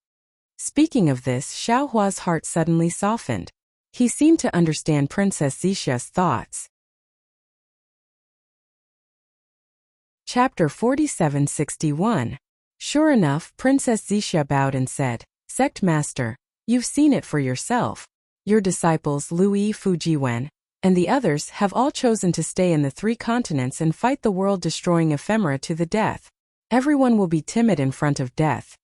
Speaking of this, Xiaohua's heart suddenly softened. He seemed to understand Princess Zixia's thoughts. Chapter 4761. Sure enough, Princess Zixia bowed and said, "Sect Master, you've seen it for yourself. Your disciples Louis Fujiwen and the others have all chosen to stay in the 3 continents and fight the world-destroying ephemera to the death. Everyone will be timid in front of death.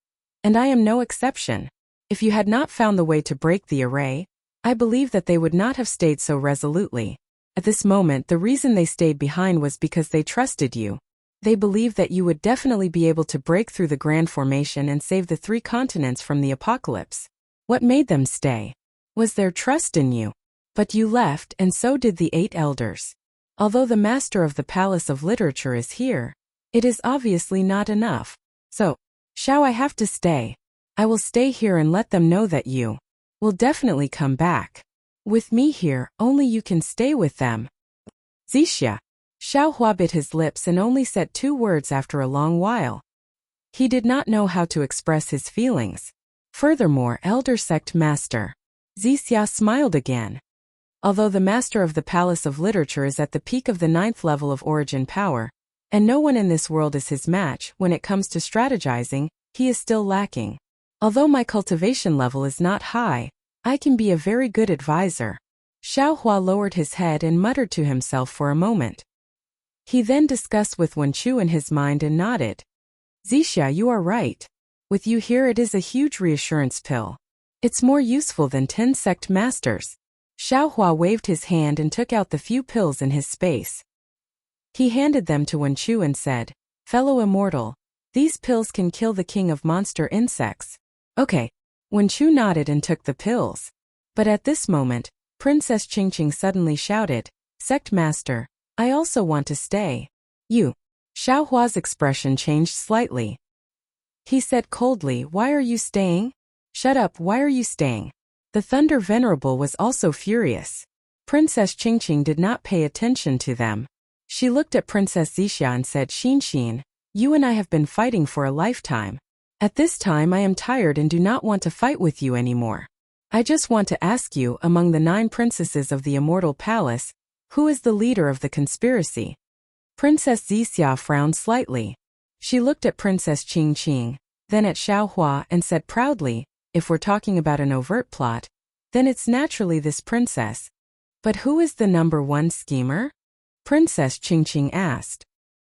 And I am no exception. If you had not found the way to break the array, I believe that they would not have stayed so resolutely. At this moment, the reason they stayed behind was because they trusted you. They believed that you would definitely be able to break through the Grand Formation and save the 3 continents from the apocalypse. What made them stay was their trust in you. But you left, and so did the 8 elders. Although the master of the Palace of Literature is here, it is obviously not enough. So, Xiao, I have to stay. I will stay here and let them know that you will definitely come back. With me here, only you can stay with them." "Zixia." Xiaohua bit his lips and only said 2 words after a long while. He did not know how to express his feelings. Furthermore, Elder Sect Master Zixia smiled again. Although the Master of the Palace of Literature is at the peak of the 9th level of origin power, and no one in this world is his match when it comes to strategizing, he is still lacking. Although my cultivation level is not high, I can be a very good advisor. Xiaohua lowered his head and muttered to himself for a moment. He then discussed with Wenchu in his mind and nodded. "Zixia, you are right. With you here, it is a huge reassurance pill. It's more useful than 10 sect masters." Xiaohua waved his hand and took out the few pills in his space. He handed them to Wenchu and said, "Fellow immortal, these pills can kill the king of monster insects." "Okay." Wenchu nodded and took the pills. But at this moment, Princess Qingqing suddenly shouted, "Sect Master, I also want to stay." "You." Xiaohua's expression changed slightly. He said coldly, "Why are you staying?" "Shut up, why are you staying?" The Thunder Venerable was also furious. Princess Qingqing did not pay attention to them. She looked at Princess Zixia and said, "Xin, you and I have been fighting for a lifetime. At this time I am tired and do not want to fight with you anymore. I just want to ask you, among the 9 princesses of the Immortal Palace, who is the leader of the conspiracy?" Princess Zixia frowned slightly. She looked at Princess Qingqing, then at Xiaohua and said proudly, "If we're talking about an overt plot, then it's naturally this princess. But who is the #1 schemer?" Princess Qingqing asked.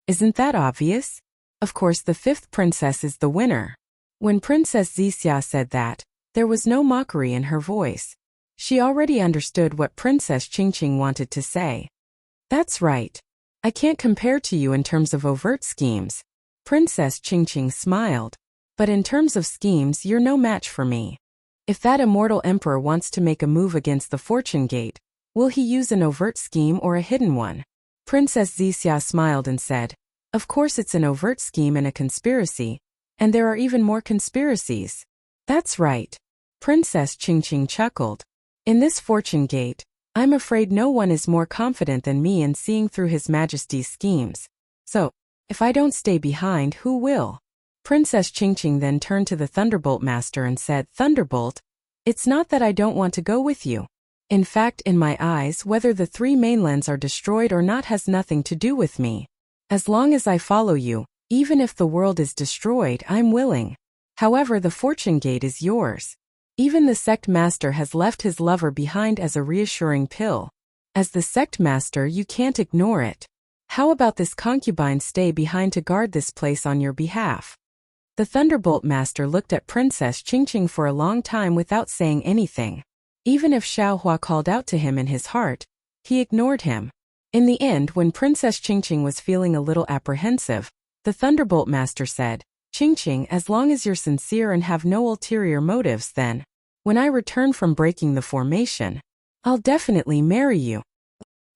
"Isn't that obvious? Of course the 5th princess is the winner." When Princess Zixia said that, there was no mockery in her voice. She already understood what Princess Qingqing wanted to say. "That's right. I can't compare to you in terms of overt schemes." Princess Qingqing smiled. "But in terms of schemes, you're no match for me. If that immortal emperor wants to make a move against the Fortune Gate, Will he use an overt scheme or a hidden one? Princess Zixia smiled and said, of course it's an overt scheme and a conspiracy, and there are even more conspiracies. That's right. Princess Qingqing chuckled. In this fortune gate, I'm afraid no one is more confident than me in seeing through His Majesty's schemes. So, if I don't stay behind, who will? Princess Qingqing then turned to the Thunderbolt Master and said, Thunderbolt, it's not that I don't want to go with you. In fact, in my eyes, whether the 3 mainlands are destroyed or not has nothing to do with me. As long as I follow you, even if the world is destroyed, I'm willing. However, the fortune gate is yours. Even the sect master has left his lover behind as a reassuring pill. As the sect master, you can't ignore it. How about this concubine stay behind to guard this place on your behalf? The Thunderbolt Master looked at Princess Qingqing for a long time without saying anything. Even if Xiaohua called out to him in his heart, he ignored him. In the end, when Princess Qingqing was feeling a little apprehensive, the Thunderbolt Master said, Qingqing, as long as you're sincere and have no ulterior motives, then, when I return from breaking the formation, I'll definitely marry you.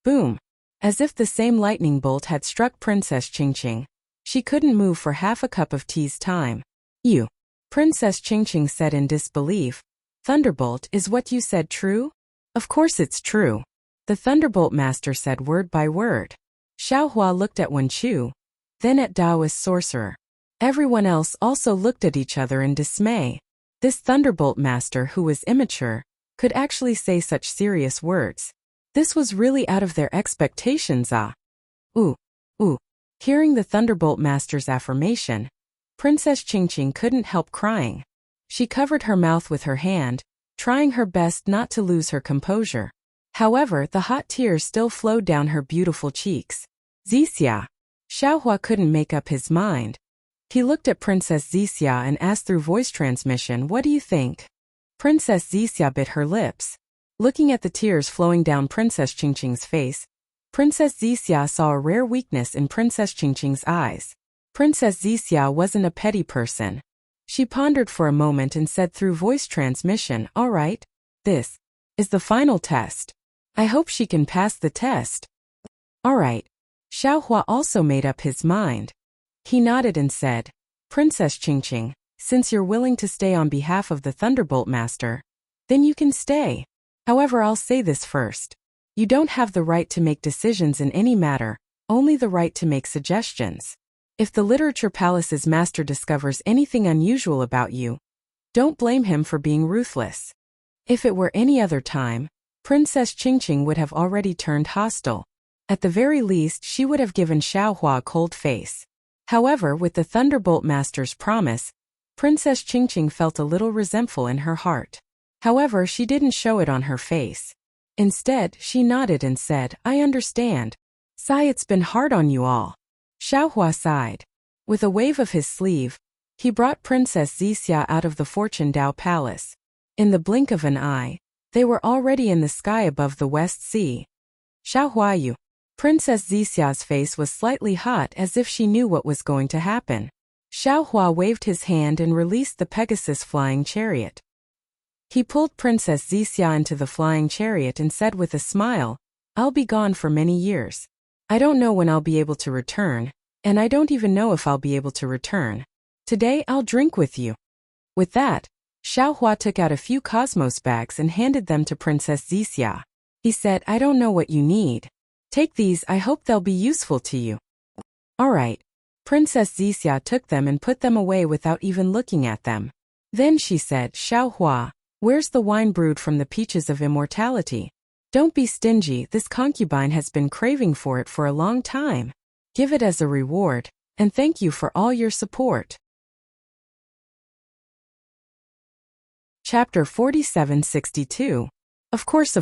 Boom. As if the same lightning bolt had struck Princess Qingqing. She couldn't move for half a cup of tea's time. You. Princess Qingqing said in disbelief. Thunderbolt, is what you said true? Of course it's true. The Thunderbolt Master said word by word. Xiaohua looked at Wen Chu, then at Taoist sorcerer. Everyone else also looked at each other in dismay. This Thunderbolt Master, who was immature, could actually say such serious words. This was really out of their expectations. Ooh. Hearing the Thunderbolt Master's affirmation, Princess Qingqing couldn't help crying. She covered her mouth with her hand, trying her best not to lose her composure. However, the hot tears still flowed down her beautiful cheeks. Zixia. Xiaohua couldn't make up his mind. He looked at Princess Zixia and asked through voice transmission, what do you think? Princess Zixia bit her lips. Looking at the tears flowing down Princess Qingqing's face, Princess Zixia saw a rare weakness in Princess Qingqing's eyes. Princess Zixia wasn't a petty person. She pondered for a moment and said through voice transmission, all right, this is the final test. I hope she can pass the test. All right. Xiaohua also made up his mind. He nodded and said, Princess Qingqing, since you're willing to stay on behalf of the Thunderbolt Master, then you can stay. However, I'll say this first. You don't have the right to make decisions in any matter, only the right to make suggestions. If the Literature Palace's master discovers anything unusual about you, don't blame him for being ruthless. If it were any other time, Princess Qingqing would have already turned hostile. At the very least, she would have given Xiaohua a cold face. However, with the Thunderbolt Master's promise, Princess Qingqing felt a little resentful in her heart. However, she didn't show it on her face. Instead, she nodded and said, I understand. Sigh, it's been hard on you all. Xiaohua sighed. With a wave of his sleeve, he brought Princess Zixia out of the Fortune Dao Palace. In the blink of an eye, they were already in the sky above the West Sea. Xiaohua, you. Princess Zixia's face was slightly hot as if she knew what was going to happen. Xiaohua waved his hand and released the Pegasus flying chariot. He pulled Princess Zixia into the flying chariot and said with a smile, I'll be gone for many years. I don't know when I'll be able to return, and I don't even know if I'll be able to return. Today I'll drink with you. With that, Xiaohua took out a few cosmos bags and handed them to Princess Zixia. He said, I don't know what you need. Take these, I hope they'll be useful to you. All right. Princess Zixia took them and put them away without even looking at them. Then she said, Xiaohua, where's the wine brewed from the peaches of immortality? Don't be stingy, this concubine has been craving for it for a long time. Give it as a reward, and thank you for all your support. Chapter 4762. Of course.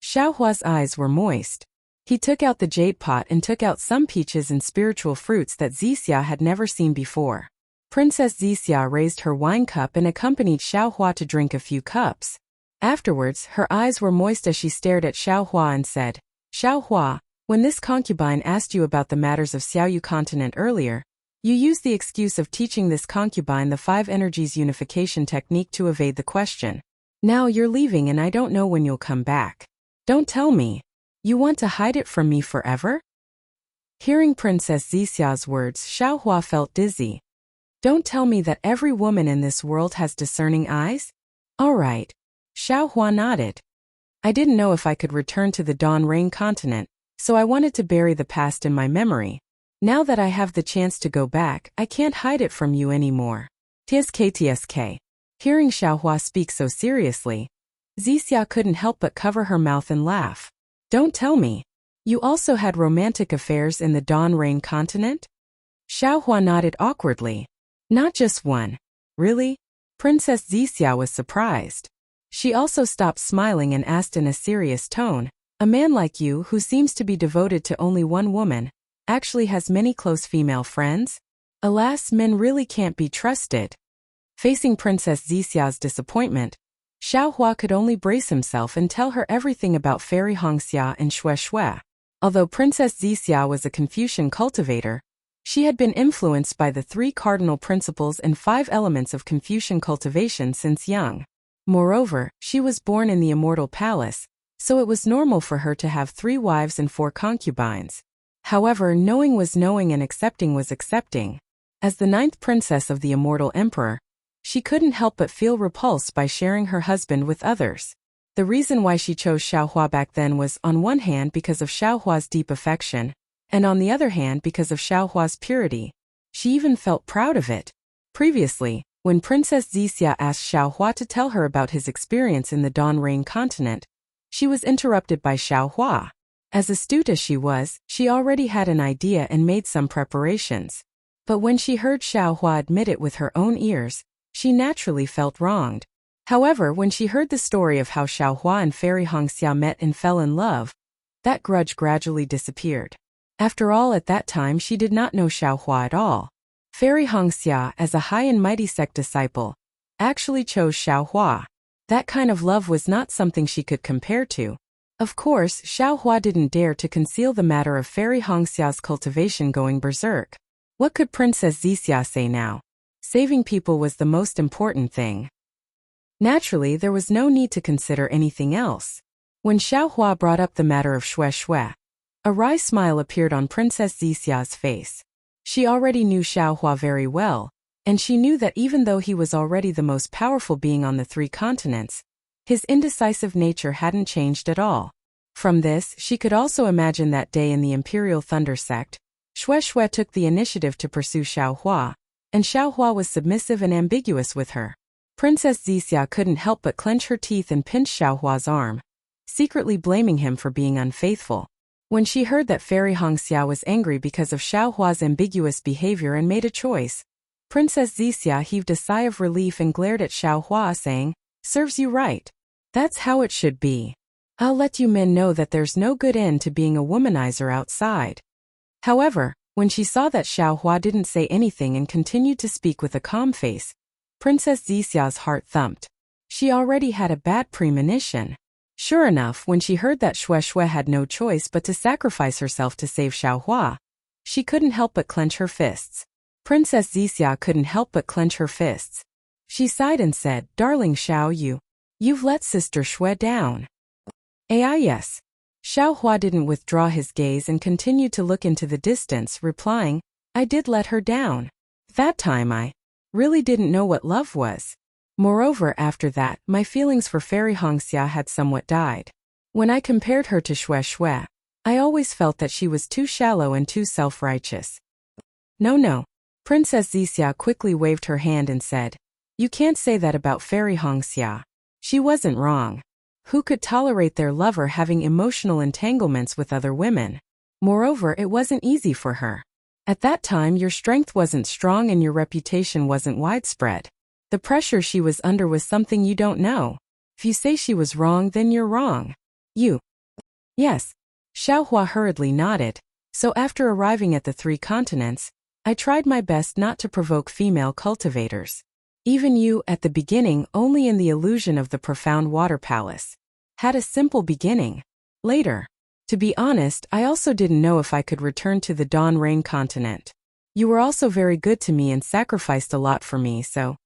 Xiaohua's eyes were moist. He took out the jade pot and took out some peaches and spiritual fruits that Zixia had never seen before. Princess Zixia raised her wine cup and accompanied Xiaohua to drink a few cups. Afterwards, her eyes were moist as she stared at Xiaohua and said, Xiaohua, when this concubine asked you about the matters of Xiaoyu continent earlier, you used the excuse of teaching this concubine the 5 energies unification technique to evade the question. Now you're leaving and I don't know when you'll come back. Don't tell me. You want to hide it from me forever? Hearing Princess Zixia's words, Xiaohua felt dizzy. Don't tell me that every woman in this world has discerning eyes? All right. Xiaohua nodded. I didn't know if I could return to the Dawn Rain continent, so I wanted to bury the past in my memory. Now that I have the chance to go back, I can't hide it from you anymore. TSK. Hearing Xiaohua speak so seriously, Zixia couldn't help but cover her mouth and laugh. Don't tell me. You also had romantic affairs in the Dawn Rain continent? Xiaohua nodded awkwardly. Not just one. Really? Princess Zixia was surprised. She also stopped smiling and asked in a serious tone, a man like you who seems to be devoted to only one woman, actually has many close female friends? Alas, men really can't be trusted. Facing Princess Zixia's disappointment, Xiaohua could only brace himself and tell her everything about Fairy Hongxia and Shui. Although Princess Zixia was a Confucian cultivator, she had been influenced by the 3 cardinal principles and 5 elements of Confucian cultivation since young. Moreover, she was born in the Immortal Palace, so it was normal for her to have 3 wives and 4 concubines. However, knowing was knowing and accepting was accepting. As the 9th princess of the Immortal Emperor, she couldn't help but feel repulsed by sharing her husband with others. The reason why she chose Xiaohua back then was, on one hand, because of Xiaohua's deep affection, and on the other hand, because of Xiaohua's purity. She even felt proud of it. Previously, when Princess Zixia asked Xiaohua to tell her about his experience in the Dawn Rain continent, she was interrupted by Xiaohua. As astute as she was, she already had an idea and made some preparations. But when she heard Xiaohua admit it with her own ears, she naturally felt wronged. However, when she heard the story of how Xiaohua and Fairy Hongxia met and fell in love, that grudge gradually disappeared. After all, at that time she did not know Xiaohua at all. Fairy Hongxia, as a high and mighty sect disciple, actually chose Xiaohua. That kind of love was not something she could compare to. Of course, Xiaohua didn't dare to conceal the matter of Fairy Hongxia's cultivation going berserk. What could Princess Zixia say now? Saving people was the most important thing. Naturally, there was no need to consider anything else. When Xiaohua brought up the matter of Shui, a wry smile appeared on Princess Zixia's face. She already knew Xiaohua very well, and she knew that even though he was already the most powerful being on the 3 continents, his indecisive nature hadn't changed at all. From this, she could also imagine that day in the Imperial Thunder sect, Shui took the initiative to pursue Xiaohua, and Xiaohua was submissive and ambiguous with her. Princess Zixia couldn't help but clench her teeth and pinch Xiaohua's arm, secretly blaming him for being unfaithful. When she heard that Fairy Hongxia was angry because of Xiaohua's ambiguous behavior and made a choice, Princess Zixia heaved a sigh of relief and glared at Xiaohua, saying, "Serves you right. That's how it should be. I'll let you men know that there's no good end to being a womanizer outside." However, when she saw that Xiaohua didn't say anything and continued to speak with a calm face, Princess Zixia's heart thumped. She already had a bad premonition. Sure enough, when she heard that Shui had no choice but to sacrifice herself to save Xiaohua, she couldn't help but clench her fists. Princess Zixia couldn't help but clench her fists. She sighed and said, "Darling Xiao, you've let Sister Shui down." Yes. Xiaohua didn't withdraw his gaze and continued to look into the distance, replying, "I did let her down. That time I really didn't know what love was. Moreover, after that, my feelings for Fairy Hongxia had somewhat died. When I compared her to Shui, I always felt that she was too shallow and too self-righteous." No. Princess Zixia quickly waved her hand and said, "You can't say that about Fairy Hongxia. She wasn't wrong. Who could tolerate their lover having emotional entanglements with other women? Moreover, it wasn't easy for her. At that time, your strength wasn't strong and your reputation wasn't widespread. The pressure she was under was something you don't know. If you say she was wrong, then you're wrong. Yes. Xiaohua hurriedly nodded. So after arriving at the 3 continents, I tried my best not to provoke female cultivators. Even you, at the beginning, only in the illusion of the profound water palace, had a simple beginning. Later. To be honest, I also didn't know if I could return to the Dawn Rain continent. You were also very good to me and sacrificed a lot for me, so...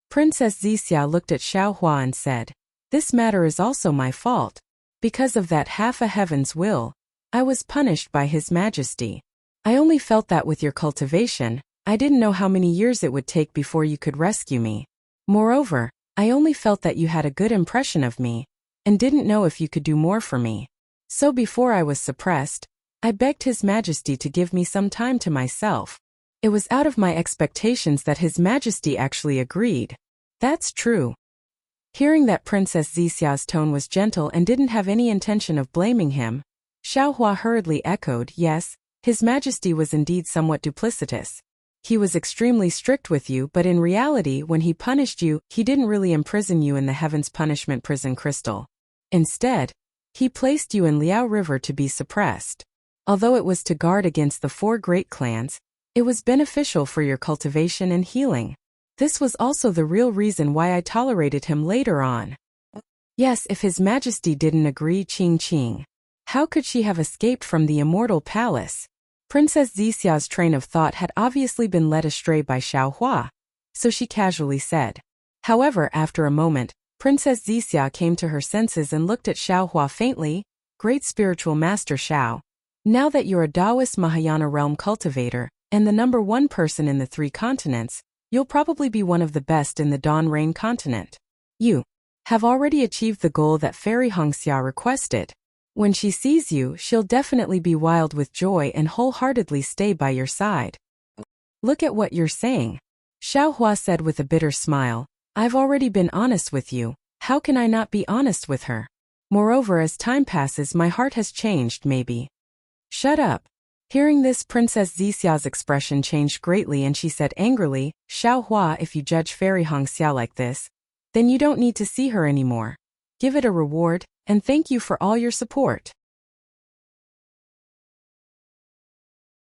Princess Zixia looked at Xiaohua and said, "This matter is also my fault. Because of that half a heaven's will, I was punished by His Majesty. I only felt that with your cultivation, I didn't know how many years it would take before you could rescue me. Moreover, I only felt that you had a good impression of me, and didn't know if you could do more for me. So before I was suppressed, I begged His Majesty to give me some time to myself. It was out of my expectations that His Majesty actually agreed. That's true. Hearing that Princess Xixia's tone was gentle and didn't have any intention of blaming him, Xiaohua hurriedly echoed, yes, His Majesty was indeed somewhat duplicitous. He was extremely strict with you, but in reality when he punished you, he didn't really imprison you in the Heaven's Punishment Prison Crystal. Instead, he placed you in Liao River to be suppressed. Although it was to guard against the 4 great clans, it was beneficial for your cultivation and healing. This was also the real reason why I tolerated him later on. Yes, if His Majesty didn't agree, Qing. How could she have escaped from the immortal palace? Princess Xixia's train of thought had obviously been led astray by Xiaohua, so she casually said. However, after a moment, Princess Xixia came to her senses and looked at Xiaohua faintly. Great spiritual master Xiao, now that you're a Taoist Mahayana realm cultivator, and the #1 person in the 3 continents, you'll probably be one of the best in the Dawn Rain continent. You have already achieved the goal that Fairy Hongxia requested. When she sees you, she'll definitely be wild with joy and wholeheartedly stay by your side. Look at what you're saying, Xiaohua said with a bitter smile. I've already been honest with you, how can I not be honest with her? Moreover, as time passes, my heart has changed, maybe. Shut up. Hearing this, Princess Xixia's expression changed greatly and she said angrily, Xiaohua, if you judge Fairy Hongxia like this, then you don't need to see her anymore. Give it a reward, and thank you for all your support.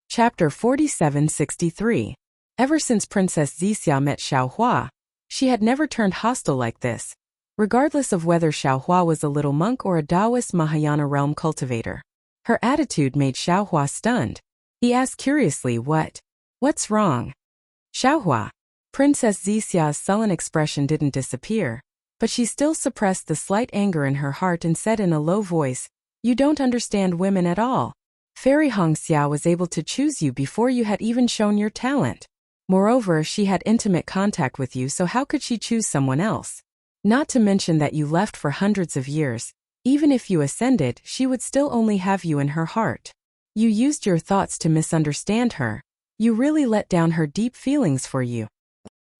Chapter 4763. Ever since Princess Xixia met Xiaohua, she had never turned hostile like this, regardless of whether Xiaohua was a little monk or a Taoist Mahayana realm cultivator. Her attitude made Xiaohua stunned. He asked curiously, what's wrong? Xiaohua. Princess Xixia's sullen expression didn't disappear, but she still suppressed the slight anger in her heart and said in a low voice, you don't understand women at all. Fairy Hongxia was able to choose you before you had even shown your talent. Moreover, she had intimate contact with you, so how could she choose someone else? Not to mention that you left for hundreds of years. Even if you ascended, she would still only have you in her heart. You used your thoughts to misunderstand her. You really let down her deep feelings for you.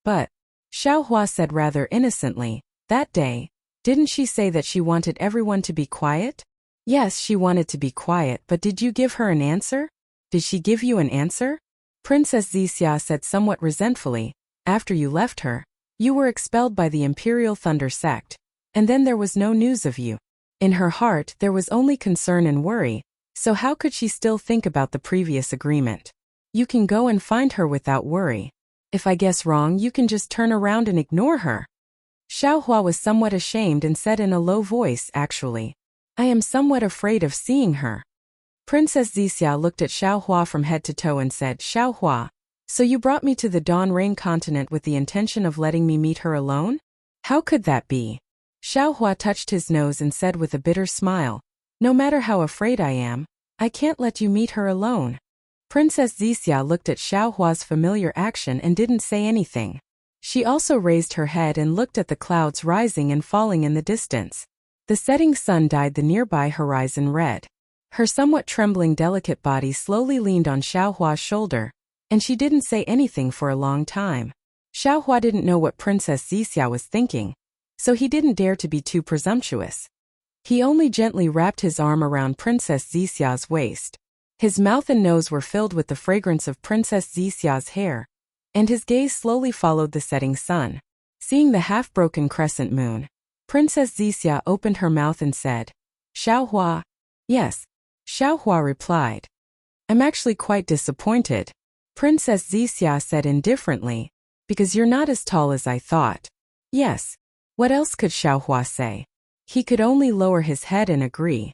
But, Xiaohua said rather innocently, that day, didn't she say that she wanted everyone to be quiet? Yes, she wanted to be quiet, but did you give her an answer? Did she give you an answer? Princess Xixia said somewhat resentfully, after you left her, you were expelled by the Imperial Thunder sect, and then there was no news of you. In her heart, there was only concern and worry, so how could she still think about the previous agreement? You can go and find her without worry. If I guess wrong, you can just turn around and ignore her. Xiaohua was somewhat ashamed and said in a low voice, actually, I am somewhat afraid of seeing her. Princess Xixia looked at Xiaohua from head to toe and said, Xiaohua, so you brought me to the Dawn Rain continent with the intention of letting me meet her alone? How could that be? Xiaohua touched his nose and said with a bitter smile, no matter how afraid I am, I can't let you meet her alone. Princess Xixia looked at Xiaohua's familiar action and didn't say anything. She also raised her head and looked at the clouds rising and falling in the distance. The setting sun dyed the nearby horizon red. Her somewhat trembling delicate body slowly leaned on Xiaohua's shoulder, and she didn't say anything for a long time. Xiaohua didn't know what Princess Xixia was thinking, so he didn't dare to be too presumptuous. He only gently wrapped his arm around Princess Xixia's waist. His mouth and nose were filled with the fragrance of Princess Xixia's hair, and his gaze slowly followed the setting sun. Seeing the half-broken crescent moon, Princess Xixia opened her mouth and said, Xiaohua. Yes, Xiaohua replied. I'm actually quite disappointed, Princess Xixia said indifferently, because you're not as tall as I thought. Yes. What else could Xiaohua say? He could only lower his head and agree.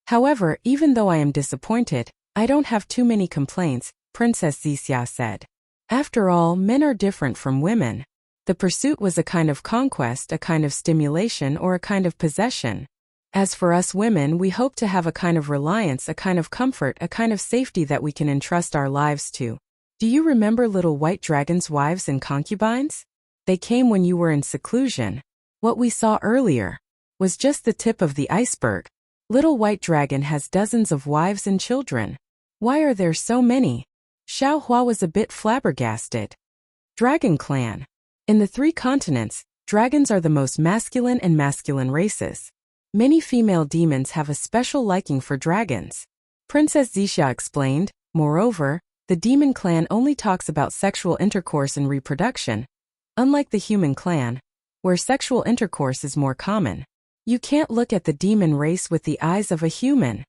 However, even though I am disappointed, I don't have too many complaints, Princess Xixia said. After all, men are different from women. The pursuit was a kind of conquest, a kind of stimulation, or a kind of possession. As for us women, we hope to have a kind of reliance, a kind of comfort, a kind of safety that we can entrust our lives to. Do you remember little white dragons' wives and concubines? They came when you were in seclusion. What we saw earlier was just the tip of the iceberg. Little White Dragon has dozens of wives and children. Why are there so many? Xiao Hua was a bit flabbergasted. Dragon Clan. In the 3 continents, dragons are the most masculine and masculine races. Many female demons have a special liking for dragons. Princess Zixia explained. Moreover, the demon clan only talks about sexual intercourse and reproduction, unlike the human clan, where sexual intercourse is more common. You can't look at the demon race with the eyes of a human.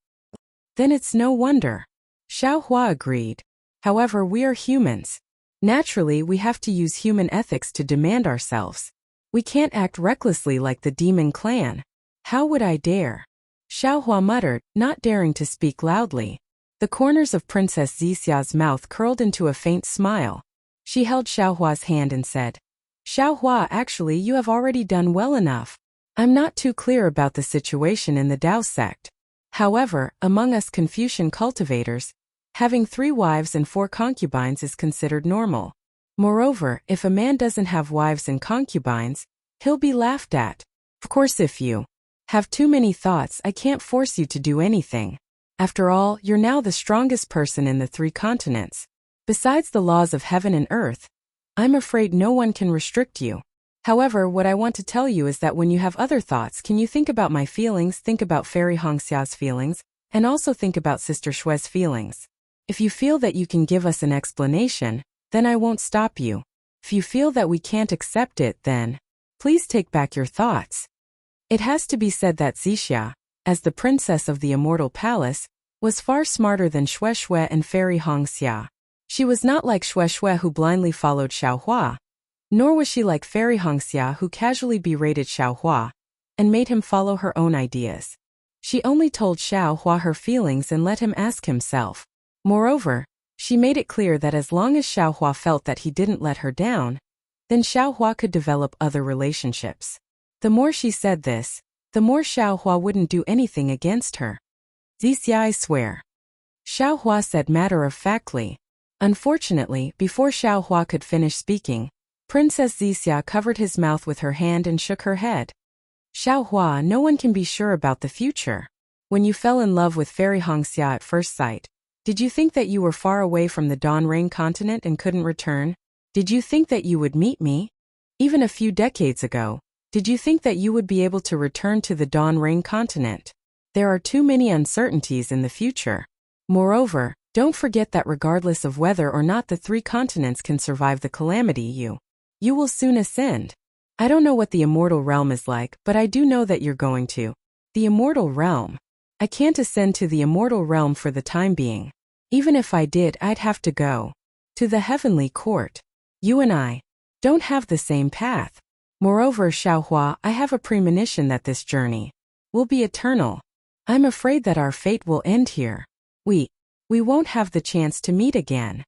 Then it's no wonder. Xiao Hua agreed. However, we are humans. Naturally, we have to use human ethics to demand ourselves. We can't act recklessly like the demon clan. How would I dare? Xiao Hua muttered, not daring to speak loudly. The corners of Princess Zixia's mouth curled into a faint smile. She held Xiao Hua's hand and said, Xiao Hua, actually you have already done well enough. I'm not too clear about the situation in the Tao sect. However, among us Confucian cultivators, having 3 wives and 4 concubines is considered normal. Moreover, if a man doesn't have wives and concubines, he'll be laughed at. Of course, if you have too many thoughts, I can't force you to do anything. After all, you're now the strongest person in the 3 continents. Besides the laws of heaven and earth, I'm afraid no one can restrict you. However, what I want to tell you is that when you have other thoughts, can you think about my feelings, think about Fairy Hongxia's feelings, and also think about Sister Shue's feelings. If you feel that you can give us an explanation, then I won't stop you. If you feel that we can't accept it, then please take back your thoughts. It has to be said that Zixia, as the princess of the Immortal Palace, was far smarter than Shue and Fairy Hongxia. She was not like Shue who blindly followed Xiao Hua, nor was she like Fairy Hongxia who casually berated Xiao Hua and made him follow her own ideas. She only told Xiao Hua her feelings and let him ask himself. Moreover, she made it clear that as long as Xiao Hua felt that he didn't let her down, then Xiao Hua could develop other relationships. The more she said this, the more Xiao Hua wouldn't do anything against her. Zixia, I swear. Xiao Hua said matter-of-factly. Unfortunately, before Xiao Hua could finish speaking, Princess Zixia covered his mouth with her hand and shook her head. Xiao Hua, no one can be sure about the future. When you fell in love with Fairy Hongxia at first sight, did you think that you were far away from the Dawn Rain continent and couldn't return? Did you think that you would meet me? Even a few decades ago, did you think that you would be able to return to the Dawn Rain continent? There are too many uncertainties in the future. Moreover, don't forget that regardless of whether or not the 3 continents can survive the calamity, you will soon ascend. I don't know what the immortal realm is like, but I do know that you're going to. The immortal realm. I can't ascend to the immortal realm for the time being. Even if I did, I'd have to go to the heavenly court. You and I don't have the same path. Moreover, Xiao Hua, I have a premonition that this journey will be eternal. I'm afraid that our fate will end here. We won't have the chance to meet again.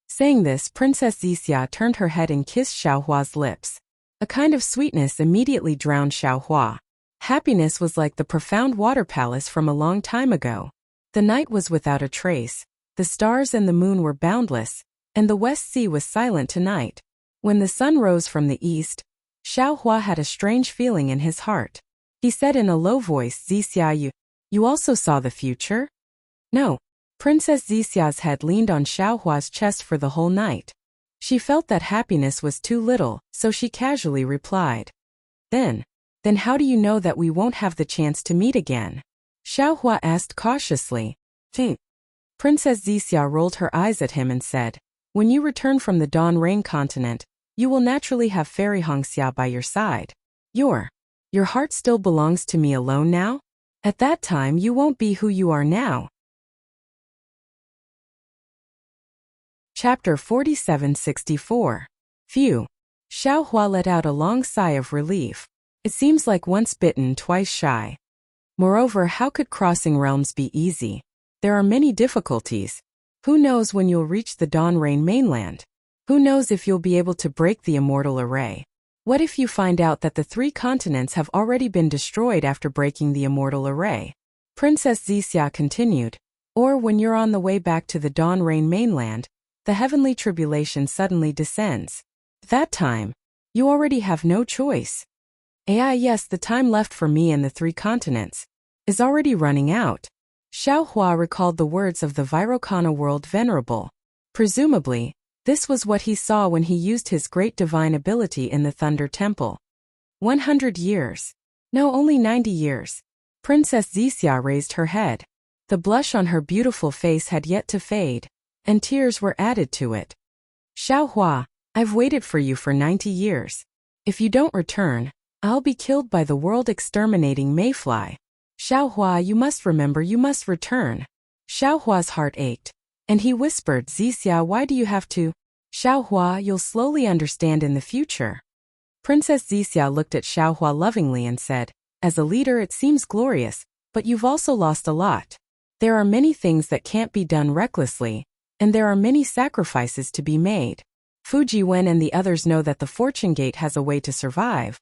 Saying this, Princess Zixia turned her head and kissed Xiao Hua's lips. A kind of sweetness immediately drowned Xiao Hua. Happiness was like the profound water palace from a long time ago. The night was without a trace. The stars and the moon were boundless, and the West Sea was silent tonight. When the sun rose from the east, Xiao Hua had a strange feeling in his heart. He said in a low voice, Zixia, you also saw the future? No. Princess Zixia's head leaned on Xiao Hua's chest for the whole night. She felt that happiness was too little, so she casually replied. Then how do you know that we won't have the chance to meet again? Xiao Hua asked cautiously. Princess Zixia rolled her eyes at him and said, when you return from the Dawn Rain continent, you will naturally have Fairy Hongxia by your side. Your heart still belongs to me alone now? At that time you won't be who you are now. Chapter 4764. Phew. Xiao Hua let out a long sigh of relief. It seems like once bitten, twice shy. Moreover, how could crossing realms be easy? There are many difficulties. Who knows when you'll reach the Dawn Rain mainland? Who knows if you'll be able to break the immortal array? What if you find out that the 3 continents have already been destroyed after breaking the immortal array? Princess Zixia continued. Or when you're on the way back to the Dawn Rain mainland, the heavenly tribulation suddenly descends. That time, you already have no choice. Yes, the time left for me and the 3 continents is already running out. Xiao Hua recalled the words of the Virokana world venerable. Presumably, this was what he saw when he used his great divine ability in the Thunder Temple. 100 years. No, only 90 years. Princess Zixia raised her head. The blush on her beautiful face had yet to fade, and tears were added to it. Xiao Hua, I've waited for you for 90 years. If you don't return, I'll be killed by the world-exterminating mayfly. Xiao Hua, you must remember, you must return. Xiao Hua's heart ached, and he whispered, Zixia, why do you have to? Xiao Hua, you'll slowly understand in the future. Princess Zixia looked at Xiao Hua lovingly and said, as a leader it seems glorious, but you've also lost a lot. There are many things that can't be done recklessly, and there are many sacrifices to be made. Fuji Wen and the others know that the Fortune Gate has a way to survive.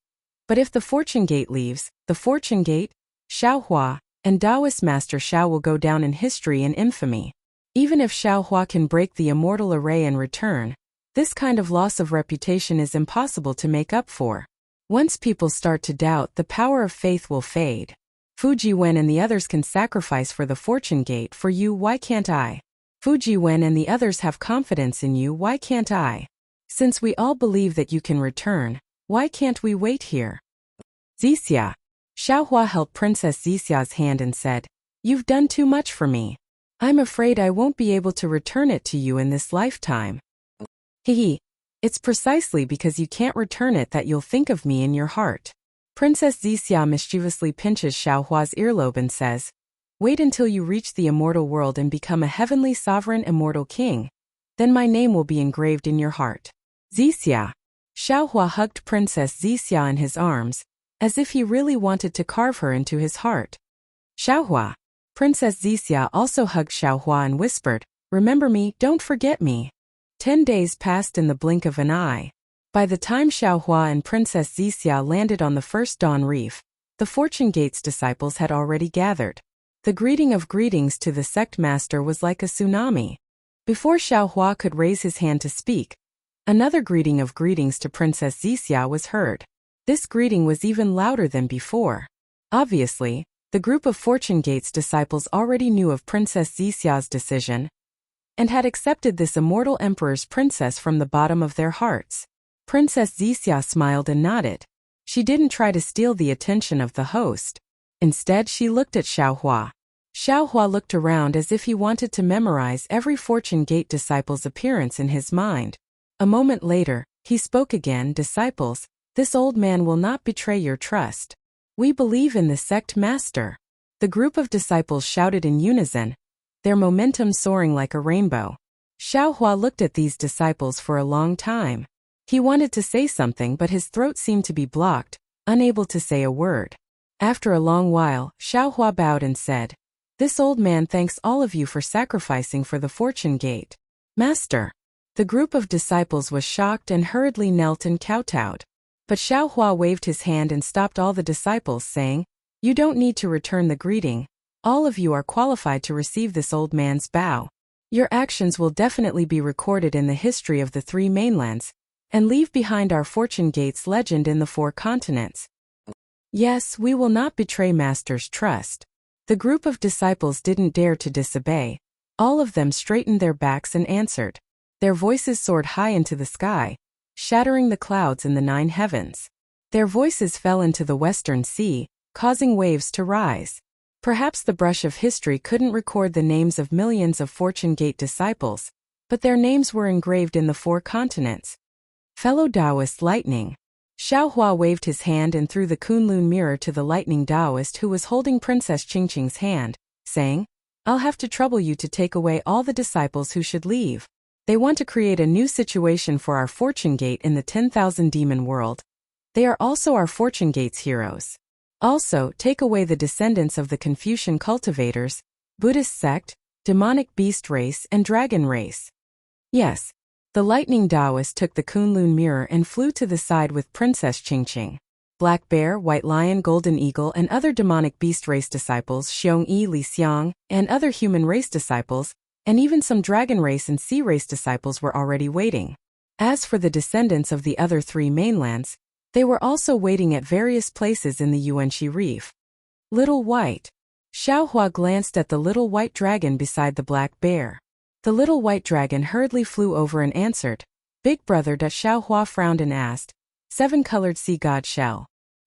But if the Fortune Gate leaves, the Fortune Gate, Xiao Hua, and Taoist Master Xiao will go down in history in infamy. Even if Xiao Hua can break the immortal array and return, this kind of loss of reputation is impossible to make up for. Once people start to doubt, the power of faith will fade. Fuji Wen and the others can sacrifice for the Fortune Gate for you, why can't I? Fuji Wen and the others have confidence in you, why can't I? Since we all believe that you can return, why can't we wait here? Zixia. Xiao Hua held Princess Zixia's hand and said, you've done too much for me. I'm afraid I won't be able to return it to you in this lifetime. Hehe. It's precisely because you can't return it that you'll think of me in your heart. Princess Zixia mischievously pinches Xiao Hua's earlobe and says, wait until you reach the immortal world and become a heavenly sovereign immortal king. Then my name will be engraved in your heart. Zixia. Xiao Hua hugged Princess Zixia in his arms, as if he really wanted to carve her into his heart. Xiao Hua. Princess Zixia also hugged Xiao Hua and whispered, remember me, don't forget me. 10 days passed in the blink of an eye. By the time Xiao Hua and Princess Zixia landed on the first Dawn Reef, the Fortune Gate's disciples had already gathered. The greeting of greetings to the sect master was like a tsunami. Before Xiao Hua could raise his hand to speak, another greeting of greetings to Princess Zixia was heard. This greeting was even louder than before. Obviously, the group of Fortune Gate's disciples already knew of Princess Zixia's decision and had accepted this immortal emperor's princess from the bottom of their hearts. Princess Zixia smiled and nodded. She didn't try to steal the attention of the host. Instead, she looked at Xiao Hua. Xiao Hua looked around as if he wanted to memorize every Fortune Gate disciple's appearance in his mind. A moment later, he spoke again, disciples, this old man will not betray your trust. We believe in the sect master. The group of disciples shouted in unison, their momentum soaring like a rainbow. Xiao Hua looked at these disciples for a long time. He wanted to say something, but his throat seemed to be blocked, unable to say a word. After a long while, Xiao Hua bowed and said, this old man thanks all of you for sacrificing for the Fortune Gate. Master. The group of disciples was shocked and hurriedly knelt and kowtowed. But Xiao Hua waved his hand and stopped all the disciples, saying, you don't need to return the greeting. All of you are qualified to receive this old man's bow. Your actions will definitely be recorded in the history of the 3 mainlands, and leave behind our Fortune Gate's legend in the 4 continents. Yes, we will not betray Master's trust. The group of disciples didn't dare to disobey. All of them straightened their backs and answered. Their voices soared high into the sky, shattering the clouds in the 9 heavens. Their voices fell into the western sea, causing waves to rise. Perhaps the brush of history couldn't record the names of millions of Fortune Gate disciples, but their names were engraved in the 4 continents. Fellow Taoist lightning. Xiao Hua waved his hand and threw the Kunlun mirror to the lightning Taoist who was holding Princess Qingqing's hand, saying, I'll have to trouble you to take away all the disciples who should leave. They want to create a new situation for our Fortune Gate in the 10,000 demon world. They are also our Fortune Gate's heroes. Also, take away the descendants of the Confucian cultivators, Buddhist sect, demonic beast race and dragon race. Yes. The lightning Taoist took the Kunlun mirror and flew to the side with Princess Qingqing. Black Bear, White Lion, Golden Eagle, and other demonic beast race disciples, Xiong Yi, Li Xiang, and other human race disciples, and even some dragon race and sea race disciples were already waiting. As for the descendants of the other 3 mainlands, they were also waiting at various places in the Yuanxi Reef. Little White. Xiaohua glanced at the little white dragon beside the black bear. The little white dragon hurriedly flew over and answered, "Big brother." Xiaohua frowned and asked, "7-colored sea god shell.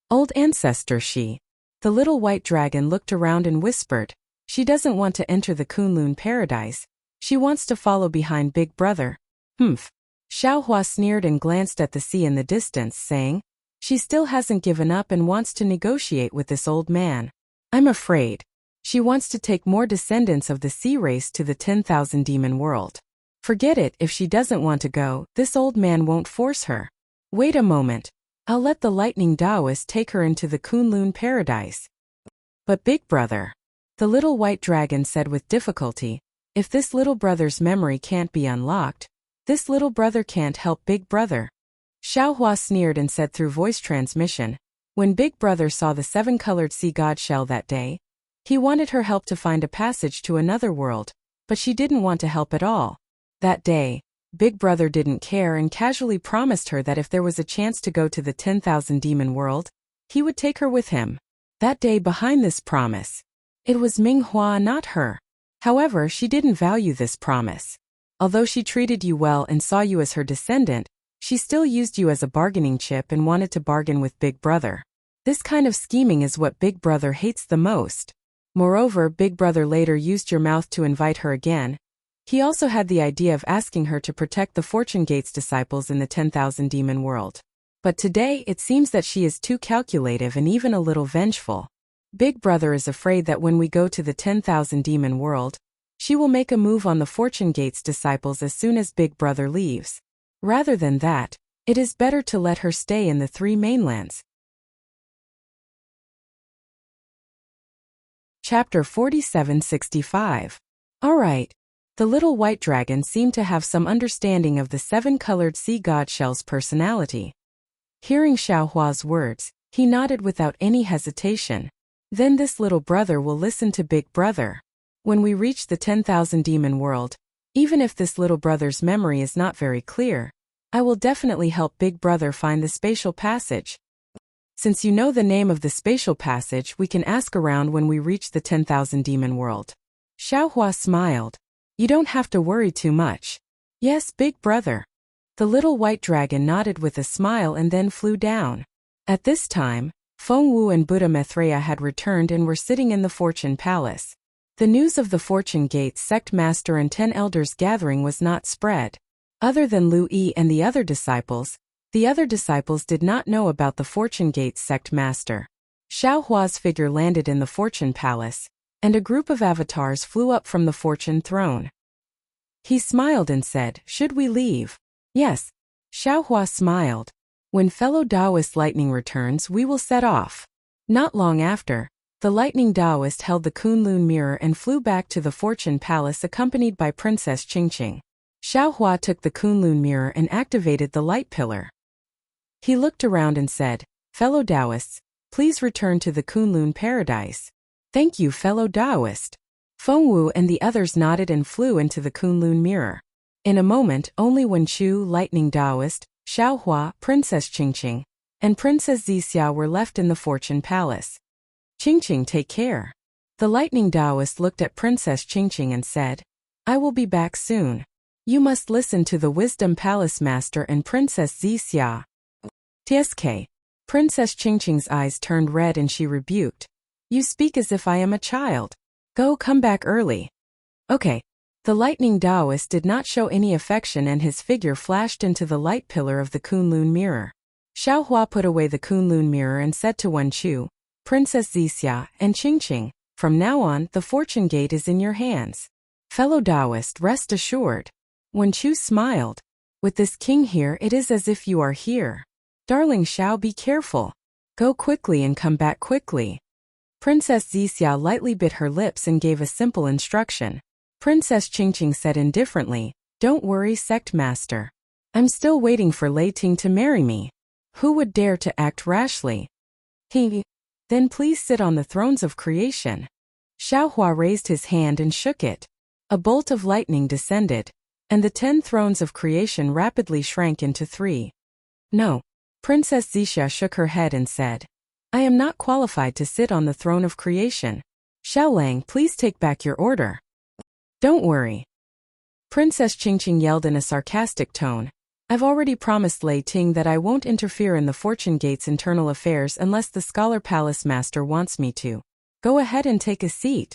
Old ancestor she." The little white dragon looked around and whispered, "She doesn't want to enter the Kunlun paradise. She wants to follow behind Big Brother." "Humph." Xiaohua sneered and glanced at the sea in the distance, saying, "She still hasn't given up and wants to negotiate with this old man. I'm afraid she wants to take more descendants of the sea race to the 10,000 demon world. Forget it, if she doesn't want to go, this old man won't force her. Wait a moment. I'll let the lightning Taoist take her into the Kunlun paradise." "But Big Brother," the little white dragon said with difficulty, "if this little brother's memory can't be unlocked, this little brother can't help Big Brother." Xiaohua sneered and said through voice transmission, "When Big Brother saw the 7-colored sea god shell that day, he wanted her help to find a passage to another world, but she didn't want to help at all. That day, Big Brother didn't care and casually promised her that if there was a chance to go to the 10,000 demon world, he would take her with him. That day behind this promise, it was Minghua, not her. However, she didn't value this promise. Although she treated you well and saw you as her descendant, she still used you as a bargaining chip and wanted to bargain with Big Brother. This kind of scheming is what Big Brother hates the most. Moreover, Big Brother later used your mouth to invite her again. He also had the idea of asking her to protect the Fortune Gates disciples in the 10,000 demon world. But today it seems that she is too calculative and even a little vengeful. Big Brother is afraid that when we go to the 10,000 demon world, she will make a move on the Fortune Gates disciples as soon as Big Brother leaves. Rather than that, it is better to let her stay in the 3 mainlands. Chapter 4765. Alright. The little white dragon seemed to have some understanding of the 7-colored sea god shell's personality. Hearing Xiaohua's words, he nodded without any hesitation. "Then this little brother will listen to Big Brother. When we reach the 10,000 demon world, even if this little brother's memory is not very clear, I will definitely help Big Brother find the spatial passage. Since you know the name of the spatial passage, we can ask around when we reach the 10,000 demon world." Xiaohua smiled. "You don't have to worry too much." "Yes, Big Brother." The little white dragon nodded with a smile and then flew down. At this time, Feng Wu and Buddha Maitreya had returned and were sitting in the Fortune Palace. The news of the Fortune Gates sect master and 10 elders gathering was not spread. Other than Lu Yi and the other disciples did not know about the Fortune Gates sect master. Xiaohua's figure landed in the Fortune Palace, and a group of avatars flew up from the Fortune Throne. He smiled and said, "Should we leave?" "Yes." Xiaohua smiled. "When fellow Taoist lightning returns, we will set off." Not long after, the lightning Taoist held the Kunlun mirror and flew back to the Fortune Palace accompanied by Princess Qingqing. Xiaohua took the Kunlun mirror and activated the light pillar. He looked around and said, "Fellow Taoists, please return to the Kunlun paradise." "Thank you, fellow Taoist." Feng Wu and the others nodded and flew into the Kunlun mirror. In a moment, only Wen Chu, lightning Taoist, Xiaohua, Princess Qingqing, and Princess Zixia were left in the Fortune Palace. "Qingqing, take care." The lightning Taoist looked at Princess Qingqing and said, "I will be back soon. You must listen to the Wisdom Palace Master and Princess Zixia." "Tsk." Princess Qingqing's eyes turned red and she rebuked. "You speak as if I am a child. Come back early." "Okay." The lightning Taoist did not show any affection and his figure flashed into the light pillar of the Kunlun mirror. Xiaohua put away the Kunlun mirror and said to Wen Chu, Princess Zixia, and Qingqing, "From now on, the Fortune Gate is in your hands. Fellow Taoist, rest assured." Wen Chu smiled. "With this king here, it is as if you are here. Darling Xiao, be careful. Go quickly and come back quickly." Princess Zixia lightly bit her lips and gave a simple instruction. Princess Qingqing said indifferently, "Don't worry, sect master. I'm still waiting for Lei Ting to marry me. Who would dare to act rashly? Then please sit on the thrones of creation. Xiaohua raised his hand and shook it. A bolt of lightning descended, and the 10 thrones of creation rapidly shrank into 3. No. Princess Xixia shook her head and said, I am not qualified to sit on the throne of creation. Xiaolang, please take back your order. Don't worry. Princess Qingqing yelled in a sarcastic tone. I've already promised Lei Ting that I won't interfere in the Fortune Gate's internal affairs unless the Scholar Palace Master wants me to. Go ahead and take a seat.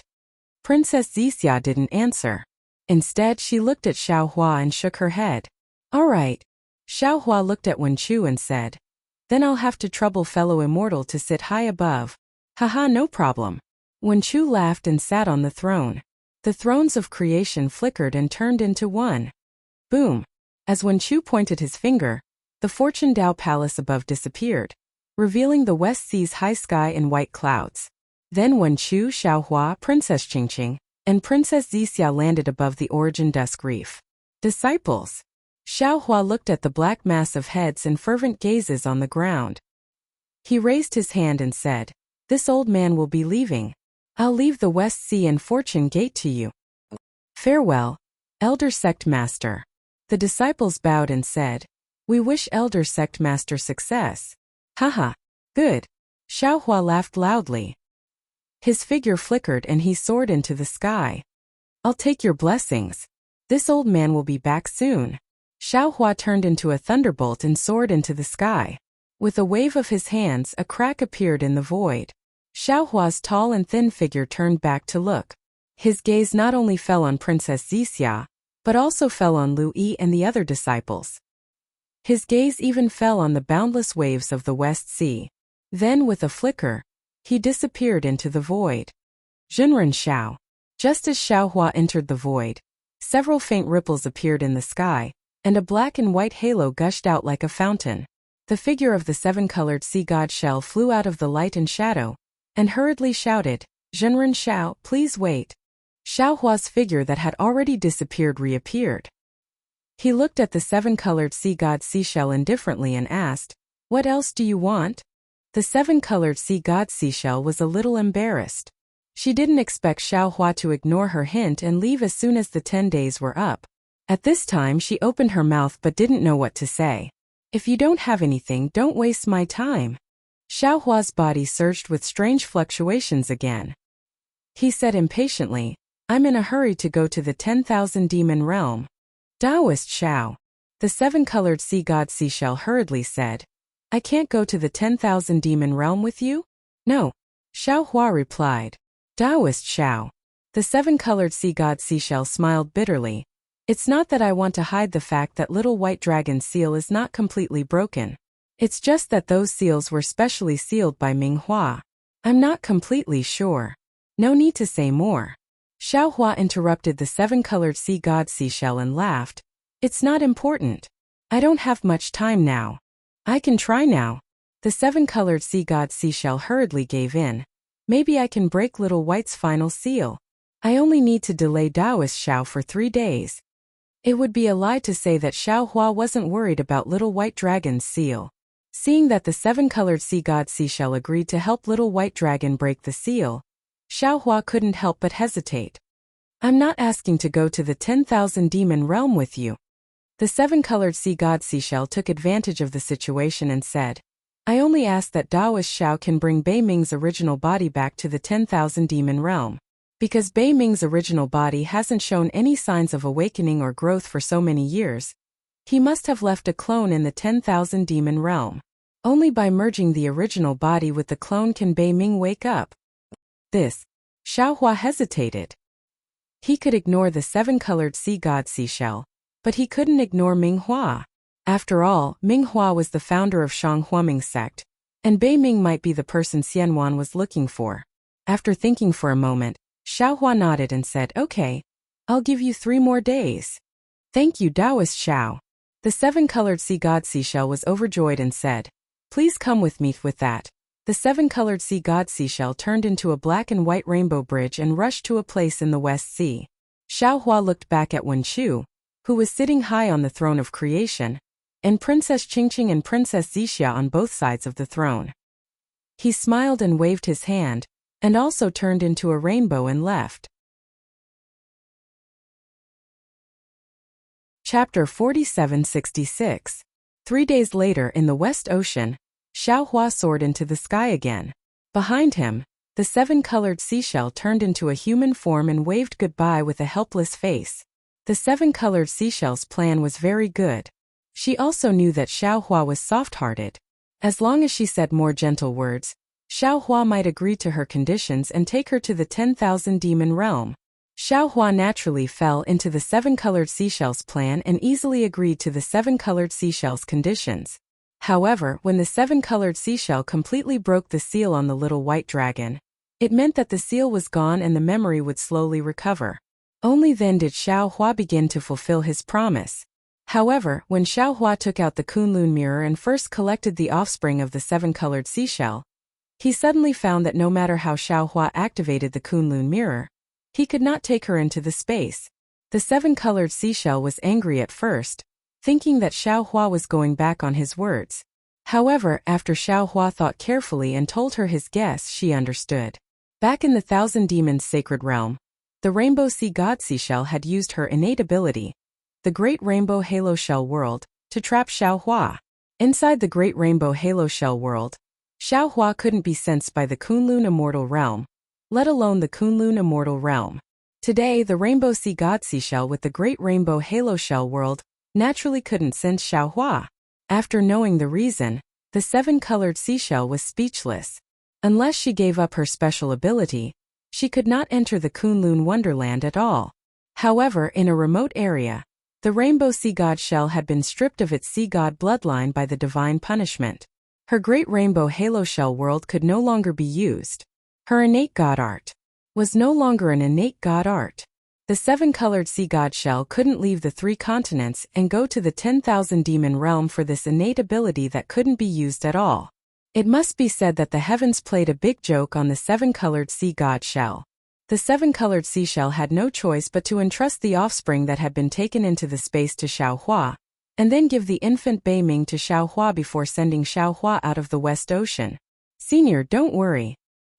Princess Xixia didn't answer. Instead, she looked at Xiaohua and shook her head. All right. Xiaohua looked at Wen Chu and said, Then I'll have to trouble fellow immortal to sit high above. Haha, no problem. Wen Chu laughed and sat on the throne. The thrones of creation flickered and turned into one. Boom. As Wen Chu pointed his finger, the Fortune Dao Palace above disappeared, revealing the West Sea's high sky and white clouds. Then Wen Chu, Xiaohua, Princess Qingqing, and Princess Xixia landed above the Origin Dusk Reef. Disciples. Xiaohua looked at the black mass of heads and fervent gazes on the ground. He raised his hand and said, This old man will be leaving. I'll leave the West Sea and Fortune Gate to you. Farewell, Elder Sect Master. The disciples bowed and said, We wish Elder Sect Master success. Haha. Good. Xiaohua laughed loudly. His figure flickered and he soared into the sky. I'll take your blessings. This old man will be back soon. Xiaohua turned into a thunderbolt and soared into the sky. With a wave of his hands, a crack appeared in the void. Xiaohua's tall and thin figure turned back to look. His gaze not only fell on Princess Xixia, but also fell on Lu Yi and the other disciples. His gaze even fell on the boundless waves of the West Sea. Then, with a flicker, he disappeared into the void. Zhenren Xiao. Just as Xiaohua entered the void, several faint ripples appeared in the sky, and a black and white halo gushed out like a fountain. The figure of the 7-colored sea god Shell flew out of the light and shadow, and hurriedly shouted, Zhenren Xiao, please wait. Xiaohua's figure that had already disappeared reappeared. He looked at the 7-colored sea god Seashell indifferently and asked, What else do you want? The 7-colored sea god Seashell was a little embarrassed. She didn't expect Xiaohua to ignore her hint and leave as soon as the 10 days were up. At this time she opened her mouth but didn't know what to say. If you don't have anything, don't waste my time. Xiaohua's body surged with strange fluctuations again. He said impatiently, I'm in a hurry to go to the 10,000 demon realm. Taoist Xiao. The 7-colored sea god Seashell hurriedly said, I can't go to the 10,000 demon realm with you? No. Xiaohua replied. Taoist Xiao. The 7-colored sea god Seashell smiled bitterly. It's not that I want to hide the fact that little white dragon's seal is not completely broken. It's just that those seals were specially sealed by Minghua. I'm not completely sure. No need to say more. Xiaohua interrupted the 7-colored sea god Seashell and laughed. It's not important. I don't have much time now. I can try now. The 7-colored sea god Seashell hurriedly gave in. Maybe I can break Little White's final seal. I only need to delay Taoist Xiao for 3 days. It would be a lie to say that Xiaohua wasn't worried about Little White Dragon's seal. Seeing that the 7-colored sea god Seashell agreed to help Little White Dragon break the seal, Xiaohua couldn't help but hesitate. I'm not asking to go to the 10,000 demon realm with you. The 7-colored sea god Seashell took advantage of the situation and said, I only ask that Taoist Xiao can bring Bei Ming's original body back to the 10,000 demon realm. Because Bei Ming's original body hasn't shown any signs of awakening or growth for so many years, he must have left a clone in the 10,000 demon realm. Only by merging the original body with the clone can Bei Ming wake up. Xiaohua hesitated. He could ignore the 7-colored sea god Seashell, but he couldn't ignore Minghua. After all, Minghua was the founder of Shang Huaming sect, and Bei Ming might be the person Xianwan was looking for. After thinking for a moment, Xiaohua nodded and said, Okay, I'll give you 3 more days. Thank you, Taoist Xiao. The 7-colored sea god Seashell was overjoyed and said, Please come with me with that. The 7-colored sea god Seashell turned into a black and white rainbow bridge and rushed to a place in the West Sea. Xiaohua looked back at Wen Chu, who was sitting high on the throne of creation, and Princess Qingqing and Princess Zixia on both sides of the throne. He smiled and waved his hand, and also turned into a rainbow and left. Chapter 4766. 3 days later in the West Ocean, Xiaohua soared into the sky again. Behind him, the 7-colored seashell turned into a human form and waved goodbye with a helpless face. The 7-colored seashell's plan was very good. She also knew that Xiaohua was soft-hearted. As long as she said more gentle words, Xiaohua might agree to her conditions and take her to the 10,000 demon realm. Xiaohua naturally fell into the 7-colored seashell's plan and easily agreed to the 7-colored seashell's conditions. However, when the 7-colored seashell completely broke the seal on the little white dragon, it meant that the seal was gone and the memory would slowly recover. Only then did Xiaohua begin to fulfill his promise. However, when Xiaohua took out the Kunlun mirror and first collected the offspring of the 7-colored seashell, he suddenly found that no matter how Xiaohua activated the Kunlun mirror, he could not take her into the space. The 7-colored seashell was angry at first, thinking that Xiaohua was going back on his words. However, after Xiaohua thought carefully and told her his guess, she understood. Back in the 1,000 Demons Sacred Realm, the Rainbow Sea God Seashell had used her innate ability, the Great Rainbow Halo Shell World, to trap Xiaohua. Inside the Great Rainbow Halo Shell World, Xiaohua couldn't be sensed by the Kunlun Immortal Realm, let alone the Kunlun Immortal Realm. Today, the Rainbow Sea God Seashell with the Great Rainbow Halo Shell World naturally couldn't sense Xiaohua. After knowing the reason, the 7-colored seashell was speechless. Unless she gave up her special ability, she could not enter the Kunlun Wonderland at all. However, in a remote area, the Rainbow Sea God Shell had been stripped of its sea god bloodline by the divine punishment. Her Great Rainbow Halo Shell World could no longer be used. Her innate god art was no longer an innate god art. The 7-colored sea god shell couldn't leave the 3 continents and go to the 10,000 demon realm for this innate ability that couldn't be used at all. It must be said that the heavens played a big joke on the 7-colored sea god shell. The 7-colored seashell had no choice but to entrust the offspring that had been taken into the space to Xiaohua, and then give the infant Beiming to Xiaohua before sending Xiaohua out of the West Ocean. "Senior, don't worry."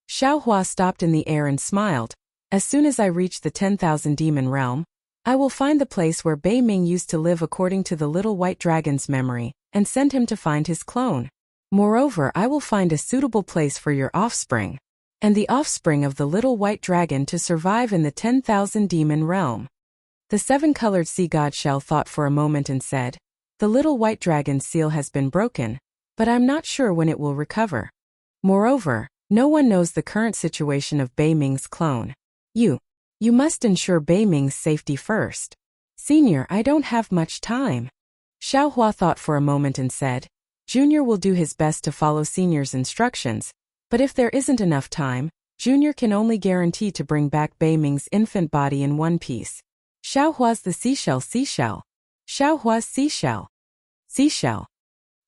Xiaohua stopped in the air and smiled. "As soon as I reach the 10,000 demon realm, I will find the place where Beiming used to live according to the little white dragon's memory, and send him to find his clone. Moreover, I will find a suitable place for your offspring, and the offspring of the little white dragon to survive in the 10,000 demon realm." The 7-colored sea god shell thought for a moment and said, "The little white dragon's seal has been broken, but I'm not sure when it will recover. Moreover, no one knows the current situation of Beiming's clone. You must ensure Beiming's safety first." "Senior, I don't have much time." Xiaohua thought for a moment and said, "Junior will do his best to follow Senior's instructions, but if there isn't enough time, Junior can only guarantee to bring back Beiming's infant body in one piece." Xiaohua's the seashell. Xiaohua's seashell. Seashell.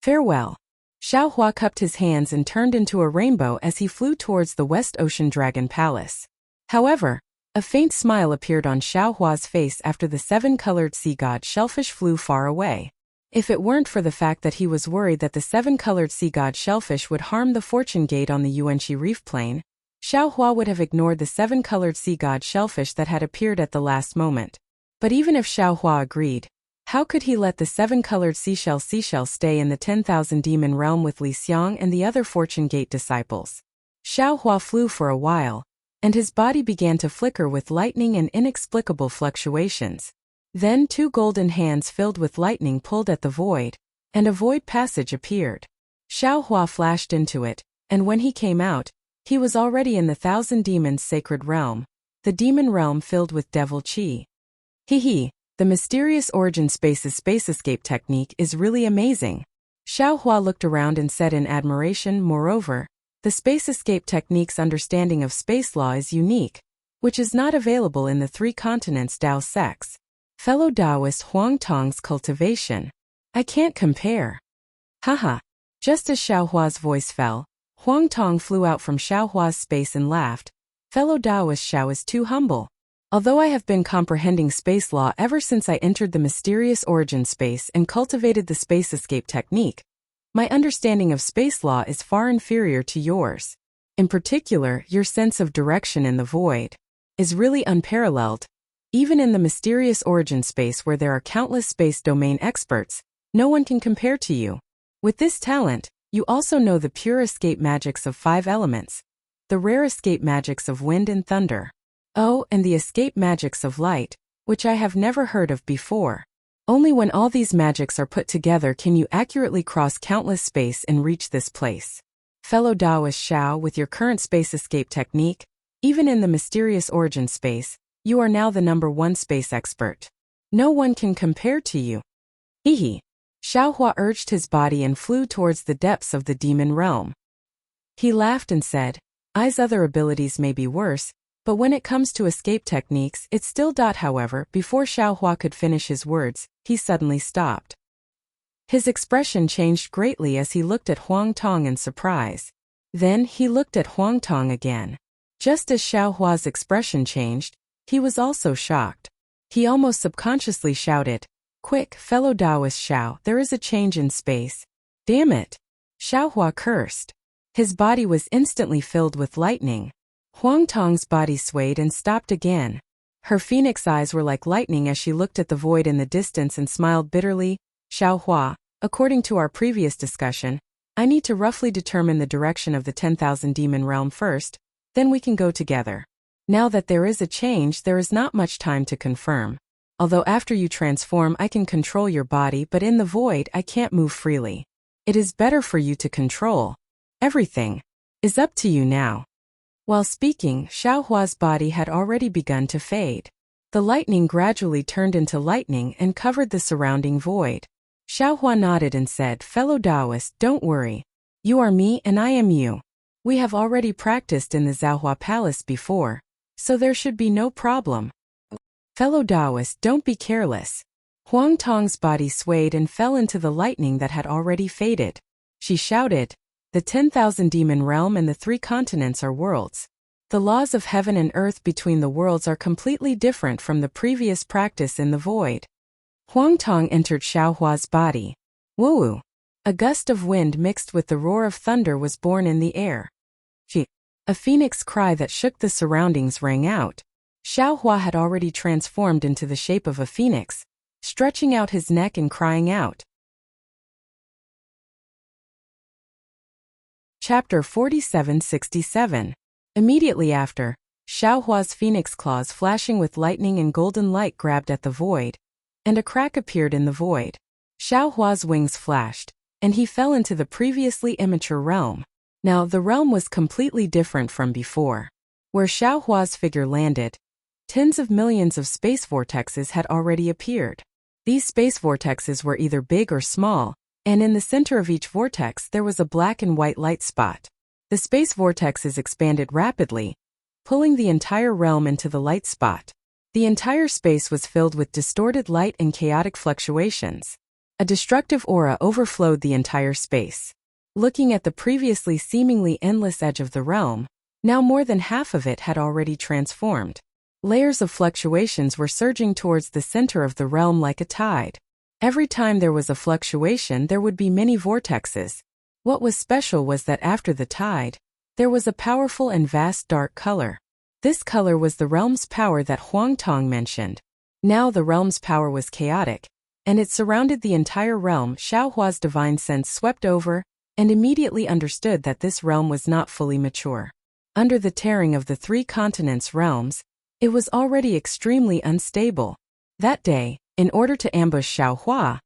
Farewell. Xiaohua cupped his hands and turned into a rainbow as he flew towards the West Ocean Dragon Palace. However, a faint smile appeared on Xiaohua's face after the 7-colored sea god shellfish flew far away. If it weren't for the fact that he was worried that the 7-colored sea god shellfish would harm the fortune gate on the Yuanxi Reef Plain, Xiaohua would have ignored the 7-colored sea god shellfish that had appeared at the last moment. But even if Xiaohua agreed, how could he let the 7-colored seashell stay in the 10,000 demon realm with Li Xiang and the other fortune gate disciples? Xiaohua flew for a while, and his body began to flicker with lightning and inexplicable fluctuations. Then 2 golden hands filled with lightning pulled at the void, and a void passage appeared. Xiaohua flashed into it, and when he came out, he was already in the 1,000 demons sacred realm, the demon realm filled with devil qi. The mysterious origin space escape technique is really amazing. Xiaohua looked around and said in admiration. Moreover, the space escape technique's understanding of space law is unique, which is not available in the 3 continents Dao sects. Fellow Taoist Huang Tong's cultivation. I can't compare. Haha. Just as Xiaohua's voice fell, Huang Tong flew out from Xiaohua's space and laughed. Fellow Taoist Xiao is too humble. Although I have been comprehending space law ever since I entered the mysterious origin space and cultivated the space escape technique, my understanding of space law is far inferior to yours. In particular, your sense of direction in the void is really unparalleled. Even in the mysterious origin space where there are countless space domain experts, no one can compare to you. With this talent, you also know the pure escape magics of 5 elements, the rare escape magics of wind and thunder. Oh, and the escape magics of light, which I have never heard of before. Only when all these magics are put together can you accurately cross countless space and reach this place. Fellow Taoist Xiao, with your current space escape technique, even in the mysterious origin space, you are now the #1 space expert. No one can compare to you. Hehe. Xiaohua urged his body and flew towards the depths of the demon realm. He laughed and said, I's other abilities may be worse, but when it comes to escape techniques, it's still. However, before Xiaohua could finish his words, he suddenly stopped. His expression changed greatly as he looked at Huang Tong in surprise. Then he looked at Huang Tong again. Just as Xiaohua's expression changed, he was also shocked. He almost subconsciously shouted, Quick, fellow Taoist Xiao, there is a change in space. Damn it! Xiaohua cursed. His body was instantly filled with lightning. Huang Tong's body swayed and stopped again. Her phoenix eyes were like lightning as she looked at the void in the distance and smiled bitterly. Xiaohua, according to our previous discussion, I need to roughly determine the direction of the 10,000 demon realm first, then we can go together. Now that there is a change, there is not much time to confirm. Although after you transform I can control your body, but in the void I can't move freely. It is better for you to control. Everything is up to you now. While speaking, Xiaohua's body had already begun to fade. The lightning gradually turned into lightning and covered the surrounding void. Xiaohua nodded and said, Fellow Taoist, don't worry. You are me and I am you. We have already practiced in the Zhaohua Palace before, so there should be no problem. Fellow Taoist, don't be careless. Huang Tong's body swayed and fell into the lightning that had already faded. She shouted, The 10,000 demon realm and the 3 continents are worlds. The laws of heaven and earth between the worlds are completely different from the previous practice in the void. Huang Tong entered Xiaohua's body. Woo! A gust of wind mixed with the roar of thunder was born in the air. A phoenix cry that shook the surroundings rang out. Xiaohua had already transformed into the shape of a phoenix, stretching out his neck and crying out. Chapter 4767. Immediately after, Xiaohua's phoenix claws flashing with lightning and golden light grabbed at the void, and a crack appeared in the void. Xiaohua's wings flashed, and he fell into the previously immature realm. Now the realm was completely different from before. Where Xiaohua's figure landed, tens of millions of space vortexes had already appeared. These space vortexes were either big or small, and in the center of each vortex there was a black and white light spot. The space vortexes expanded rapidly, pulling the entire realm into the light spot. The entire space was filled with distorted light and chaotic fluctuations. A destructive aura overflowed the entire space. Looking at the previously seemingly endless edge of the realm, now more than half of it had already transformed. Layers of fluctuations were surging towards the center of the realm like a tide. Every time there was a fluctuation there would be many vortexes. What was special was that after the tide, there was a powerful and vast dark color. This color was the realm's power that Huang Tong mentioned. Now the realm's power was chaotic, and it surrounded the entire realm. Xiaohua's divine sense swept over, and immediately understood that this realm was not fully mature. Under the tearing of the 3 continents' realms, it was already extremely unstable. That day, in order to ambush Xiaohua,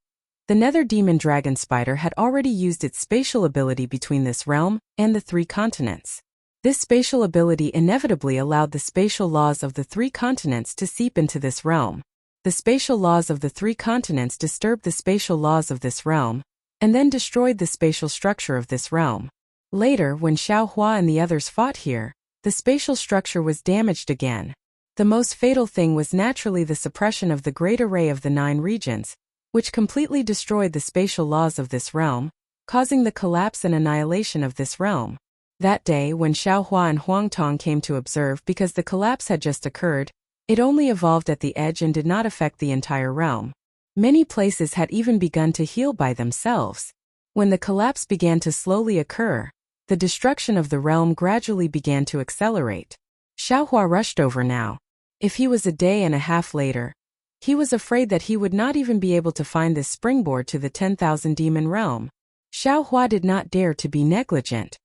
the nether demon dragon spider had already used its spatial ability between this realm and the 3 continents. This spatial ability inevitably allowed the spatial laws of the 3 continents to seep into this realm. The spatial laws of the 3 continents disturbed the spatial laws of this realm, and then destroyed the spatial structure of this realm. Later, when Xiaohua and the others fought here, the spatial structure was damaged again. The most fatal thing was naturally the suppression of the great array of the 9 regions, which completely destroyed the spatial laws of this realm, causing the collapse and annihilation of this realm. That day, when Xiaohua and Huang Tong came to observe because the collapse had just occurred, It only evolved at the edge and did not affect the entire realm. Many places had even begun to heal by themselves. When the collapse began to slowly occur, the destruction of the realm gradually began to accelerate. Xiaohua rushed over now. If he was a day and a half later, he was afraid that he would not even be able to find this springboard to the 10,000 demon realm. Xiaohua did not dare to be negligent.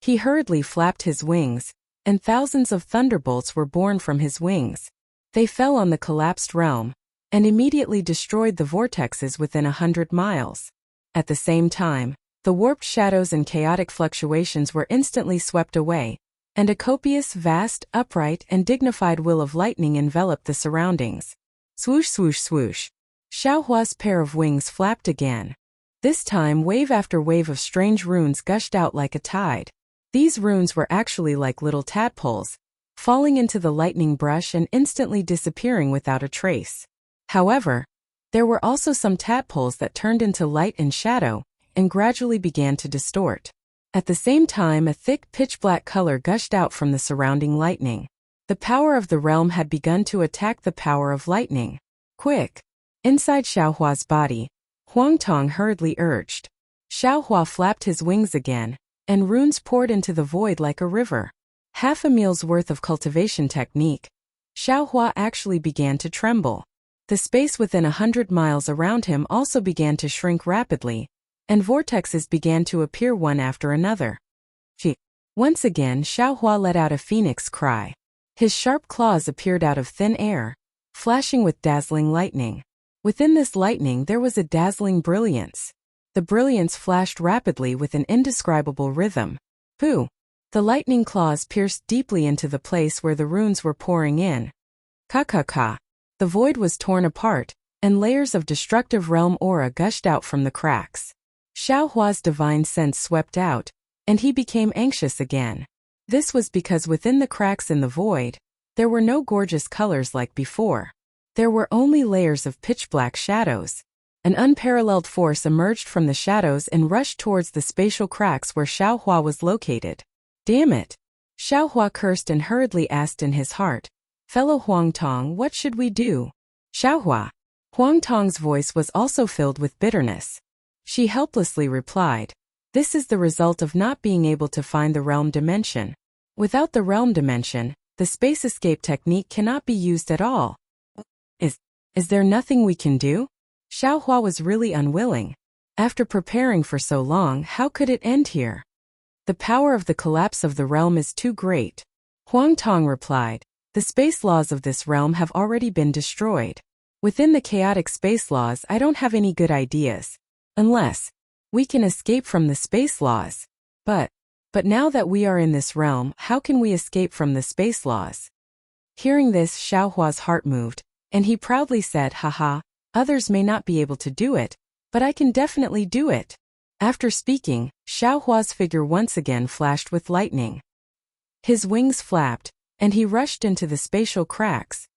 He hurriedly flapped his wings, and thousands of thunderbolts were born from his wings. They fell on the collapsed realm, and immediately destroyed the vortexes within 100 miles. At the same time, the warped shadows and chaotic fluctuations were instantly swept away, and a copious, vast, upright, and dignified will of lightning enveloped the surroundings. Swoosh, swoosh, swoosh. Xiaohua's pair of wings flapped again. This time wave after wave of strange runes gushed out like a tide. These runes were actually like little tadpoles, falling into the lightning brush and instantly disappearing without a trace. However, there were also some tadpoles that turned into light and shadow, and gradually began to distort. At the same time, a thick pitch-black color gushed out from the surrounding lightning. The power of the realm had begun to attack the power of lightning. Quick! Inside Xiaohua's body, Huangtong hurriedly urged. Xiaohua flapped his wings again, and runes poured into the void like a river. Half a meal's worth of cultivation technique. Xiaohua actually began to tremble. The space within 100 miles around him also began to shrink rapidly, and vortexes began to appear one after another. Gee! Once again Xiaohua let out a phoenix cry. His sharp claws appeared out of thin air, flashing with dazzling lightning. Within this lightning there was a dazzling brilliance. The brilliance flashed rapidly with an indescribable rhythm. Pooh! The lightning claws pierced deeply into the place where the runes were pouring in. Ka-ka-ka! The void was torn apart, and layers of destructive realm aura gushed out from the cracks. Xiaohua's divine sense swept out, and he became anxious again. This was because within the cracks in the void, there were no gorgeous colors like before. There were only layers of pitch-black shadows. An unparalleled force emerged from the shadows and rushed towards the spatial cracks where Xiaohua was located. Damn it! Xiaohua cursed and hurriedly asked in his heart, "Fellow Huangtong, what should we do?" Xiaohua. Huangtong's voice was also filled with bitterness. She helplessly replied, "This is the result of not being able to find the realm dimension. Without the realm dimension, the space escape technique cannot be used at all. Is there nothing we can do?" Xiaohua was really unwilling. After preparing for so long, how could it end here? The power of the collapse of the realm is too great. Huangtong replied, "The space laws of this realm have already been destroyed. Within the chaotic space laws, I don't have any good ideas. Unless we can escape from the space laws. But now that we are in this realm, how can we escape from the space laws?" Hearing this, Xiaohua's heart moved, and he proudly said, "Haha, others may not be able to do it, but I can definitely do it." After speaking, Xiaohua's figure once again flashed with lightning. His wings flapped, and he rushed into the spatial cracks.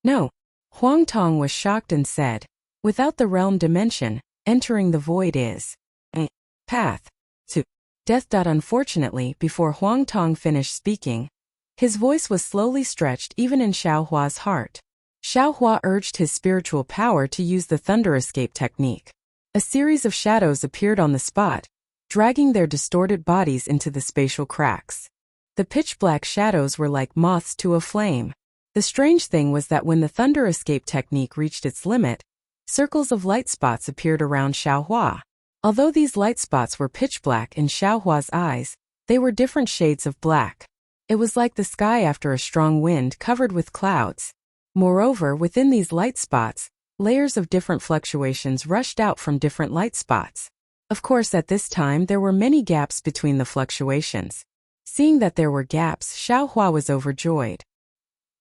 "No." Huangtong was shocked and said, "Without the realm dimension, entering the void is a path to death." Unfortunately, before Huangtong finished speaking, his voice was slowly stretched even in Xiaohua's heart. Xiaohua urged his spiritual power to use the thunder escape technique. A series of shadows appeared on the spot, dragging their distorted bodies into the spatial cracks. The pitch-black shadows were like moths to a flame. The strange thing was that when the thunder escape technique reached its limit, circles of light spots appeared around Xiaohua. Although these light spots were pitch-black in Xiaohua's eyes, they were different shades of black. It was like the sky after a strong wind covered with clouds. Moreover, within these light spots, layers of different fluctuations rushed out from different light spots. Of course, at this time there were many gaps between the fluctuations. Seeing that there were gaps, Xiaohua was overjoyed.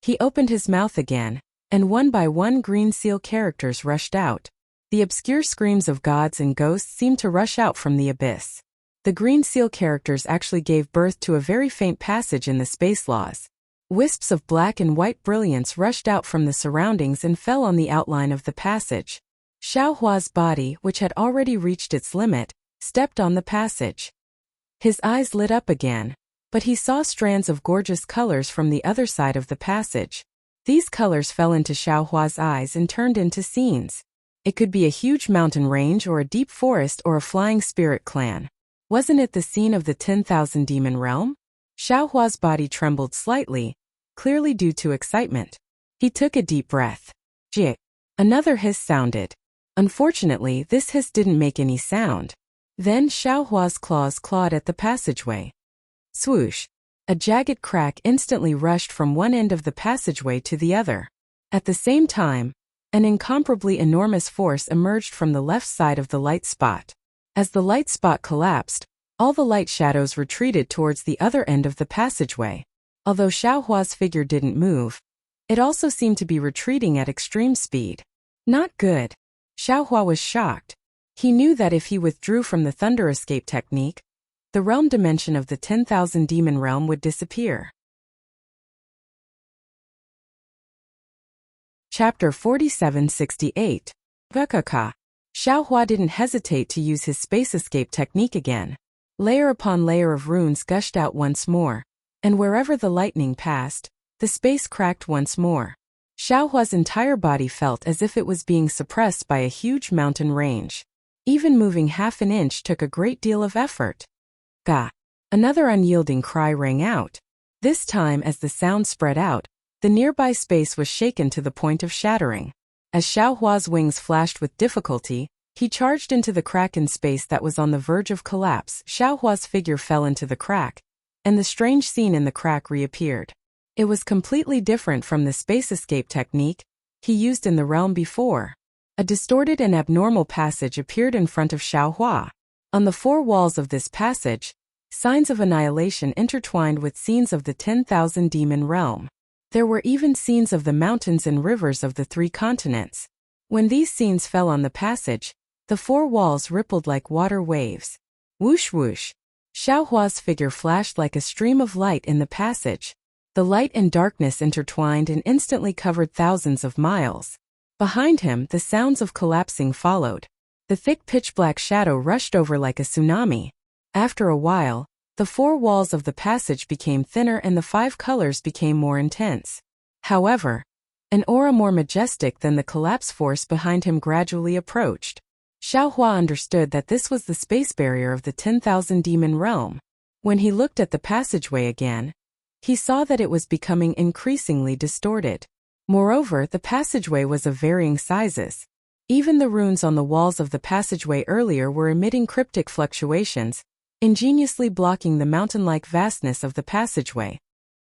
He opened his mouth again, and one by one green seal characters rushed out. The obscure screams of gods and ghosts seemed to rush out from the abyss. The green seal characters actually gave birth to a very faint passage in the space laws. Wisps of black and white brilliance rushed out from the surroundings and fell on the outline of the passage. Xiaohua's body, which had already reached its limit, stepped on the passage. His eyes lit up again, but he saw strands of gorgeous colors from the other side of the passage. These colors fell into Xiaohua's eyes and turned into scenes. It could be a huge mountain range or a deep forest or a flying spirit clan. Wasn't it the scene of the 10,000 demon realm? Xiaohua's body trembled slightly, clearly due to excitement. He took a deep breath. Jit. Another hiss sounded. Unfortunately, this hiss didn't make any sound. Then Xiaohua's claws clawed at the passageway. Swoosh. A jagged crack instantly rushed from one end of the passageway to the other. At the same time, an incomparably enormous force emerged from the left side of the light spot. As the light spot collapsed, all the light shadows retreated towards the other end of the passageway. Although Xiaohua's figure didn't move, it also seemed to be retreating at extreme speed. Not good. Xiaohua was shocked. He knew that if he withdrew from the thunder escape technique, the realm dimension of the 10,000 demon realm would disappear. Chapter 4768. Vukaka. Xiaohua didn't hesitate to use his space escape technique again. Layer upon layer of runes gushed out once more, and wherever the lightning passed, the space cracked once more. Xiaohua's entire body felt as if it was being suppressed by a huge mountain range. Even moving half an inch took a great deal of effort. Ga! Another unyielding cry rang out. This time as the sound spread out, the nearby space was shaken to the point of shattering. As Xiaohua's wings flashed with difficulty, he charged into the crack in space that was on the verge of collapse. Xiaohua's figure fell into the crack, and the strange scene in the crack reappeared. It was completely different from the space escape technique he used in the realm before. A distorted and abnormal passage appeared in front of Xiaohua. On the four walls of this passage, signs of annihilation intertwined with scenes of the 10,000 demon realm. There were even scenes of the mountains and rivers of the three continents. When these scenes fell on the passage, the four walls rippled like water waves. Whoosh whoosh. Xiaohua's figure flashed like a stream of light in the passage. The light and darkness intertwined and instantly covered thousands of miles. Behind him, the sounds of collapsing followed. The thick pitch-black shadow rushed over like a tsunami. After a while, the four walls of the passage became thinner and the five colors became more intense. However, an aura more majestic than the collapse force behind him gradually approached. Xiaohua understood that this was the space barrier of the 10,000 demon realm. When he looked at the passageway again, he saw that it was becoming increasingly distorted. Moreover, the passageway was of varying sizes. Even the runes on the walls of the passageway earlier were emitting cryptic fluctuations, ingeniously blocking the mountain-like vastness of the passageway.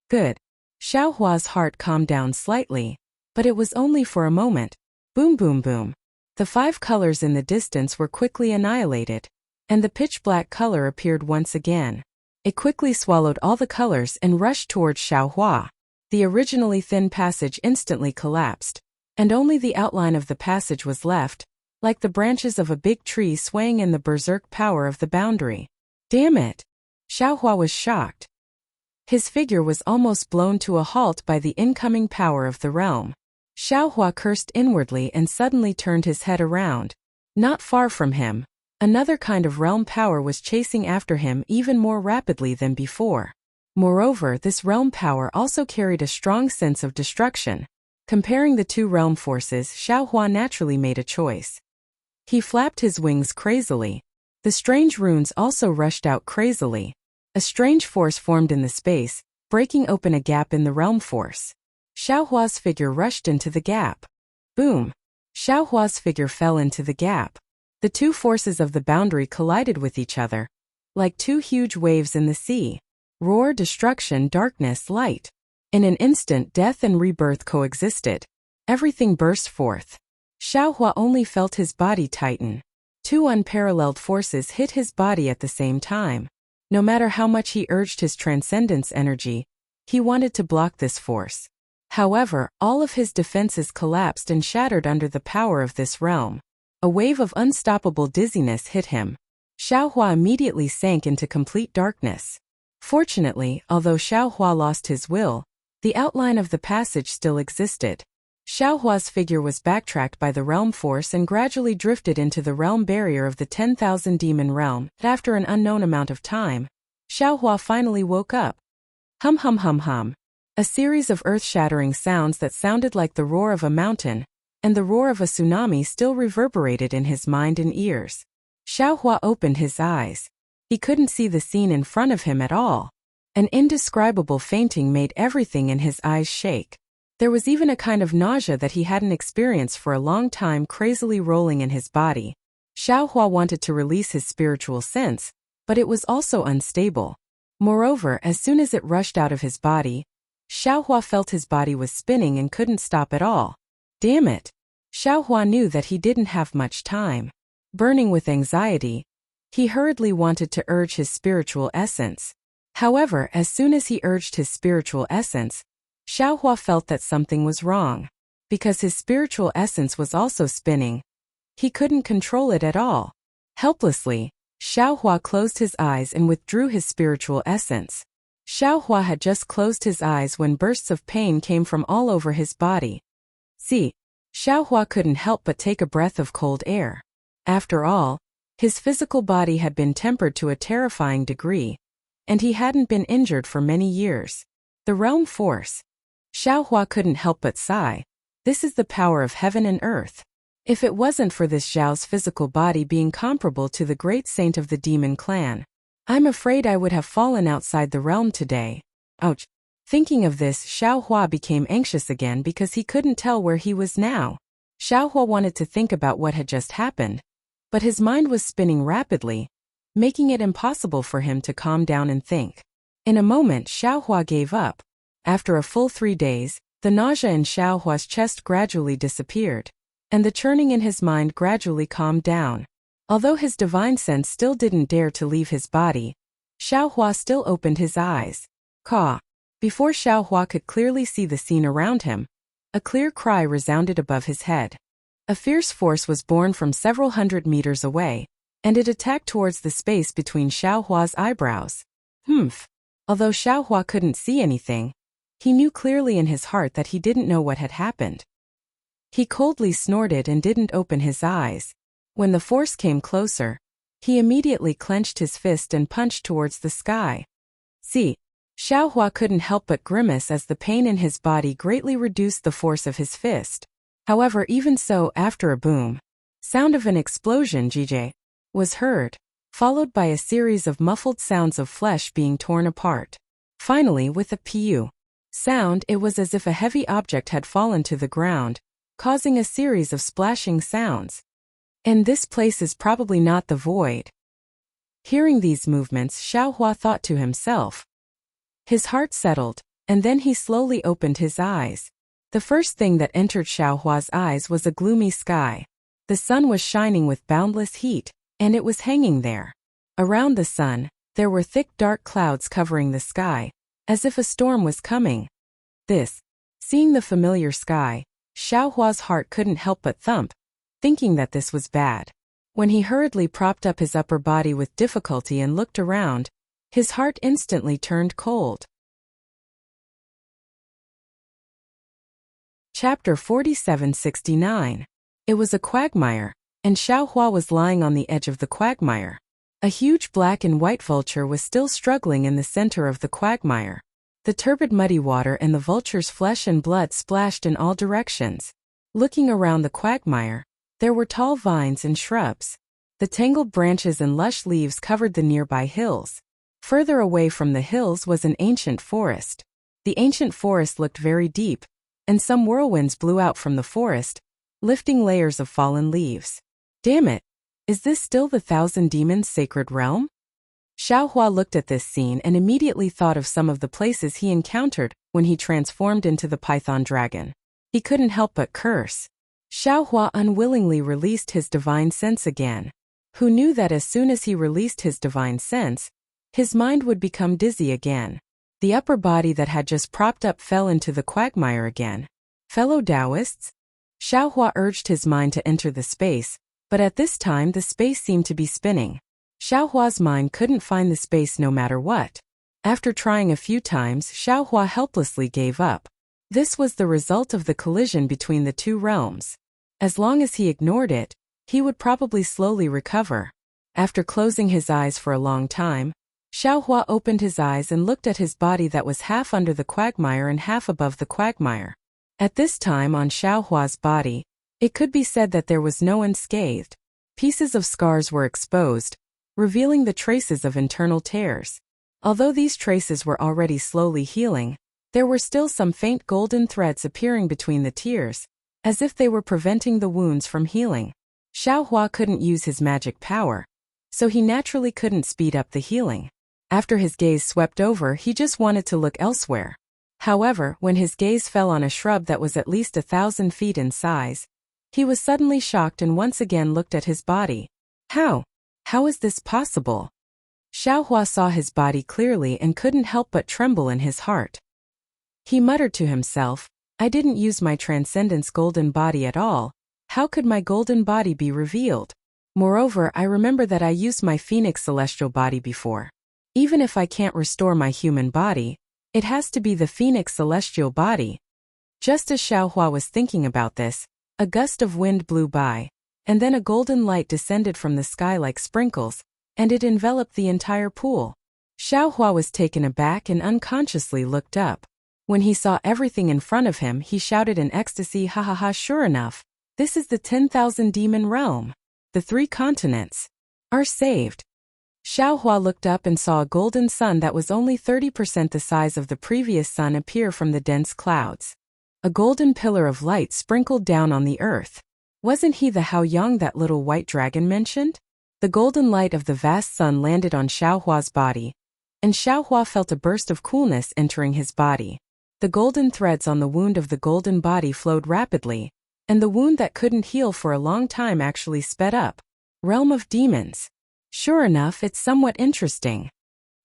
Good. Xiaohua's heart calmed down slightly, but it was only for a moment. Boom boom boom. The five colors in the distance were quickly annihilated, and the pitch-black color appeared once again. It quickly swallowed all the colors and rushed towards Xiaohua. The originally thin passage instantly collapsed, and only the outline of the passage was left, like the branches of a big tree swaying in the berserk power of the boundary. Damn it! Xiaohua was shocked. His figure was almost blown to a halt by the incoming power of the realm. Xiaohua cursed inwardly and suddenly turned his head around. Not far from him, another kind of realm power was chasing after him even more rapidly than before. Moreover, this realm power also carried a strong sense of destruction. Comparing the two realm forces, Xiaohua naturally made a choice. He flapped his wings crazily. The strange runes also rushed out crazily. A strange force formed in the space, breaking open a gap in the realm force. Xiaohua's figure rushed into the gap. Boom! Xiaohua's figure fell into the gap. The two forces of the boundary collided with each other, like two huge waves in the sea. Roar, destruction, darkness, light. In an instant, death and rebirth coexisted. Everything burst forth. Xiaohua only felt his body tighten. Two unparalleled forces hit his body at the same time. No matter how much he urged his transcendence energy, he wanted to block this force. However, all of his defenses collapsed and shattered under the power of this realm. A wave of unstoppable dizziness hit him. Xiaohua immediately sank into complete darkness. Fortunately, although Xiaohua lost his will, the outline of the passage still existed. Xiaohua's figure was backtracked by the realm force and gradually drifted into the realm barrier of the 10,000 demon realm. After an unknown amount of time, Xiaohua finally woke up. Hum hum hum hum. A series of earth-shattering sounds that sounded like the roar of a mountain, and the roar of a tsunami still reverberated in his mind and ears. Xiaohua opened his eyes. He couldn't see the scene in front of him at all. An indescribable fainting made everything in his eyes shake. There was even a kind of nausea that he hadn't experienced for a long time crazily rolling in his body. Xiaohua wanted to release his spiritual sense, but it was also unstable. Moreover, as soon as it rushed out of his body, Xiaohua felt his body was spinning and couldn't stop at all. Damn it! Xiaohua knew that he didn't have much time. Burning with anxiety, he hurriedly wanted to urge his spiritual essence. However, as soon as he urged his spiritual essence, Xiaohua felt that something was wrong. Because his spiritual essence was also spinning, he couldn't control it at all. Helplessly, Xiaohua closed his eyes and withdrew his spiritual essence. Xiaohua had just closed his eyes when bursts of pain came from all over his body. See, Xiaohua couldn't help but take a breath of cold air. After all, his physical body had been tempered to a terrifying degree, and he hadn't been injured for many years. The realm force. Xiaohua couldn't help but sigh. This is the power of heaven and earth. If it wasn't for this Zhao's physical body being comparable to the great saint of the demon clan, I'm afraid I would have fallen outside the realm today. Ouch. Thinking of this, Xiaohua became anxious again because he couldn't tell where he was now. Xiaohua wanted to think about what had just happened, but his mind was spinning rapidly, making it impossible for him to calm down and think. In a moment, Xiaohua gave up. After a full 3 days, the nausea in Xiaohua's chest gradually disappeared, and the churning in his mind gradually calmed down. Although his divine sense still didn't dare to leave his body, Xiaohua still opened his eyes. Caw! Before Xiaohua could clearly see the scene around him, a clear cry resounded above his head. A fierce force was born from several hundred meters away, and it attacked towards the space between Xiaohua's eyebrows. Humph! Although Xiaohua couldn't see anything, he knew clearly in his heart that he didn't know what had happened. He coldly snorted and didn't open his eyes. When the force came closer, he immediately clenched his fist and punched towards the sky. See, Xiaohua couldn't help but grimace as the pain in his body greatly reduced the force of his fist. However, even so, after a boom, sound of an explosion was heard, followed by a series of muffled sounds of flesh being torn apart. Finally, with a pu sound, it was as if a heavy object had fallen to the ground, causing a series of splashing sounds. And this place is probably not the void. Hearing these movements, Xiaohua thought to himself. His heart settled, and then he slowly opened his eyes. The first thing that entered Xiaohua's eyes was a gloomy sky. The sun was shining with boundless heat, and it was hanging there. Around the sun, there were thick dark clouds covering the sky, as if a storm was coming. Seeing the familiar sky, Xiaohua's heart couldn't help but thump, thinking that this was bad. When he hurriedly propped up his upper body with difficulty and looked around, his heart instantly turned cold. Chapter 4769. It was a quagmire, and Xiaohua was lying on the edge of the quagmire. A huge black and white vulture was still struggling in the center of the quagmire. The turbid muddy water and the vulture's flesh and blood splashed in all directions. Looking around the quagmire, there were tall vines and shrubs. The tangled branches and lush leaves covered the nearby hills. Further away from the hills was an ancient forest. The ancient forest looked very deep, and some whirlwinds blew out from the forest, lifting layers of fallen leaves. Damn it! Is this still the Thousand Demons' sacred realm? Xiaohua looked at this scene and immediately thought of some of the places he encountered when he transformed into the python dragon. He couldn't help but curse. Xiaohua unwillingly released his divine sense again. Who knew that as soon as he released his divine sense, his mind would become dizzy again. The upper body that had just propped up fell into the quagmire again. Fellow Taoists? Xiaohua urged his mind to enter the space, but at this time the space seemed to be spinning. Xiaohua's mind couldn't find the space no matter what. After trying a few times, Xiaohua helplessly gave up. This was the result of the collision between the two realms. As long as he ignored it, he would probably slowly recover. After closing his eyes for a long time, Xiaohua opened his eyes and looked at his body that was half under the quagmire and half above the quagmire. At this time on Xiaohua's body, it could be said that there was no unscathed. Pieces of scars were exposed, revealing the traces of internal tears. Although these traces were already slowly healing, there were still some faint golden threads appearing between the tears, as if they were preventing the wounds from healing. Xiaohua couldn't use his magic power, so he naturally couldn't speed up the healing. After his gaze swept over, he just wanted to look elsewhere. However, when his gaze fell on a shrub that was at least 1,000 feet in size, he was suddenly shocked and once again looked at his body. How is this possible? Xiaohua saw his body clearly and couldn't help but tremble in his heart. He muttered to himself, I didn't use my Transcendence golden body at all. How could my golden body be revealed? Moreover, I remember that I used my Phoenix celestial body before. Even if I can't restore my human body, it has to be the Phoenix celestial body. Just as Xiaohua was thinking about this, a gust of wind blew by, and then a golden light descended from the sky like sprinkles, and it enveloped the entire pool. Xiaohua was taken aback and unconsciously looked up. When he saw everything in front of him, he shouted in ecstasy, ha ha ha, sure enough, this is the 10,000 demon realm. The 3 continents are saved. Xiaohua looked up and saw a golden sun that was only 30% the size of the previous sun appear from the dense clouds. A golden pillar of light sprinkled down on the earth. Wasn't he the Hao Yang that little white dragon mentioned? The golden light of the vast sun landed on Xiaohua's body, and Xiaohua felt a burst of coolness entering his body. The golden threads on the wound of the golden body flowed rapidly, and the wound that couldn't heal for a long time actually sped up. Realm of demons. Sure enough, it's somewhat interesting.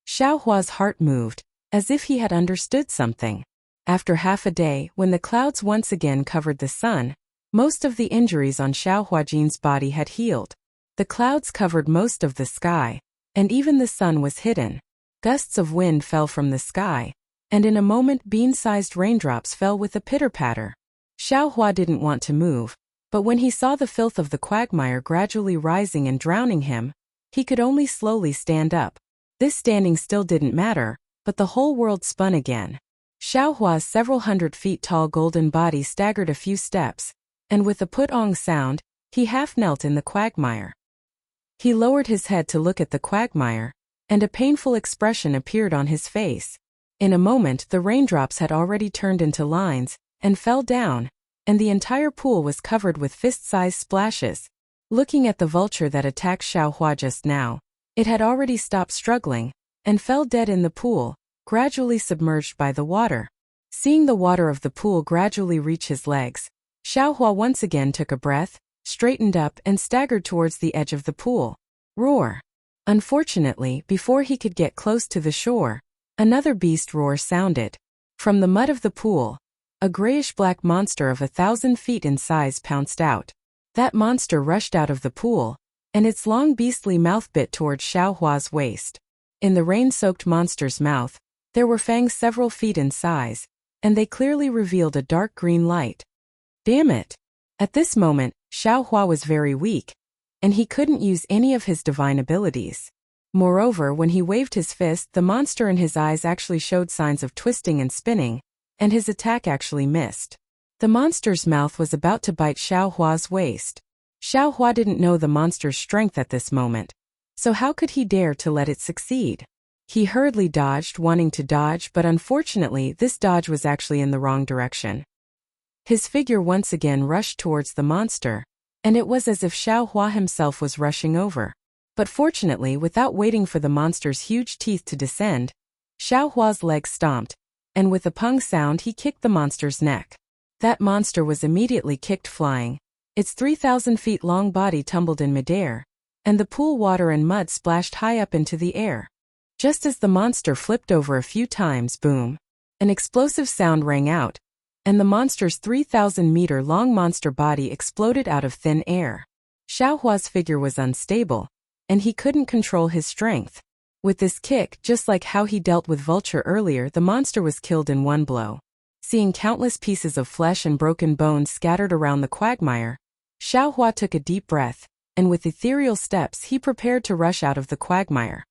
Xiaohua's heart moved, as if he had understood something. After half a day, when the clouds once again covered the sun, most of the injuries on Xiaohuajin's body had healed. The clouds covered most of the sky, and even the sun was hidden. Gusts of wind fell from the sky, and in a moment bean-sized raindrops fell with a pitter-patter. Xiaohua didn't want to move, but when he saw the filth of the quagmire gradually rising and drowning him, he could only slowly stand up. This standing still didn't matter, but the whole world spun again. Xiaohua's several hundred feet tall golden body staggered a few steps, and with a put-ong sound, he half knelt in the quagmire. He lowered his head to look at the quagmire, and a painful expression appeared on his face. In a moment, the raindrops had already turned into lines, and fell down, and the entire pool was covered with fist-sized splashes. Looking at the vulture that attacked Xiaohua just now, it had already stopped struggling, and fell dead in the pool, gradually submerged by the water. Seeing the water of the pool gradually reach his legs, Xiaohua once again took a breath, straightened up and staggered towards the edge of the pool. Roar! Unfortunately, before he could get close to the shore, another beast roar sounded. From the mud of the pool, a grayish-black monster of 1,000 feet in size pounced out. That monster rushed out of the pool, and its long beastly mouth bit towards Xiaohua's waist. In the rain-soaked monster's mouth, there were fangs several feet in size, and they clearly revealed a dark green light. Damn it! At this moment, Xiaohua was very weak, and he couldn't use any of his divine abilities. Moreover, when he waved his fist, the monster in his eyes actually showed signs of twisting and spinning, and his attack actually missed. The monster's mouth was about to bite Xiaohua's waist. Xiaohua didn't know the monster's strength at this moment, so how could he dare to let it succeed? He hurriedly dodged, wanting to dodge, but unfortunately this dodge was actually in the wrong direction. His figure once again rushed towards the monster, and it was as if Xiaohua himself was rushing over. But fortunately, without waiting for the monster's huge teeth to descend, Xiaohua's legs stomped, and with a pung sound he kicked the monster's neck. That monster was immediately kicked flying. Its 3,000 feet long body tumbled in midair, and the pool water and mud splashed high up into the air. Just as the monster flipped over a few times, boom! An explosive sound rang out, and the monster's 3,000-meter long monster body exploded out of thin air. Xiaohua's figure was unstable, and he couldn't control his strength. With this kick, just like how he dealt with Vulture earlier, the monster was killed in one blow. Seeing countless pieces of flesh and broken bones scattered around the quagmire, Xiaohua took a deep breath, and with ethereal steps he prepared to rush out of the quagmire.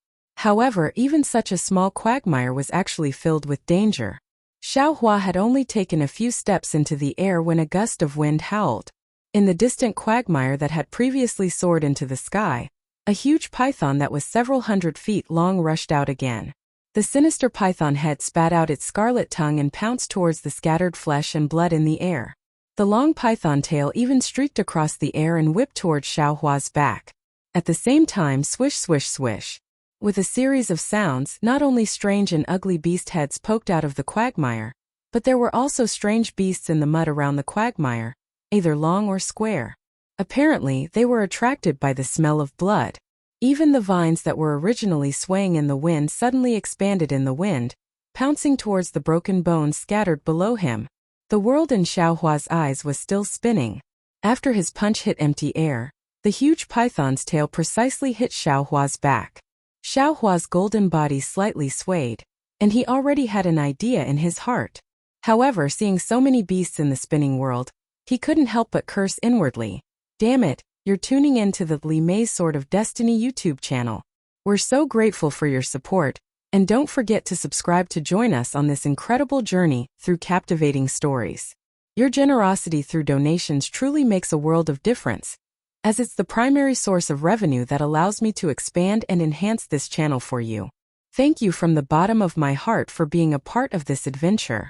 However, even such a small quagmire was actually filled with danger. Xiaohua had only taken a few steps into the air when a gust of wind howled. In the distant quagmire that had previously soared into the sky, a huge python that was several hundred feet long rushed out again. The sinister python head spat out its scarlet tongue and pounced towards the scattered flesh and blood in the air. The long python tail even streaked across the air and whipped towards Xiaohua's back. At the same time, swish swish swish. With a series of sounds, not only strange and ugly beast heads poked out of the quagmire, but there were also strange beasts in the mud around the quagmire, either long or square. Apparently, they were attracted by the smell of blood. Even the vines that were originally swaying in the wind suddenly expanded in the wind, pouncing towards the broken bones scattered below him. The world in Xiaohua's eyes was still spinning. After his punch hit empty air, the huge python's tail precisely hit Xiaohua's back. Xiaohua's golden body slightly swayed, and he already had an idea in his heart. However, seeing so many beasts in the spinning world, he couldn't help but curse inwardly. Damn it, you're tuning in to the Li Mei's Sword of Destiny YouTube channel. We're so grateful for your support, and don't forget to subscribe to join us on this incredible journey through captivating stories. Your generosity through donations truly makes a world of difference, as it's the primary source of revenue that allows me to expand and enhance this channel for you. Thank you from the bottom of my heart for being a part of this adventure.